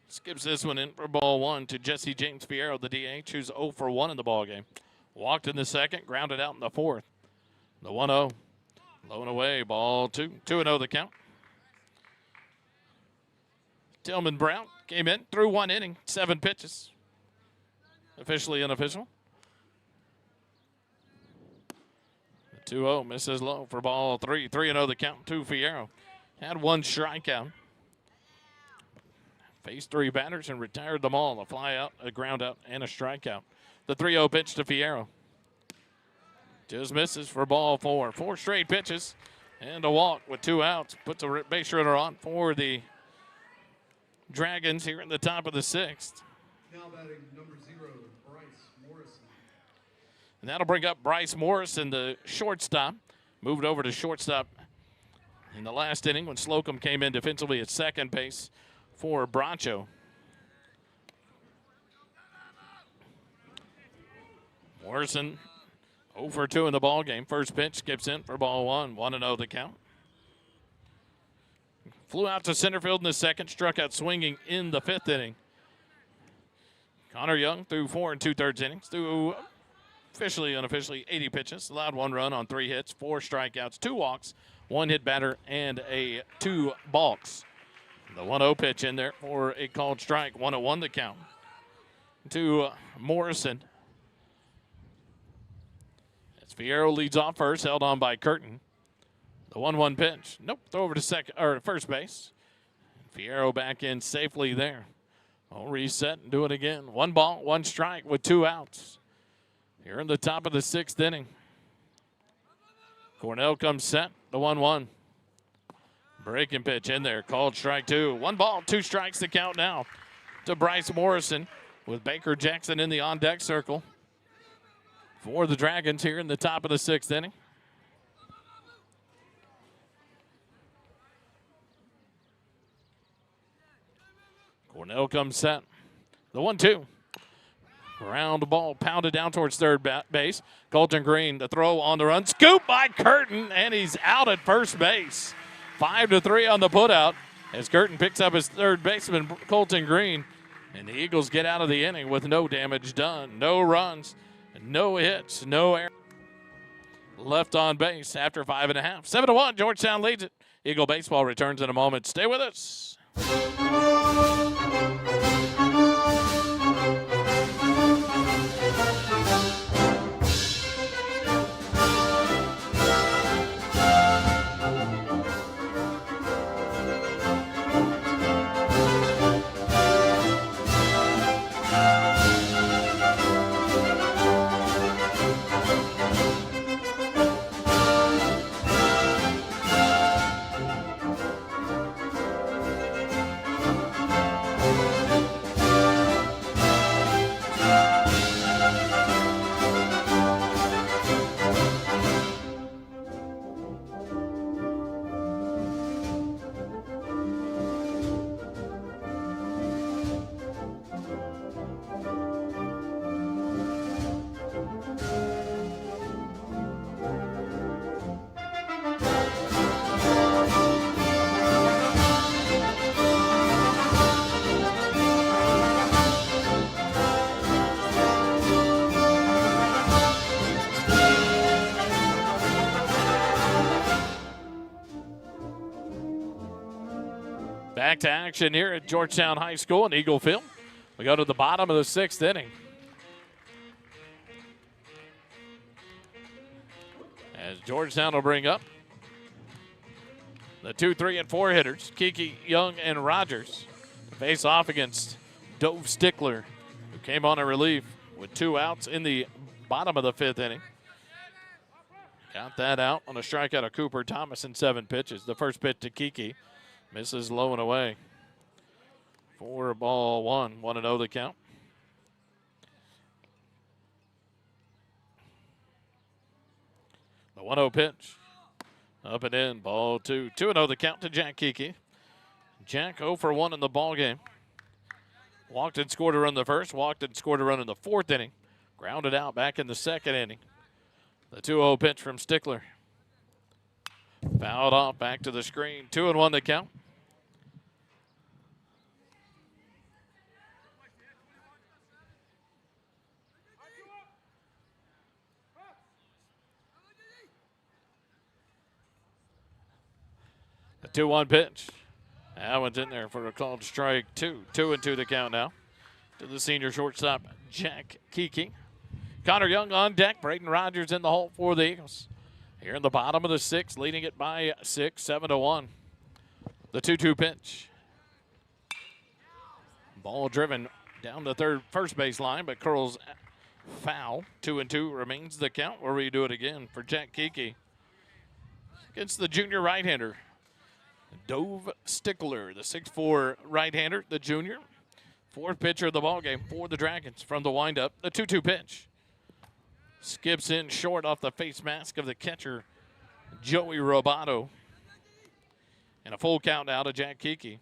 Skips this one in for ball 1 to Jesse James Fierro, the DH, who's 0 for 1 in the ballgame. Walked in the 2nd, grounded out in the 4th. The 1-0, low and away, ball 2. 2-0 the count. Tillman Brown came in, threw 1 inning, 7 pitches. Officially unofficial. The 2-0 misses low for ball 3. 3-0 the count to Fierro. Had 1 strikeout. Faced 3 batters and retired them all. A fly out, a ground out, and a strikeout. The 3-0 pitch to Fierro. Just misses for ball 4. 4 straight pitches and a walk with 2 outs. Puts a base runner on for the Dragons here in the top of the 6th. Now batting number 0, Bryce Morrison. And that'll bring up Bryce Morrison, the shortstop. Moved over to shortstop in the last inning when Slocum came in defensively at second base for Broncho. Morrison 0 for 2 in the ball game. First pitch skips in for ball 1. 1-0 the count. Flew out to center field in the second, struck out swinging in the 5th inning. Connor Young threw 4 2/3 innings, threw officially, unofficially 80 pitches, allowed 1 run on 3 hits, 4 strikeouts, 2 walks, 1 hit batter, and 2 balks. The 1-0 pitch in there for a called strike. 1-1 the count to Morrison. As Fierro leads off first, held on by Curtin. The 1-1 pitch. Nope, throw over to second or first base. Fierro back in safely there. I'll reset and do it again. 1 ball, 1 strike with 2 outs. Here in the top of the 6th inning. Cornell comes set. The 1-1. Breaking pitch in there. Called strike 2. 1 ball, 2 strikes to count now to Bryce Morrison with Baker Jackson in the on-deck circle for the Dragons here in the top of the 6th inning. Cornell comes set. The 1-2. Ground ball pounded down towards third base. Colton Green, the throw on the run. Scoop by Curtin, and he's out at first base. 5-3 on the putout as Curtin picks up his third baseman, Colton Green. And the Eagles get out of the inning with no damage done. No runs, no hits, no errors. Left on base after 5.5. 7-1, Georgetown leads it. Eagle baseball returns in a moment. Stay with us. Back to action here at Georgetown High School in Eagle Field. We go to the bottom of the 6th inning. As Georgetown will bring up the 2, 3, and 4 hitters, Kiki, Young, and Rogers, to face off against Dove Stickler, who came on a relief with 2 outs in the bottom of the 5th inning. Got that out on a strikeout of Cooper Thomas in 7 pitches. The first pitch to Kiki. Misses low and away. 4-1, 1-0 the count. The 1-0 pitch. Up and in, ball 2. 2-0 the count to Jack Kiki. Jack 0 for 1 in the ball game. Walked and scored a run in the first. Walked and scored a run in the 4th inning. Grounded out back in the 2nd inning. The 2-0 pitch from Stickler. Fouled off back to the screen. 2-1 the count. The 2-1 pitch. That one's in there for a called strike 2. 2-2 the count now to the senior shortstop, Jack Kiki. Connor Young on deck. Braden Rogers in the hole for the Eagles. Here in the bottom of the 6th, leading it by 6, 7-1. The 2-2 pitch. Ball driven down the first base line, but curls foul. 2-2 remains the count. We'll redo it again for Jack Kiki against the junior right-hander, Dove Stickler, the 6'4 right-hander, the junior. Fourth pitcher of the ball game for the Dragons from the windup. The 2-2 pitch. Skips in short off the face mask of the catcher, Joey Roboto. And a full count now to Jack Kiki.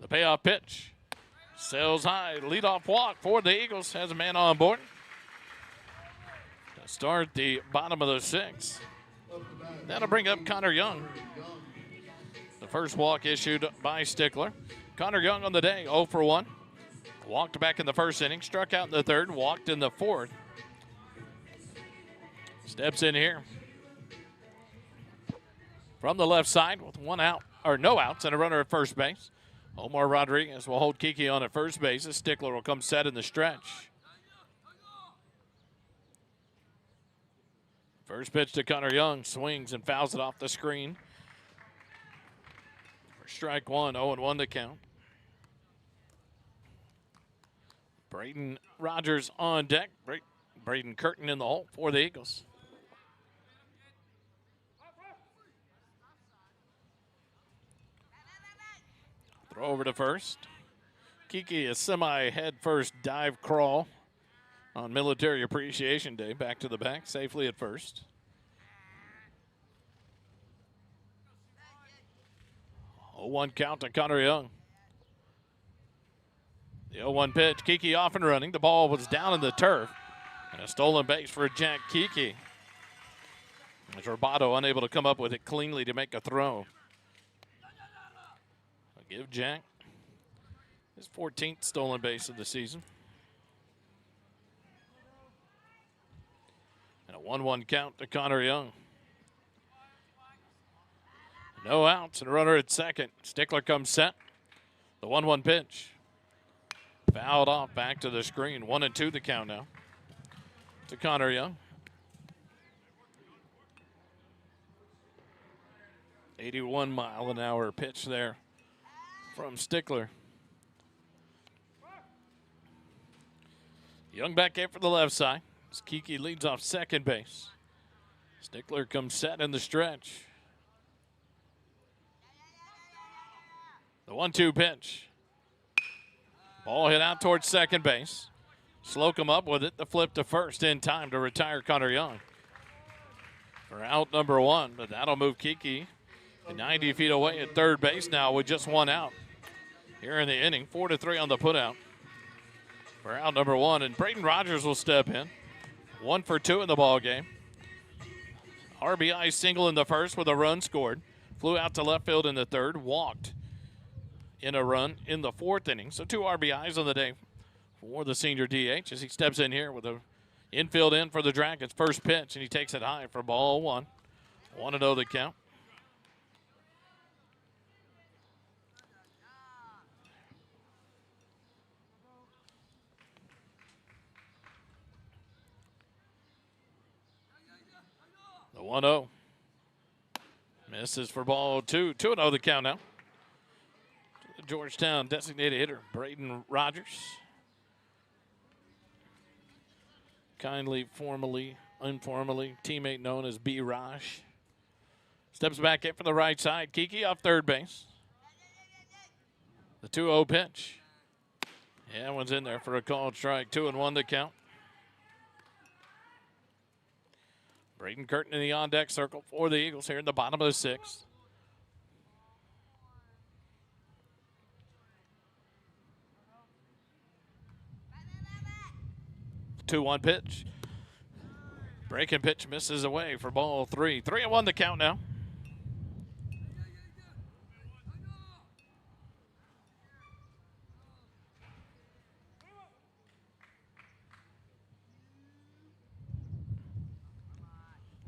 The payoff pitch. Sails high. Leadoff walk for the Eagles. Has a man on board. To start the bottom of the sixth. That'll bring up Connor Young. The first walk issued by Stickler. Connor Young on the day, 0 for 1. Walked back in the first inning, struck out in the third, walked in the fourth. Steps in here from the left side with one out, or no outs, and a runner at first base. Omar Rodriguez will hold Kiki on at first base as Stickler will come set in the stretch. First pitch to Connor Young, swings and fouls it off the screen. For strike one, 0-1 to count. Braden Rogers on deck. Braden Curtin in the hole for the Eagles. Throw over to first. Kiki, a semi-head first dive crawl on Military Appreciation Day. Back to the back, safely at first. Oh, 1 count to Connor Young. The 0-1 pitch. Kiki off and running. The ball was down in the turf. And a stolen base for Jack Kiki. As Roboto unable to come up with it cleanly to make a throw. I'll give Jack his 14th stolen base of the season. And a 1-1 count to Connor Young. No outs and a runner at second. Stickler comes set. The 1-1 pitch. Fouled off back to the screen. 1-2 the count now to Connor Young. 81-mile-an-hour pitch there from Stickler. Young back in for the left side as Kiki leads off second base. Stickler comes set in the stretch. The 1-2 pitch. Ball hit out towards second base. Slocum up with it. The flip to first in time to retire Connor Young for out number 1. But that'll move Kiki 90 feet away at third base now with just 1 out. Here in the inning, 4-3 on the putout for out number 1. And Braden Rogers will step in. 1 for 2 in the ball game. RBI single in the first with a run scored. Flew out to left field in the third. Walked in a run in the fourth inning. So 2 RBIs on the day for the senior DH as he steps in here with a infield in for the Dragons. First pitch, and he takes it high for ball 1. 1-0 the count. The 1-0. Misses for ball 2. 2-0 the count now. Georgetown designated hitter Braden Rogers. Kindly, formally, informally, teammate known as B. Raj. Steps back in for the right side. Kiki off third base. The 2-0 pitch. Yeah, that one's in there for a called strike. 2-1 to count. Braden Curtin in the on-deck circle for the Eagles here in the bottom of the sixth. 2-1 pitch. Breaking pitch misses away for ball 3. 3-1 the count now.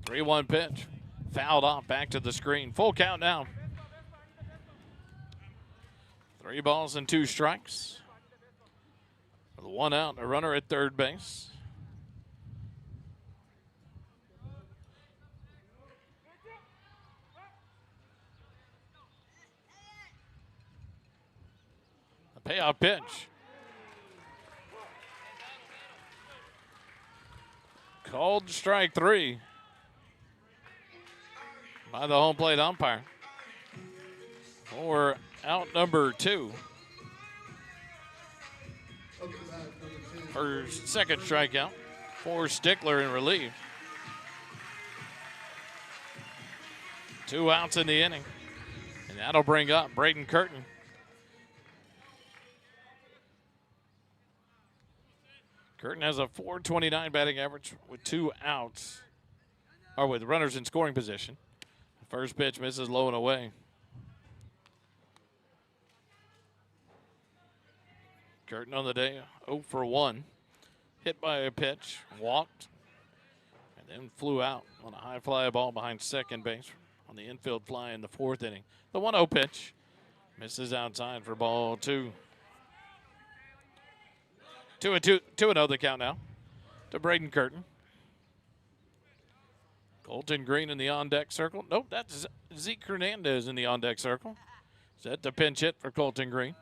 Three-one pitch. Fouled off back to the screen. Full count now. 3 balls and 2 strikes. With 1 out, a runner at third base. A payoff pitch. Called strike 3. by the home plate umpire for out number 2. For second strikeout for Stickler in relief. 2 outs in the inning. And that'll bring up Braden Curtin. Curtin has a .429 batting average with 2 outs, or with runners in scoring position. First pitch misses low and away. Curtin on the day, 0 for 1. Hit by a pitch, walked, and then flew out on a high fly ball behind second base on the infield fly in the 4th inning. The 1-0 pitch misses outside for ball 2. 2-0 the count now to Braden Curtin. Colton Green in the on-deck circle. Nope, that's Zeke Hernandez in the on-deck circle. Set to pinch hit for Colton Green.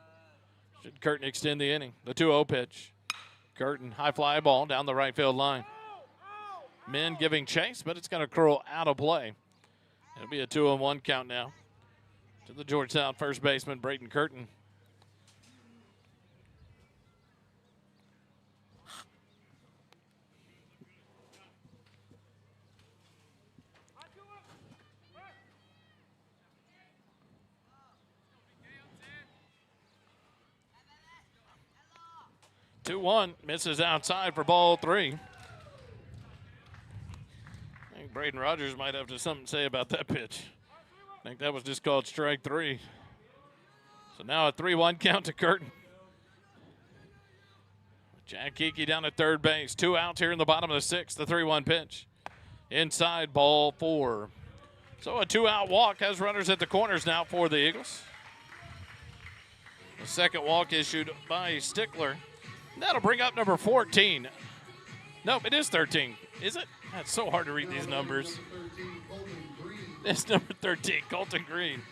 Should Curtin extend the inning? The 2-0 pitch. Curtin, high fly ball down the right field line. Men giving chase, but it's going to curl out of play. It'll be a 2-1 count now to the Georgetown first baseman, Braden Curtin. Two-1 misses outside for ball 3. I think Braden Rogers might have something to say about that pitch. I think that was just called strike 3. So now a 3-1 count to Curtin. Jack Kiki down at third base. 2 outs here in the bottom of the 6th. The 3-1 pitch. Inside, ball 4. So a 2-out walk has runners at the corners now for the Eagles. The second walk issued by Stickler. That'll bring up number 14. Nope, it is 13. Is it? That's so hard to read these numbers. It's number 13, Colton Green.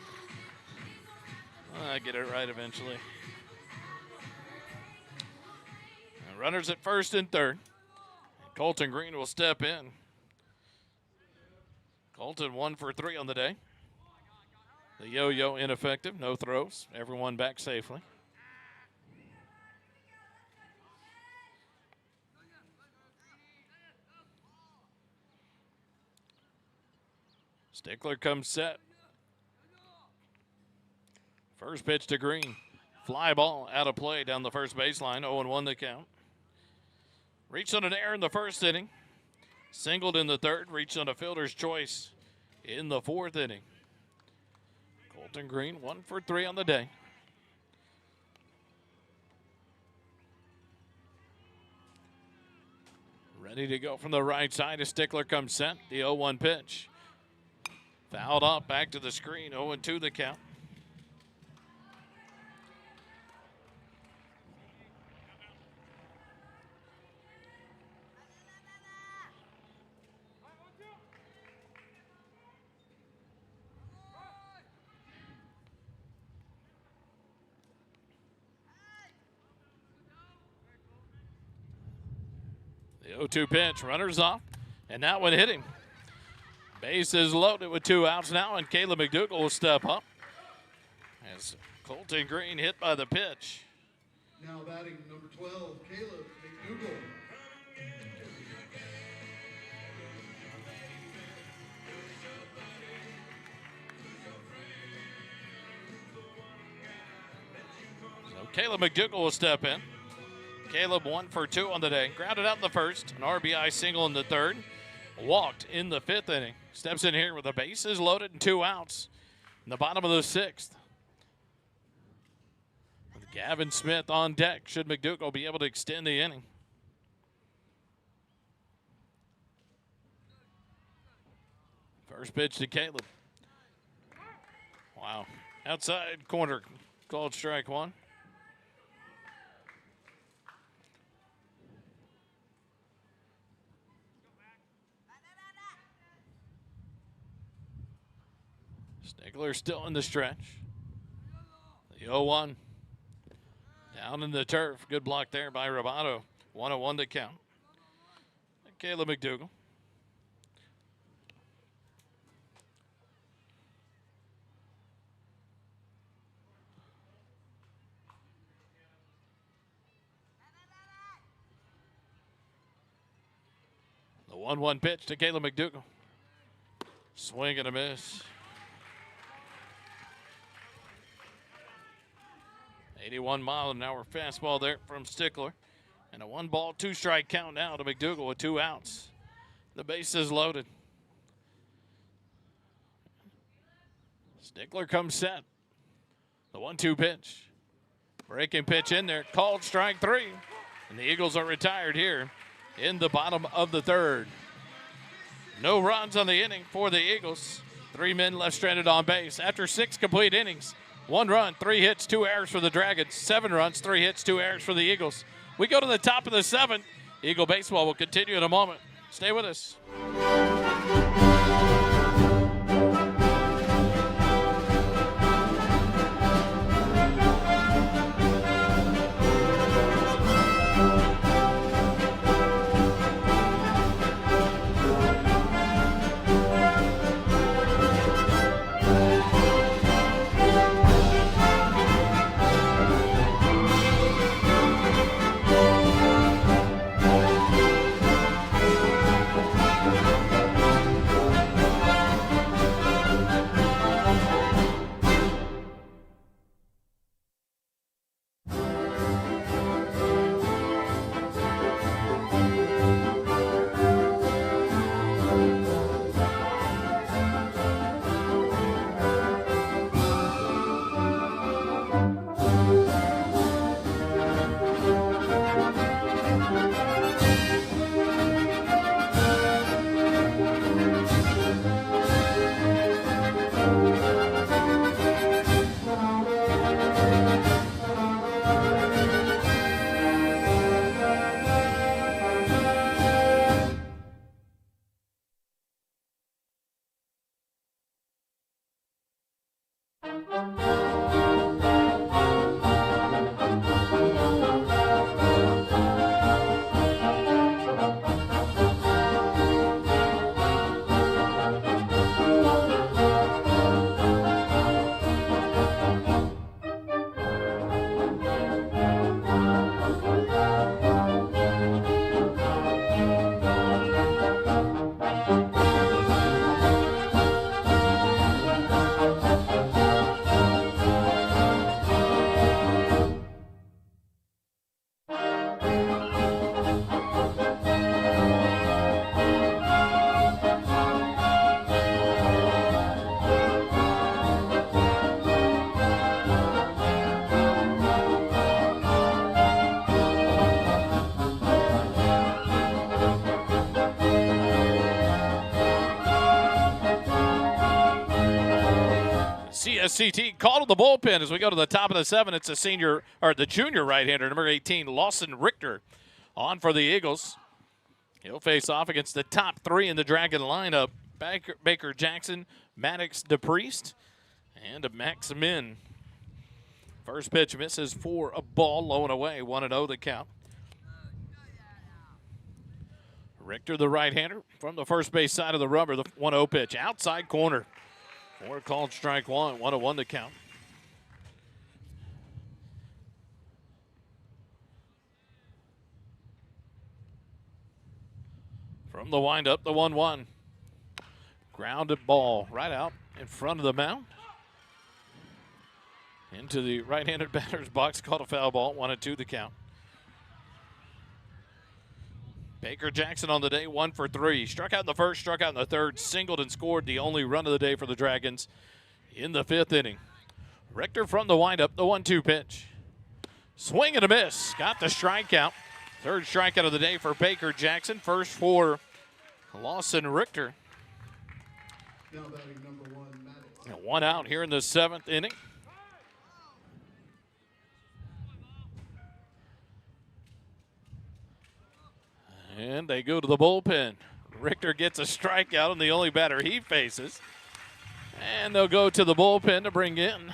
I get it right eventually. And runners at first and third. Colton Green will step in. Colton 1 for 3 on the day. The yo-yo ineffective, no throws. Everyone back safely. Stickler comes set. First pitch to Green. Fly ball out of play down the first baseline. 0-1 the count. Reached on an error in the first inning. Singled in the 3rd. Reached on a fielder's choice in the 4th inning. Colton Green 1 for 3 on the day. Ready to go from the right side as Stickler comes set. The 0-1 pitch. Fouled off, back to the screen, 0-2 the count. The 0-2 pitch, runners off, and that one hit him. Base is loaded with 2 outs now, and Caleb McDougal will step up as Colton Green hit by the pitch. Now batting number 12, Caleb McDougal. So Caleb McDougal will step in. Caleb 1 for 2 on the day. Grounded out in the 1st, an RBI single in the 3rd. Walked in the 5th inning. Steps in here with the bases loaded and 2 outs in the bottom of the 6th. With Gavin Smith on deck, should McDougal be able to extend the inning. First pitch to Caleb. Wow. Outside corner, called strike 1. Stickler still in the stretch. The 0-1. Down in the turf. Good block there by Roboto. 1-1 to count. And Caleb McDougal. 1-1 pitch to Caleb McDougal. Swing and a miss. 81-mile-an-hour fastball there from Stickler. And a 1-ball, 2-strike count now to McDougal with 2 outs. The base is loaded. Stickler comes set. The 1-2 pitch. Breaking pitch in there. Called strike 3. And the Eagles are retired here in the bottom of the 3rd. No runs on the inning for the Eagles. 3 men left stranded on base. After 6 complete innings, 1 run, 3 hits, 2 errors for the Dragons. 7 runs, 3 hits, 2 errors for the Eagles. We go to the top of the 7th. Eagle baseball will continue in a moment. Stay with us. CSCT call to the bullpen as we go to the top of the 7th. It's the junior right-hander, number 18, Lawson Richter, on for the Eagles. He'll face off against the top 3 in the Dragon lineup: Baker Jackson, Maddox DePriest, and Max Min. First pitch misses for a ball, low and away, 1-0 the count. Richter, the right-hander, from the first base side of the rubber, the 1-0 pitch, outside corner. 4 called strike 1, 1-1 to count. From the windup, the 1-1. Grounded ball right out in front of the mound. Into the right-handed batter's box, called a foul ball, 1-2 the count. Baker Jackson on the day, 1 for 3. Struck out in the first, struck out in the third, singled and scored the only run of the day for the Dragons in the 5th inning. Richter from the windup, the 1-2 pitch. Swing and a miss. Got the strikeout. 3rd strikeout of the day for Baker Jackson. First for Lawson Richter. Now batting number 1, Maddox. And 1 out here in the 7th inning. And they go to the bullpen. Richter gets a strikeout and the only batter he faces. And they'll go to the bullpen to bring in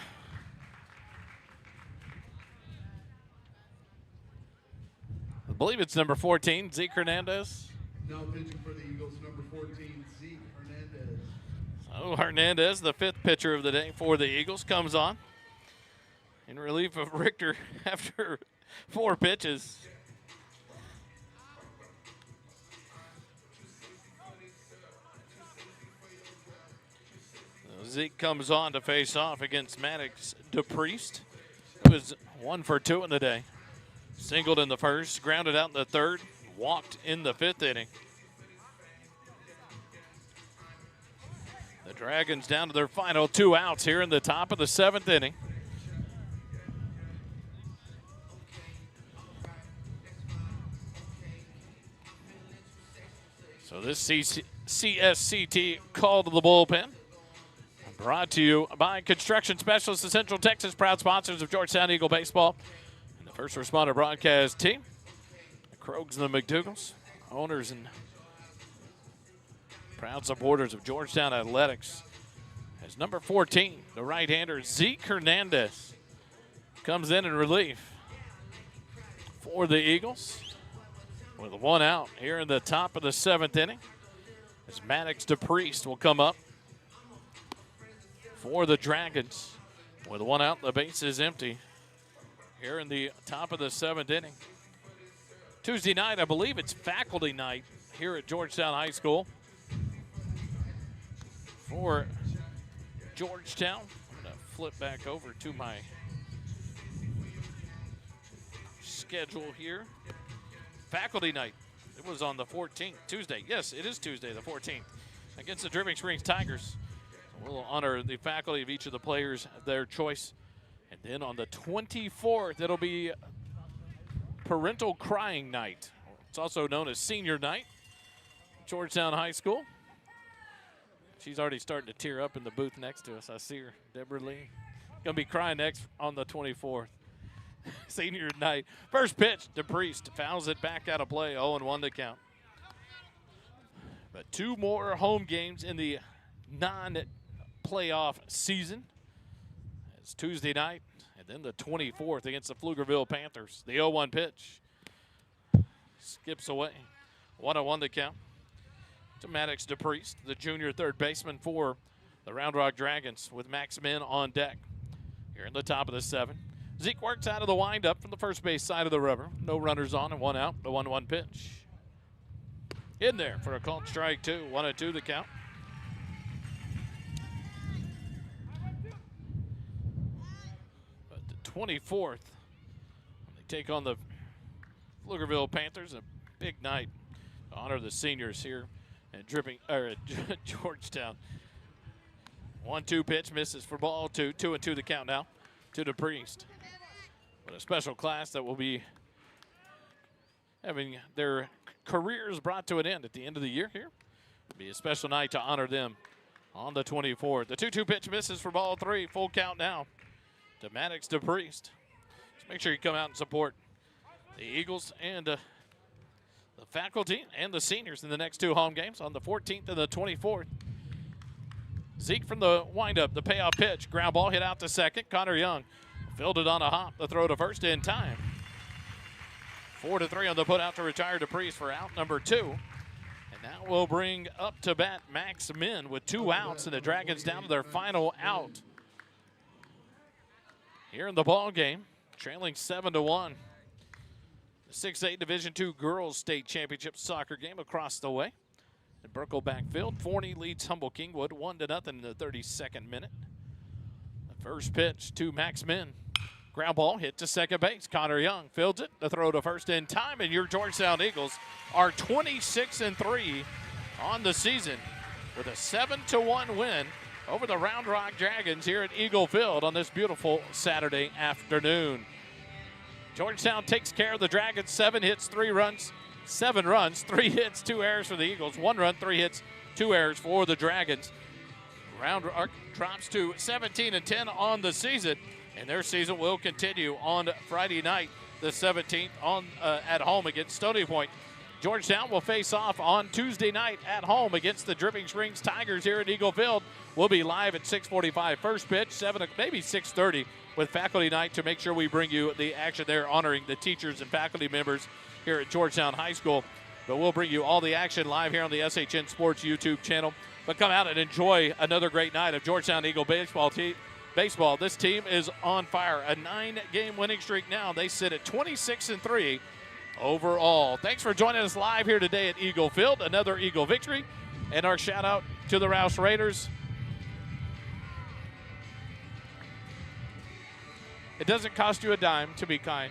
I believe it's number 14, Zeke Hernandez. Now pitching for the Eagles, number 14, Zeke Hernandez. So Hernandez, the 5th pitcher of the day for the Eagles, comes on in relief of Richter after 4 pitches. Zeke comes on to face off against Maddox DePriest, who is 1 for 2 in the day. Singled in the first, grounded out in the third, walked in the 5th inning. The Dragons down to their final 2 outs here in the top of the 7th inning. So this CSCT call to the bullpen, brought to you by Construction Specialists of Central Texas, proud sponsors of Georgetown Eagle Baseball and the first responder broadcast team. The Krogs and the McDougals, owners and proud supporters of Georgetown Athletics. As number 14, the right-hander Zeke Hernandez comes in relief for the Eagles with 1 out here in the top of the 7th inning. As Maddox DePriest will come up for the Dragons with 1 out. The base is empty here in the top of the 7th inning. Tuesday night, I believe it's faculty night here at Georgetown High School for Georgetown. I'm going to flip back over to my schedule here. Faculty night. It was on the 14th, Tuesday. Yes, it is Tuesday, the 14th, against the Dripping Springs Tigers. So we'll honor the faculty of each of the players, their choice. And then on the 24th, it'll be Parental Crying Night. It's also known as Senior Night, Georgetown High School. She's already starting to tear up in the booth next to us. I see her, Deborah Lee. Gonna be crying next on the 24th. Senior night. First pitch, DePriest fouls it back out of play, 0-1 to count. But 2 more home games in the non-playoff season. It's Tuesday night, and then the 24th against the Pflugerville Panthers. The 0-1 pitch skips away, 1-1 to count. To Maddox DePriest, the junior third baseman for the Round Rock Dragons, with Max Min on deck here in the top of the 7th. Zeke works out of the windup from the first base side of the rubber. No runners on and 1 out. The 1-1 pitch. In there for a called strike 2. 1-2 the count. But the 24th, they take on the Pflugerville Panthers. A big night to honor the seniors here at Georgetown. 1-2 pitch misses for ball 2. 2-2 the count now to DePriest. But a special class that will be having their careers brought to an end at the end of the year here. It'll be a special night to honor them on the 24th. The 2-2 pitch misses for ball 3. Full count now to Maddox DePriest. Just make sure you come out and support the Eagles and the faculty and the seniors in the next 2 home games on the 14th and the 24th. Zeke from the windup, the payoff pitch. Ground ball hit out to second. Connor Young filled it on a hop. The throw to first in time. 4-3 on the put out to retire DePriest for out number 2. And that will bring up to bat Max Min with 2 outs, and the Dragons down to their final out here in the ball game, trailing 7-1. The 6A Division II Girls State Championship soccer game across the way. In Burkle backfield, Forney leads Humble Kingwood 1-0 in the 32nd minute. The first pitch to Max Min. Ground ball hit to second base. Connor Young fields it. The throw to first in time, and your Georgetown Eagles are 26-3 on the season with a 7-1 win over the Round Rock Dragons here at Eagle Field on this beautiful Saturday afternoon. Georgetown takes care of the Dragons. 7 hits, 3 runs, 7 runs, 3 hits, 2 errors for the Eagles. 1 run, 3 hits, 2 errors for the Dragons. Round Rock drops to 17-10 on the season, and their season will continue on Friday night, the 17th, at home against Stony Point. Georgetown will face off on Tuesday night at home against the Dripping Springs Tigers here at Eagle Field. We'll be live at 6:45 first pitch, 7 maybe 6:30 with faculty night to make sure we bring you the action there, honoring the teachers and faculty members here at Georgetown High School. But we'll bring you all the action live here on the SHN Sports YouTube channel. But come out and enjoy another great night of Georgetown Eagle baseball. This team is on fire. A 9-game winning streak now. They sit at 26-3 overall. Thanks for joining us live here today at Eagle Field. Another Eagle victory. And our shout out to the Rouse Raiders. It doesn't cost you a dime to be kind.